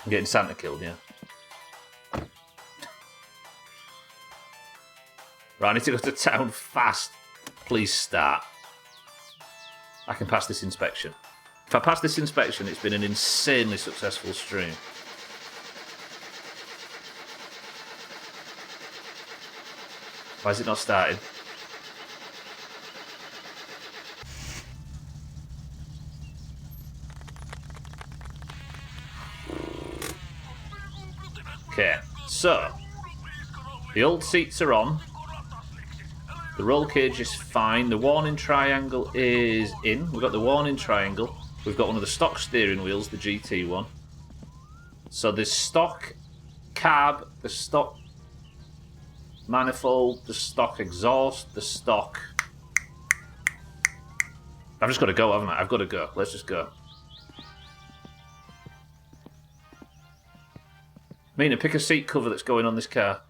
I'm getting Santa killed, yeah. Right, I need to go to town fast. Please start. I can pass this inspection. If I pass this inspection, it's been an insanely successful stream. Why is it not starting? Okay, so the old seats are on. The roll cage is fine. The warning triangle is in. We've got the warning triangle. We've got one of the stock steering wheels, the GT one. So the stock cab, the stock manifold, the stock exhaust, the stock... I've just got to go, haven't I? I've got to go. Let's just go. Mina, pick a seat cover that's going on this car.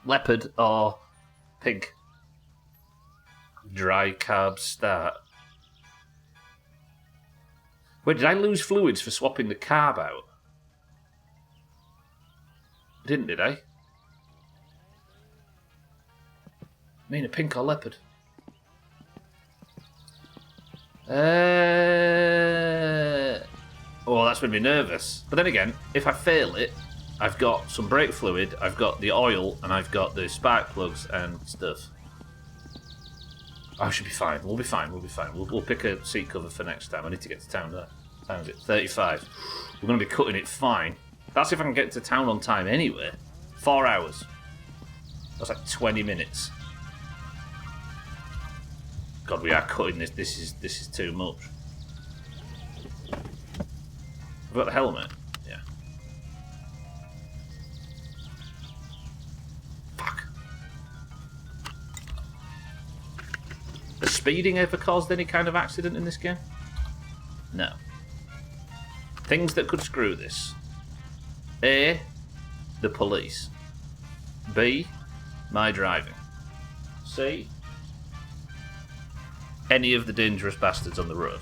Leopard or pink. Dry carb start. Wait, did I lose fluids for swapping the carb out? Did I? Mina, pink or leopard? Oh, that's made me nervous. But then again, if I fail it, I've got some brake fluid, I've got the oil, and I've got the spark plugs and stuff. I should be fine. We'll be fine. We'll pick a seat cover for next time. I need to get to town there. Time is it? 35. We're going to be cutting it fine. That's if I can get to town on time anyway. 4 hours. That's like 20 minutes. God, we are cutting this. This is too much. I've got the helmet. Yeah. Fuck. Has speeding ever caused any kind of accident in this game? No. Things that could screw this. A, the police. B, my driving. C, any of the dangerous bastards on the road.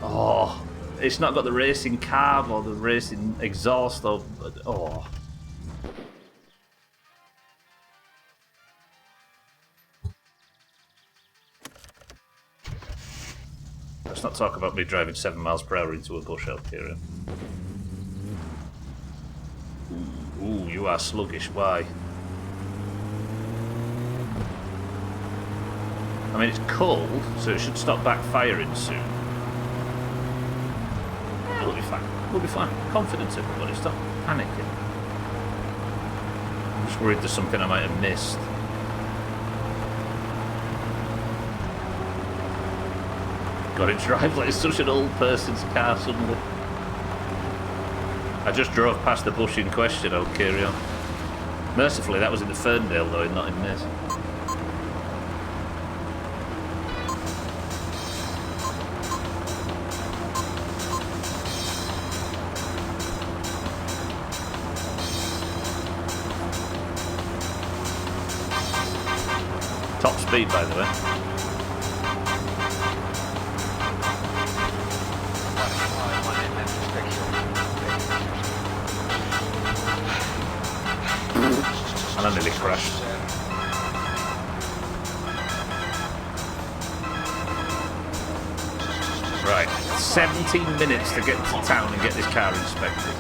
Oh, it's not got the racing carb or the racing exhaust or... Oh. Let's not talk about me driving 7 miles per hour into a bush out here. Ooh, you are sluggish. Why? I mean, it's cold, so it should stop backfiring soon. Yeah, we'll be fine. We'll be fine. Confidence, everybody. Stop panicking. I'm just worried there's something I might have missed. God, it drives like such an old person's car suddenly. I just drove past the bush in question. I'll carry on. Mercifully, that was in the Ferndale, though, and not in this. Top speed, by the way. And I nearly crashed. Right, 17 minutes to get to town and get this car inspected.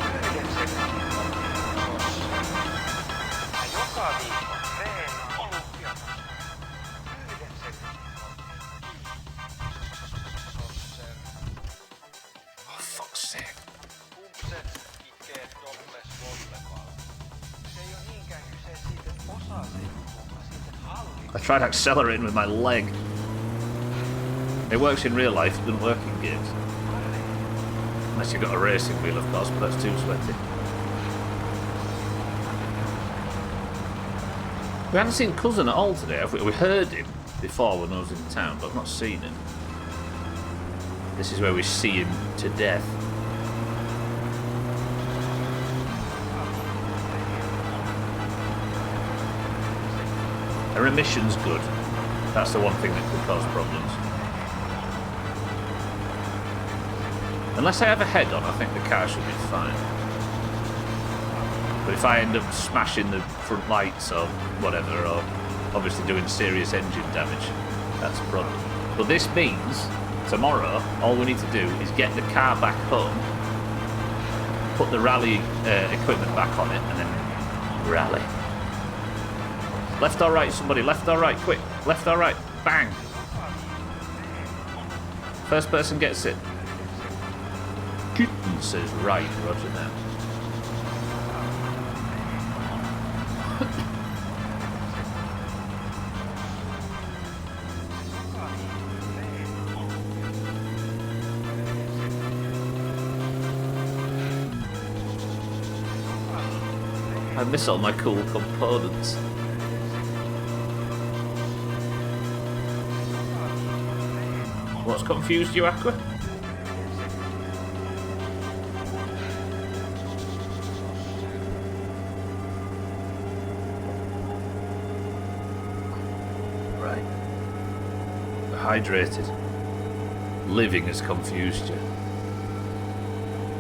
Oh, fuck's sake. I tried accelerating with my leg. It works in real life, it doesn't work in games. Unless you've got a racing wheel, of course, but that's too sweaty. We haven't seen Cousin at all today, have we? We heard him before when I was in town, but I've not seen him. This is where we see him to death. A remission's good. That's the one thing that could cause problems. Unless I have a head on, I think the car should be fine. But if I end up smashing the front lights or whatever, or obviously doing serious engine damage, that's a problem. But this means tomorrow all we need to do is get the car back home, put the rally equipment back on it, and then rally. Left or right, somebody. Left or right, quick. Left or right. Bang. First person gets it. Kitten says right, roger now. I miss all my cool components. What's confused you, Aqua? Right. Hydrated. Living has confused you.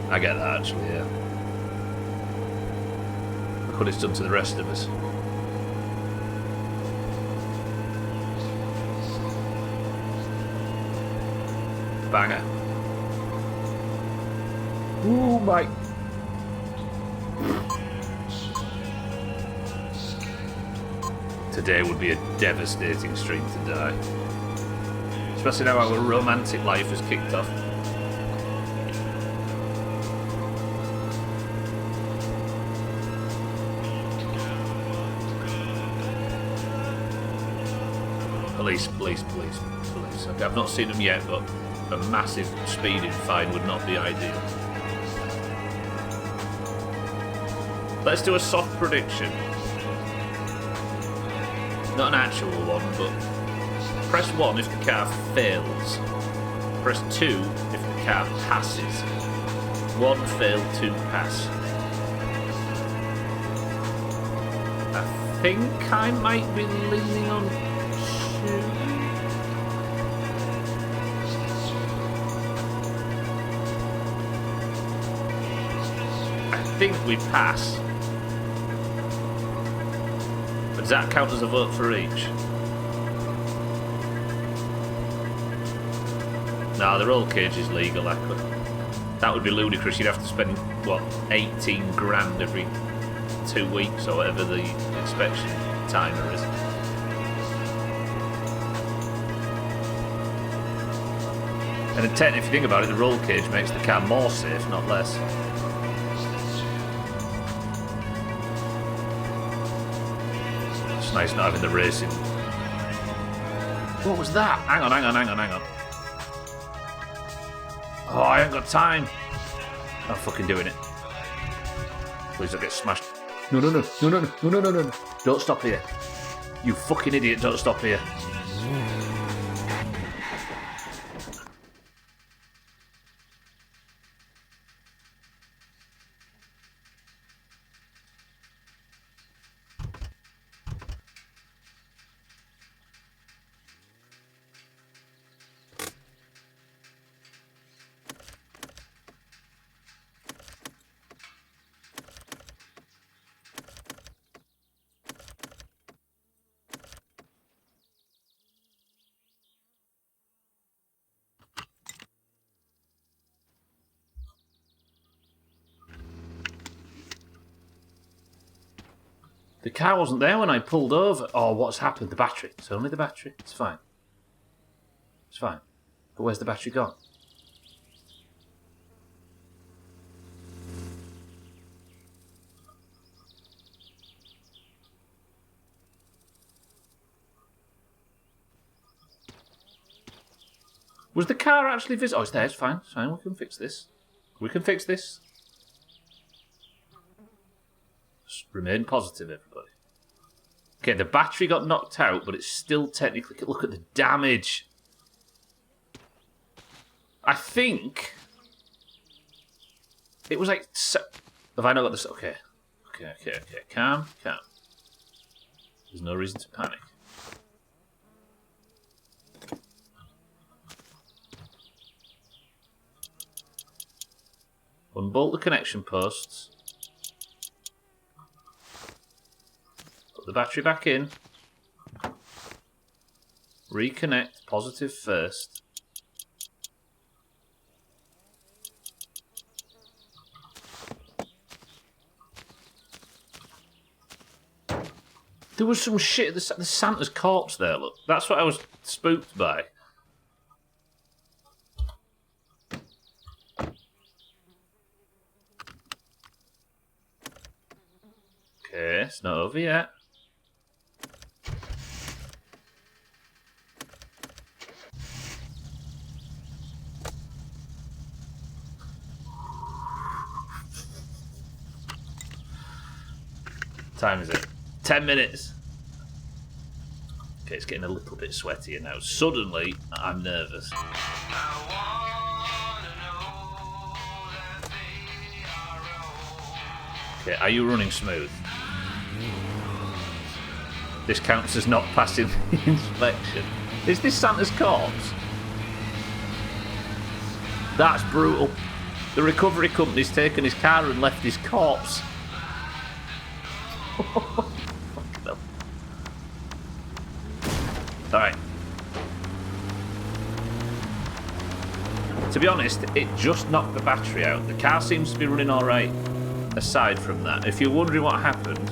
I get that, actually, yeah. Look what it's done to the rest of us. Banger. Ooh, Mike. Today would be a devastating stream to die. Especially now our romantic life has kicked off. Police. Okay, I've not seen them yet, but a massive speeding fine would not be ideal. Let's do a soft prediction. Not an actual one, but press 1 if the car fails. Press 2 if the car passes. 1 fail, 2 pass. I think I might be leaning on 2. I think we pass. But does that count as a vote for each? Nah, the roll cage is legal, actually. That would be ludicrous. You'd have to spend, what, 18 grand every 2 weeks or whatever the inspection timer is. And if you think about it, the roll cage makes the car more safe, not less. It's nice not having the racing. What was that? Hang on. Oh, I haven't got time. I'm fucking doing it. Please don't get smashed. No. Don't stop here. You fucking idiot, don't stop here. The car wasn't there when I pulled over. Oh, what's happened? The battery. It's only the battery. It's fine. But where's the battery gone? Was the car actually visible? Oh, it's there. It's fine. We can fix this. Just remain positive, everybody. Okay, the battery got knocked out, but it's still technically... Look at the damage. I think... It was like... Have I not got this? Okay. Calm. There's no reason to panic. Unbolt the connection posts. Put the battery back in. Reconnect. Positive first. There was some shit. The Santa's corpse there, look. That's what I was spooked by. Okay, it's not over yet. Time is it? 10 minutes. Okay, it's getting a little bit sweatier now. Suddenly, I'm nervous. Okay, are you running smooth? This counts as not passing the inspection. Is this Santa's corpse? That's brutal. The recovery company's taken his car and left his corpse. Alright. To be honest, it just knocked the battery out. The car seems to be running alright, aside from that. If you're wondering what happened,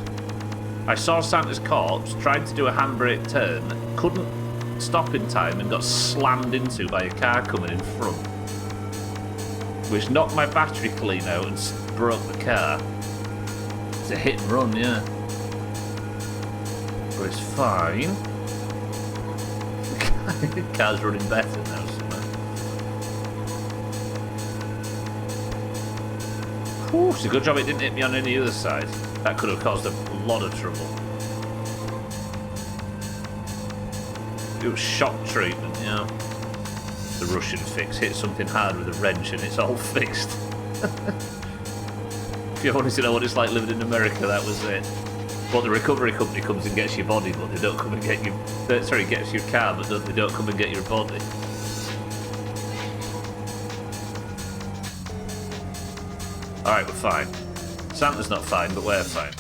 I saw Santa's corpse, tried to do a handbrake turn, couldn't stop in time and got slammed into by a car coming in front, which knocked my battery clean out and broke the car. It's a hit and run, yeah. But it's fine. The car's running better now, somehow. Whew, it's a good job it didn't hit me on any other side. That could have caused a lot of trouble. It was shock treatment, you know. The Russian fix. Hit something hard with a wrench and it's all fixed. If you wanted to know what it's like living in America, that was it. But the recovery company comes and gets your body, but they don't come and get you. Sorry, gets your car, but they don't come and get your body. Alright, we're fine. Santa's not fine, but we're fine.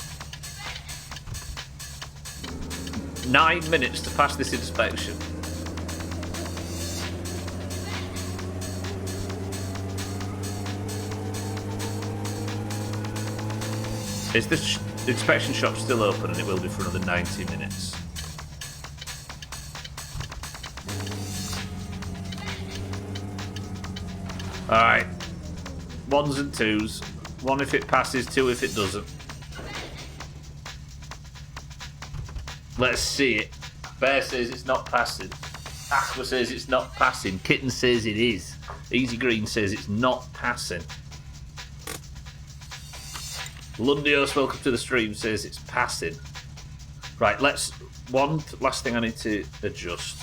9 minutes to pass this inspection. Is this inspection shop still open? And it will be for another 90 minutes. Alright. 1s and 2s. 1 if it passes, 2 if it doesn't. Let's see it. Bear says it's not passing. Aqua says it's not passing. Kitten says it is. Easy Green says it's not passing. Lundios, welcome to the stream, says it's passing. Right, let's... One last thing I need to adjust.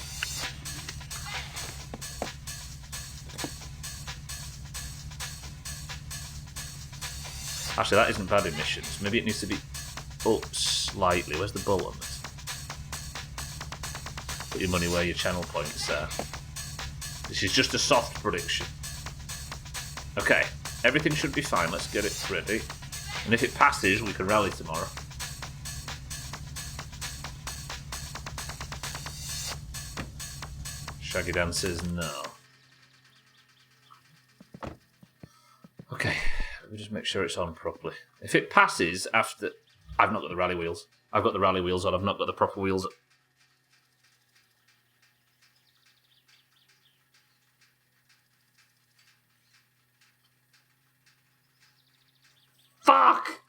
Actually, that isn't bad emissions. Maybe it needs to be up slightly. Where's the bull on this? Put your money where your channel points are. This is just a soft prediction. Okay, everything should be fine. Let's get it ready. And if it passes, we can rally tomorrow. Shaggy Dan says no. Okay, let me just make sure it's on properly. If it passes after... I've not got the rally wheels. I've got the rally wheels on, I've not got the proper wheels on. Fuck!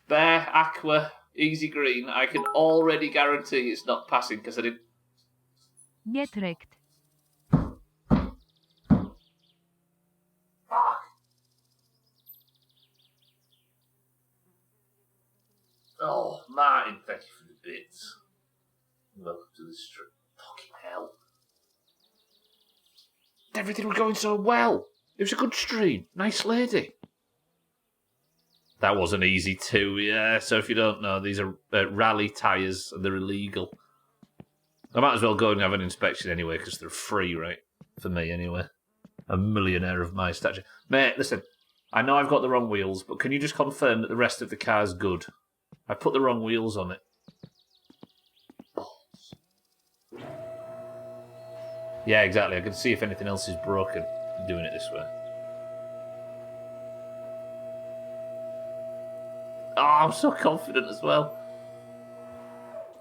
Bear, Aqua, Easy Green, I can already guarantee it's not passing because I didn't... Get wrecked. Fuck! Oh, Martin, thank you for the bits. Welcome to the stream. Fucking hell. Everything was going so well. It was a good stream. Nice lady. That wasn't easy too, yeah. So if you don't know, these are rally tyres and they're illegal. I might as well go and have an inspection anyway because they're free, right? For me, anyway. A millionaire of my stature. Mate, listen. I know I've got the wrong wheels, but can you just confirm that the rest of the car's good? I put the wrong wheels on it. Balls. Yeah, exactly. I can see if anything else is broken doing it this way. Oh, I'm so confident as well.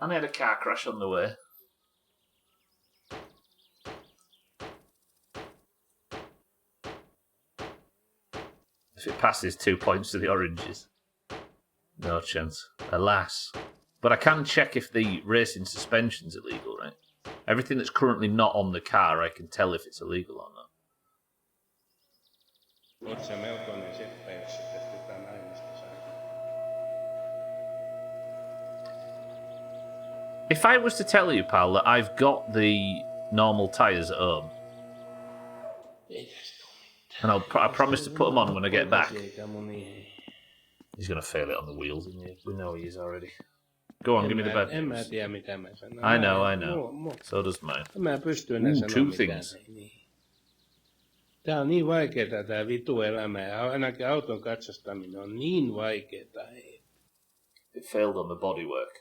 And I had a car crash on the way. If it passes 2 points to the oranges. No chance. Alas. But I can check if the racing suspension's illegal, right? Everything that's currently not on the car, I can tell if it's illegal or not. If I was to tell you, pal, that I've got the normal tyres at home, and I promise to put them on when I get back. He's going to fail it on the wheels, isn't he? We know he is already. Go on, give me the bad news. I know. So does mine. Ooh, 2 things. Tää on niin vaikeeta tää vitu elämä ja ainakin auton katsastaminen on niin vaikeeta. It failed on the bodywork.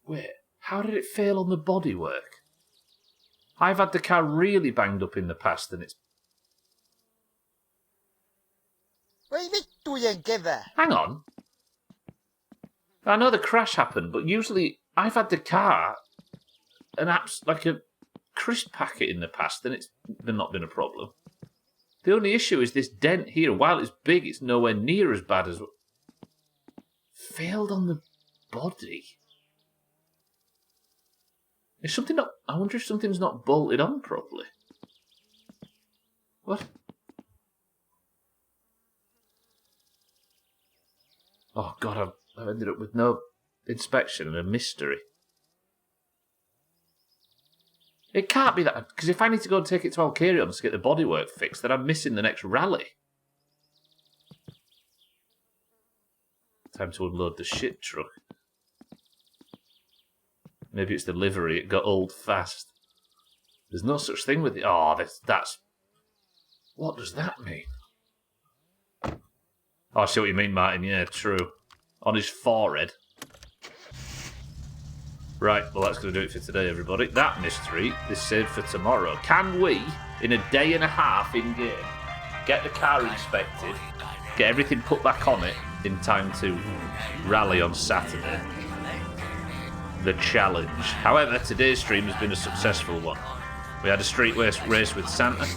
Wait, how did it fail on the bodywork? I've had the car really banged up in the past and it's... Hang on. I know the crash happened, but usually I've had the car like a crisp packet in the past and it's not been a problem. The only issue is this dent here. While it's big, it's nowhere near as bad as... Failed on the body. Is something not... I wonder if something's not bolted on properly. What? Oh, God, I've ended up with no inspection and a mystery. It can't be that... Because if I need to go and take it to Alcarion to get the bodywork fixed, then I'm missing the next rally. Time to unload the shit truck. Maybe it's the livery. It got old fast. There's no such thing with it. Oh, that's... What does that mean? Oh, I see what you mean, Martin. Yeah, true. On his forehead. Right, well, that's going to do it for today, everybody. That mystery is saved for tomorrow. Can we, in a day and a half in-game, get the car inspected, get everything put back on it in time to rally on Saturday? The challenge. However, today's stream has been a successful one. We had a street race with Santa.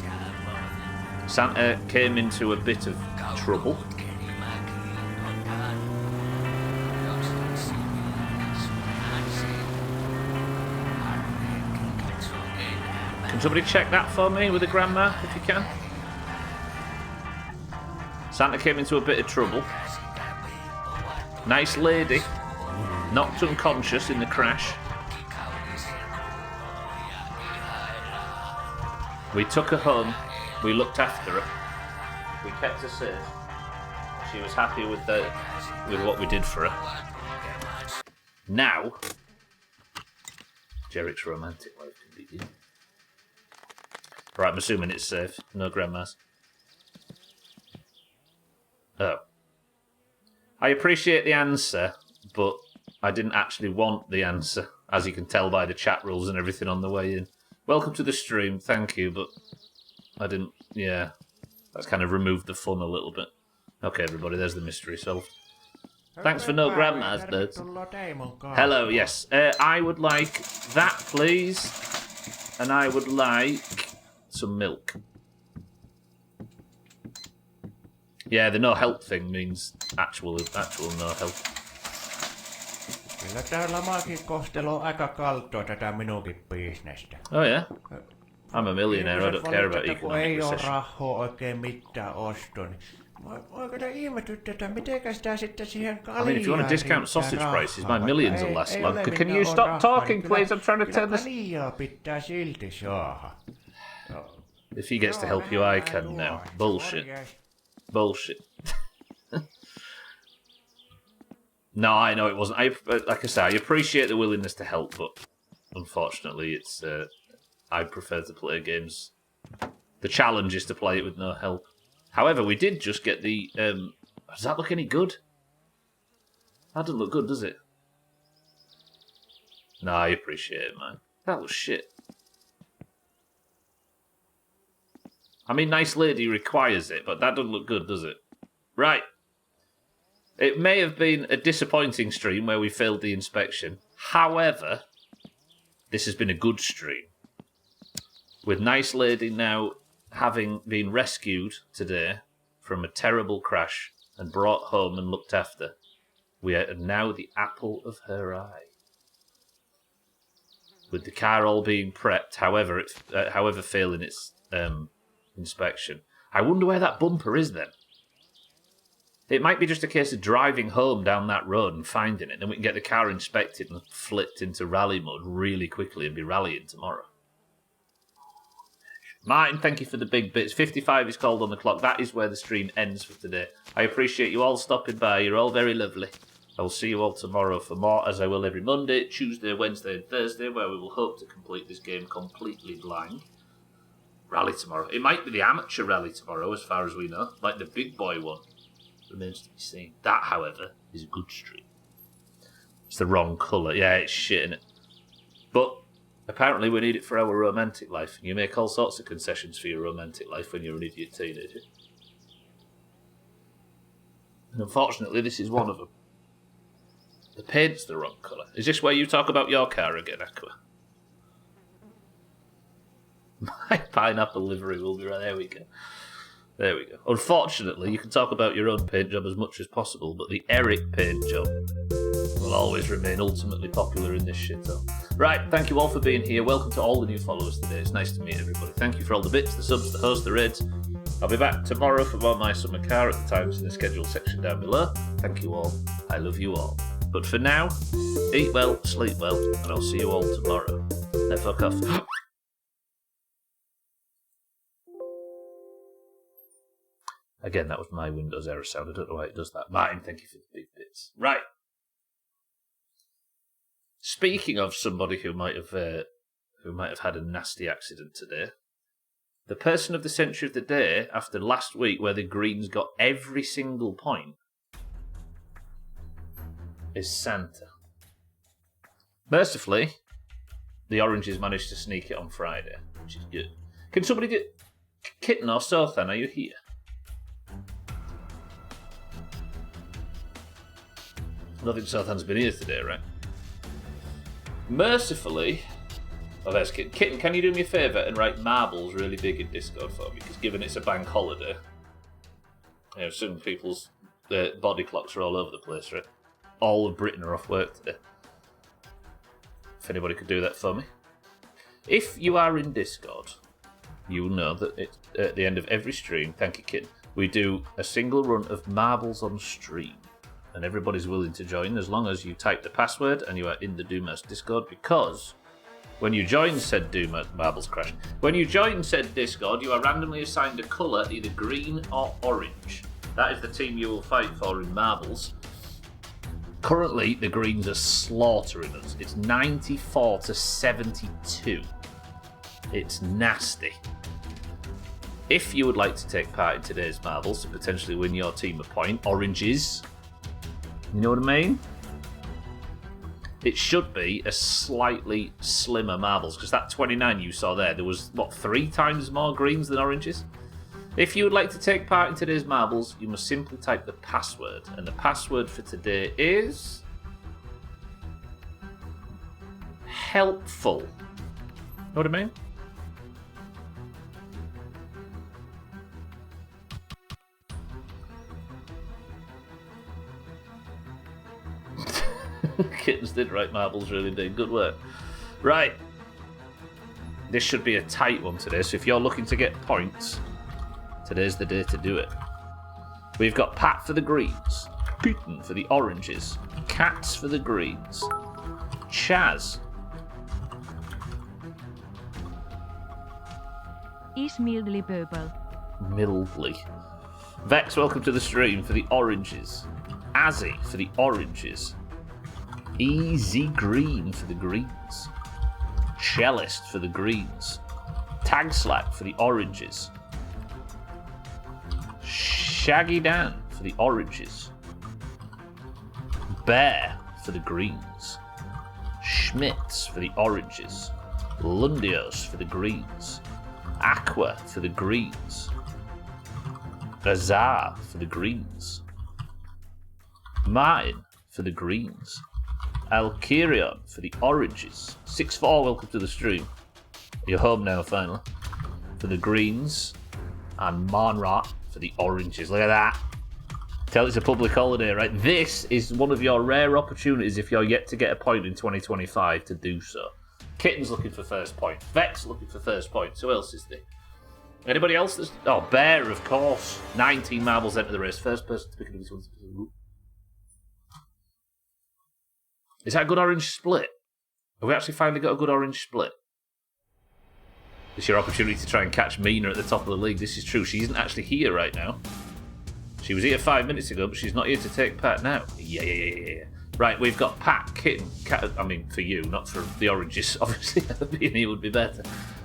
Santa came into a bit of trouble. Can somebody check that for me with the grandma, if you can? Santa came into a bit of trouble. Nice lady. Knocked unconscious in the crash. We took her home. We looked after her. We kept her safe. She was happy with what we did for her. Now, Jerrick's romantic life can begin. Right, I'm assuming it's safe. No grandmas. Oh. I appreciate the answer, but I didn't actually want the answer, as you can tell by the chat rules and everything on the way in. Welcome to the stream, thank you, but I didn't... Yeah, that's kind of removed the fun a little bit. Okay, everybody, there's the mystery solved. Thanks for no grandmas, nerds. Hello, yes. I would like that, please. And I would like some milk. Yeah, the no help thing means actual no help. Kyllä täällä maakin kohtelu on aika kaltoa tätä minunkin bisnestä. Oh yeah? I'm a millionaire, I don't care about economic ei recession. ole rahaa oikein mitään ostoon. Voiko te ihmetyttää, että mitenkäs tää sitten siihen kaljaan I mean, if you want to discount sausage prices, my millions will last long. Can you stop talking, please? I'm trying to turn this... Kaljaa pitää silti saada. If he gets to help you, I can now. Bullshit. Bullshit. No, I know it wasn't. Like I say, I appreciate the willingness to help, but unfortunately, it's. I prefer to play games. The challenge is to play it with no help. However, we did just get the. Does that look any good? That doesn't look good, does it? No, I appreciate it, man. That was shit. I mean, nice lady requires it, but that doesn't look good, does it? Right. It may have been a disappointing stream where we failed the inspection. However, this has been a good stream. With nice lady now having been rescued today from a terrible crash and brought home and looked after, we are now the apple of her eye. With the car all being prepped, however failing its inspection. I wonder where that bumper is then. It might be just a case of driving home down that road and finding it. Then we can get the car inspected and flipped into rally mode really quickly and be rallying tomorrow. Martin, thank you for the big bits. 55 is called on the clock. That is where the stream ends for today. I appreciate you all stopping by. You're all very lovely. I will see you all tomorrow for more, as I will every Monday, Tuesday, Wednesday and Thursday, where we will hope to complete this game completely blind. Rally tomorrow. It might be the amateur rally tomorrow, as far as we know. Like the big boy one. Remains to be seen. That, however, is a good stream. It's the wrong colour. Yeah, it's shit, innit? But apparently we need it for our romantic life. You make all sorts of concessions for your romantic life when you're an idiot teenager. And unfortunately, this is one of them. The paint's the wrong colour. Is this where you talk about your car again, Aqua? My pineapple livery will be right. There we go. There we go. Unfortunately, you can talk about your own paint job as much as possible, but the Eric paint job will always remain ultimately popular in this shithole. Right, thank you all for being here. Welcome to all the new followers today. It's nice to meet everybody. Thank you for all the bits, the subs, the hosts, the raids. I'll be back tomorrow for more My Summer Car at the times in the schedule section down below. Thank you all. I love you all. But for now, eat well, sleep well, and I'll see you all tomorrow. Now fuck off. Again, that was my Windows error sound. I don't know why it does that. Martin, thank you for the big bits. Right. Speaking of somebody who might have had a nasty accident today, the person of the century of the day after last week, where the Greens got every single point, is Santa. Mercifully, the Oranges managed to sneak it on Friday, which is good. Can somebody get Kitten or Sothan? Are you here? I don't think Southan's been here today, right? Mercifully, there's Kitten. Kitten, can you do me a favour and write marbles really big in Discord for me? Because given it's a bank holiday, some people's body clocks are all over the place, right? All of Britain are off work today. If anybody could do that for me. If you are in Discord, you will know that at the end of every stream, thank you, Kitten, we do a single run of marbles on stream. And everybody's willing to join as long as you type the password and you are in the Doomhaus Discord, because when you join said Marbles Crash, when you join said Discord, you are randomly assigned a colour, either green or orange. That is the team you will fight for in marbles. Currently, the Greens are slaughtering us. It's 94-72. It's nasty. If you would like to take part in today's marbles to potentially win your team a point, oranges, you know what I mean? It should be a slightly slimmer marbles, because that 29 you saw there was, 3 times more greens than oranges? If you would like to take part in today's marbles, you must simply type the password, and the password for today is helpful. Know what I mean? Kittens did write marbles really big. Good work. Right. This should be a tight one today, so if you're looking to get points, today's the day to do it. We've got Pat for the greens, Putin for the oranges, Cats for the greens, Chaz. Is mildly purple. Mildly. Vex, welcome to the stream for the oranges. Azzy for the oranges. Easy Green for the greens. Cellist for the greens. Tag Slack for the oranges. Shaggy Dan for the oranges. Bear for the greens. Schmitz for the oranges. Lundios for the greens. Aqua for the greens. Azar for the greens. Martin for the greens. Alkirion for the oranges. 6-4, welcome to the stream. You're home now, finally. For the greens. And Monrat for the oranges. Look at that. Tell it's a public holiday, right? This is one of your rare opportunities if you're yet to get a point in 2025 to do so. Kitten's looking for first point. Vex looking for first point. Who else is there? Anybody else? Oh, Bear, of course. 19 marbles enter the race. First person to pick up this one. Is that a good orange split? Have we actually finally got a good orange split? It's your opportunity to try and catch Mina at the top of the league. This is true. She isn't actually here right now. She was here 5 minutes ago, but she's not here to take part now. Yeah. Right, we've got Pat, Kitten, Cat. I mean, for you, not for the oranges. Obviously, being here would be better.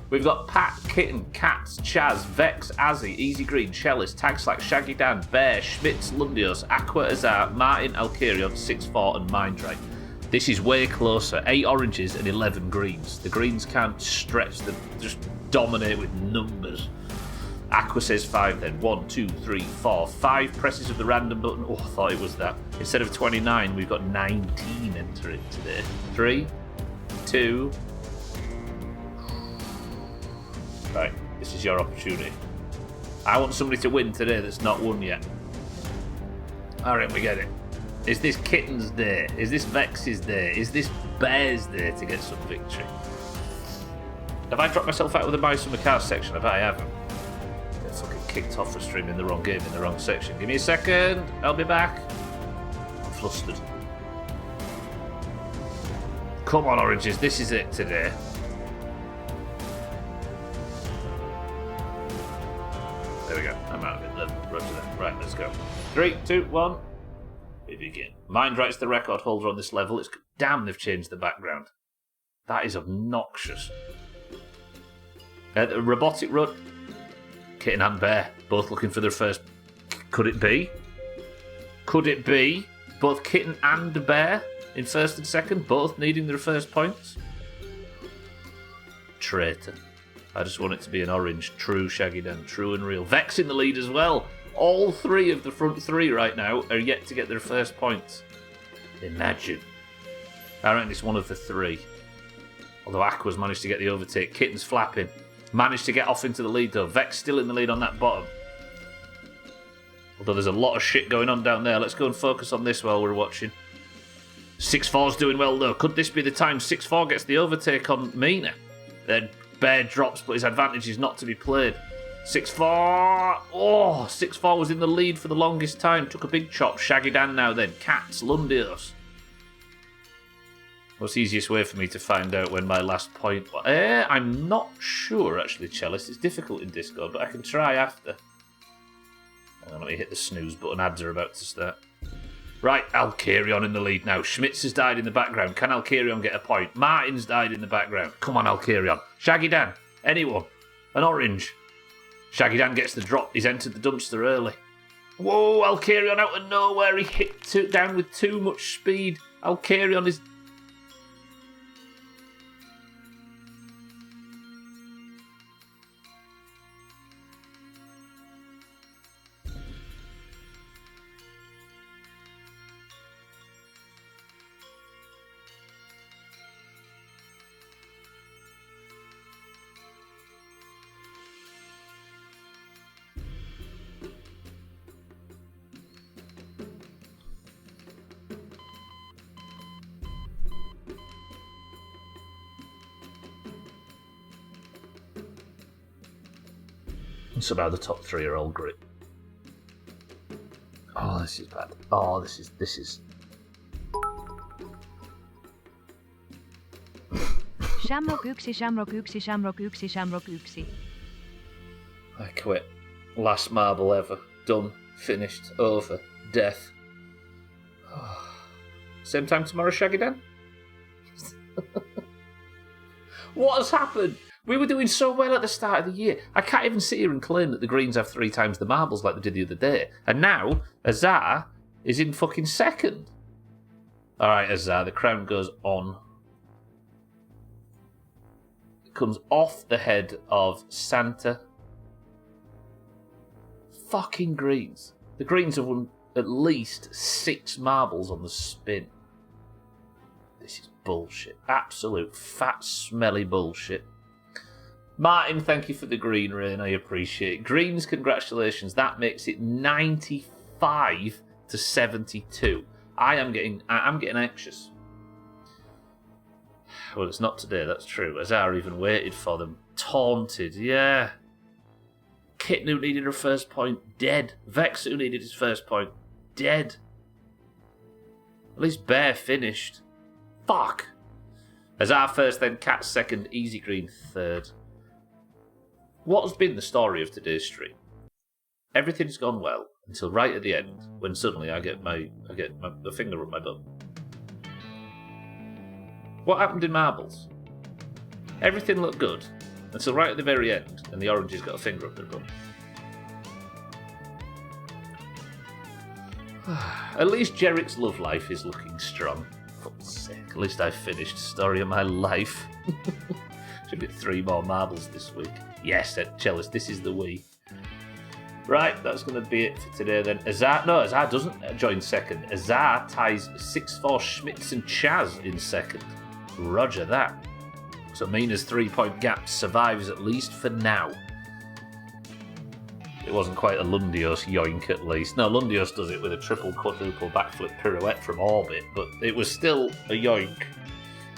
We've got Pat, Kitten, Cats, Chaz, Vex, Azzy, Easy Green, Shellis, Tagslack, Shaggy Dan, Bear, Schmitz, Lundios, Aqua Azar, Martin, Alkirion, 6-4, and Mindrite. This is way closer. 8 oranges and 11 greens. The greens can't stretch, they just dominate with numbers. Aqua says 5 then. 1, 2, 3, 4. 5 presses of the random button. Oh, I thought it was that. Instead of 29, we've got 19 entering today. 3, 2. Right, this is your opportunity. I want somebody to win today that's not won yet. Alright, we get it. Is this Kitten's day? Is this Vex's day? Is this Bear's day to get some victory? Have I dropped myself out with the Buy Some Cars section? I bet I haven't. I fucking kicked off for streaming the wrong game in the wrong section. Give me a second. I'll be back. I'm flustered. Come on, oranges. This is it today. There we go. I'm out of it. Roger that. Right, let's go. 3, 2, 1. We begin. Mindrite's the record holder on this level. It's damn, they've changed the background. That is obnoxious. The robotic run. Kitten and Bear both looking for their first. Could it be? Could it be both Kitten and Bear in first and second, both needing their first points? Traitor. I just want it to be an orange. True, Shaggy Dan. True and real. Vex in the lead as well. All 3 of the front 3 right now are yet to get their first points. Imagine. I reckon it's one of the 3. Although Aqua's managed to get the overtake. Kitten's flapping. Managed to get off into the lead though. Vex still in the lead on that bottom. Although there's a lot of shit going on down there. Let's go and focus on this while we're watching. 6-4's doing well though. Could this be the time 6-4 gets the overtake on Mina? Then Bear drops, but his advantage is not to be played. 6-4. Oh, 6-4 was in the lead for the longest time. Took a big chop. Shaggy Dan now then. Cats, Lundios. What's the easiest way for me to find out when my last point was? I'm not sure, actually, Chalice. It's difficult in Discord, but I can try after. Let me hit the snooze button. Ads are about to start. Right, Alkirion in the lead now. Schmitz has died in the background. Can Alkirion get a point? Martin's died in the background. Come on, Alkirion. Shaggy Dan. Anyone. An orange. Shaggy Dan gets the drop. He's entered the dumpster early. Whoa, Alkirion out of nowhere. He hit down with too much speed. Alkirion is... Somehow the top 3 are all grit. Oh, this is bad. Oh, this is. Shamrock 1, Shamrock 1, Shamrock 1, Shamrock 1. I quit. Last marble ever. Done. Finished. Over. Death. Same time tomorrow, Shaggy Dan? What has happened? We were doing so well at the start of the year. I can't even sit here and claim that the Greens have 3 times the marbles like they did the other day. And now, Azar is in fucking second. Alright, Azar, the crown goes on comes off the head of Santa. Fucking greens. The greens have won at least 6 marbles on the spin. This is bullshit. Absolute fat, smelly bullshit. Martin, thank you for the green rain. I appreciate it. Greens, congratulations. That makes it 95 to 72. I'm getting anxious. Well, it's not today, that's true. Azar even waited for them. Taunted, yeah. Kitten, who needed her first point, dead. Vex, who needed his first point, dead. At least Bear finished. Fuck. Azar first, then Cat second, Easy Green third. What has been the story of today's stream? Everything's gone well until right at the end, when suddenly I get my finger up my bum. What happened in marbles? Everything looked good until right at the very end, and the oranges got a finger up their bum. At least Jerrick's love life is looking strong. For fuck's sake, at least I finished Story of My Life. Should get 3 more marbles this week. Yes, Cellist, this is the we. Right, that's going to be it for today then. Azar doesn't join second. Azar ties 6-4 Schmitz and Chaz in second. Roger that. So Mina's 3-point gap survives at least for now. It wasn't quite a Lundios yoink at least. No, Lundios does it with a triple quadruple backflip pirouette from orbit, but it was still a yoink.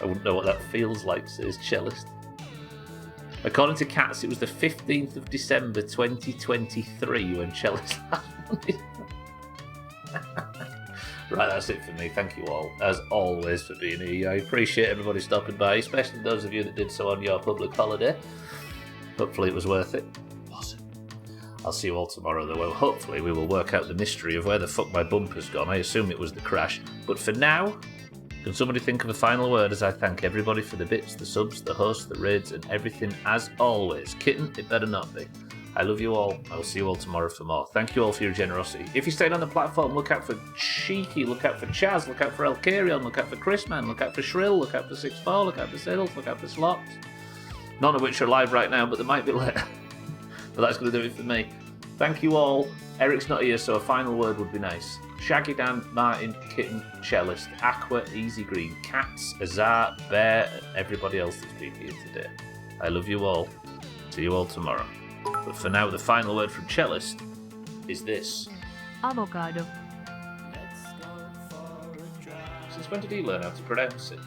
I wouldn't know what that feels like, says Cellist. According to Cats, it was the 15th of December 2023 when Cellist had money. Right, that's it for me. Thank you all, as always, for being here. I appreciate everybody stopping by, especially those of you that did so on your public holiday. Hopefully it was worth it. Awesome. I'll see you all tomorrow, though. Well, hopefully we will work out the mystery of where the fuck my bumper's gone. I assume it was the crash. But for now, can somebody think of a final word as I thank everybody for the bits, the subs, the hosts, the raids, and everything as always? Kitten, it better not be. I love you all. I will see you all tomorrow for more. Thank you all for your generosity. If you stayed on the platform, look out for Cheeky, look out for Chaz, look out for Elkarion, look out for Chrisman, look out for Shrill, look out for 6-4, look out for Siddles, look out for Slots. None of which are live right now, but they might be later. But that's going to do it for me. Thank you all. Eric's not here, so a final word would be nice. Shaggy Dan, Martin, Kitten, Cellist, Aqua, Easy Green, Cats, Azar, Bear, and everybody else that's been here today. I love you all. See you all tomorrow. But for now, the final word from Cellist is this. Avocado. Since when did he learn how to pronounce it?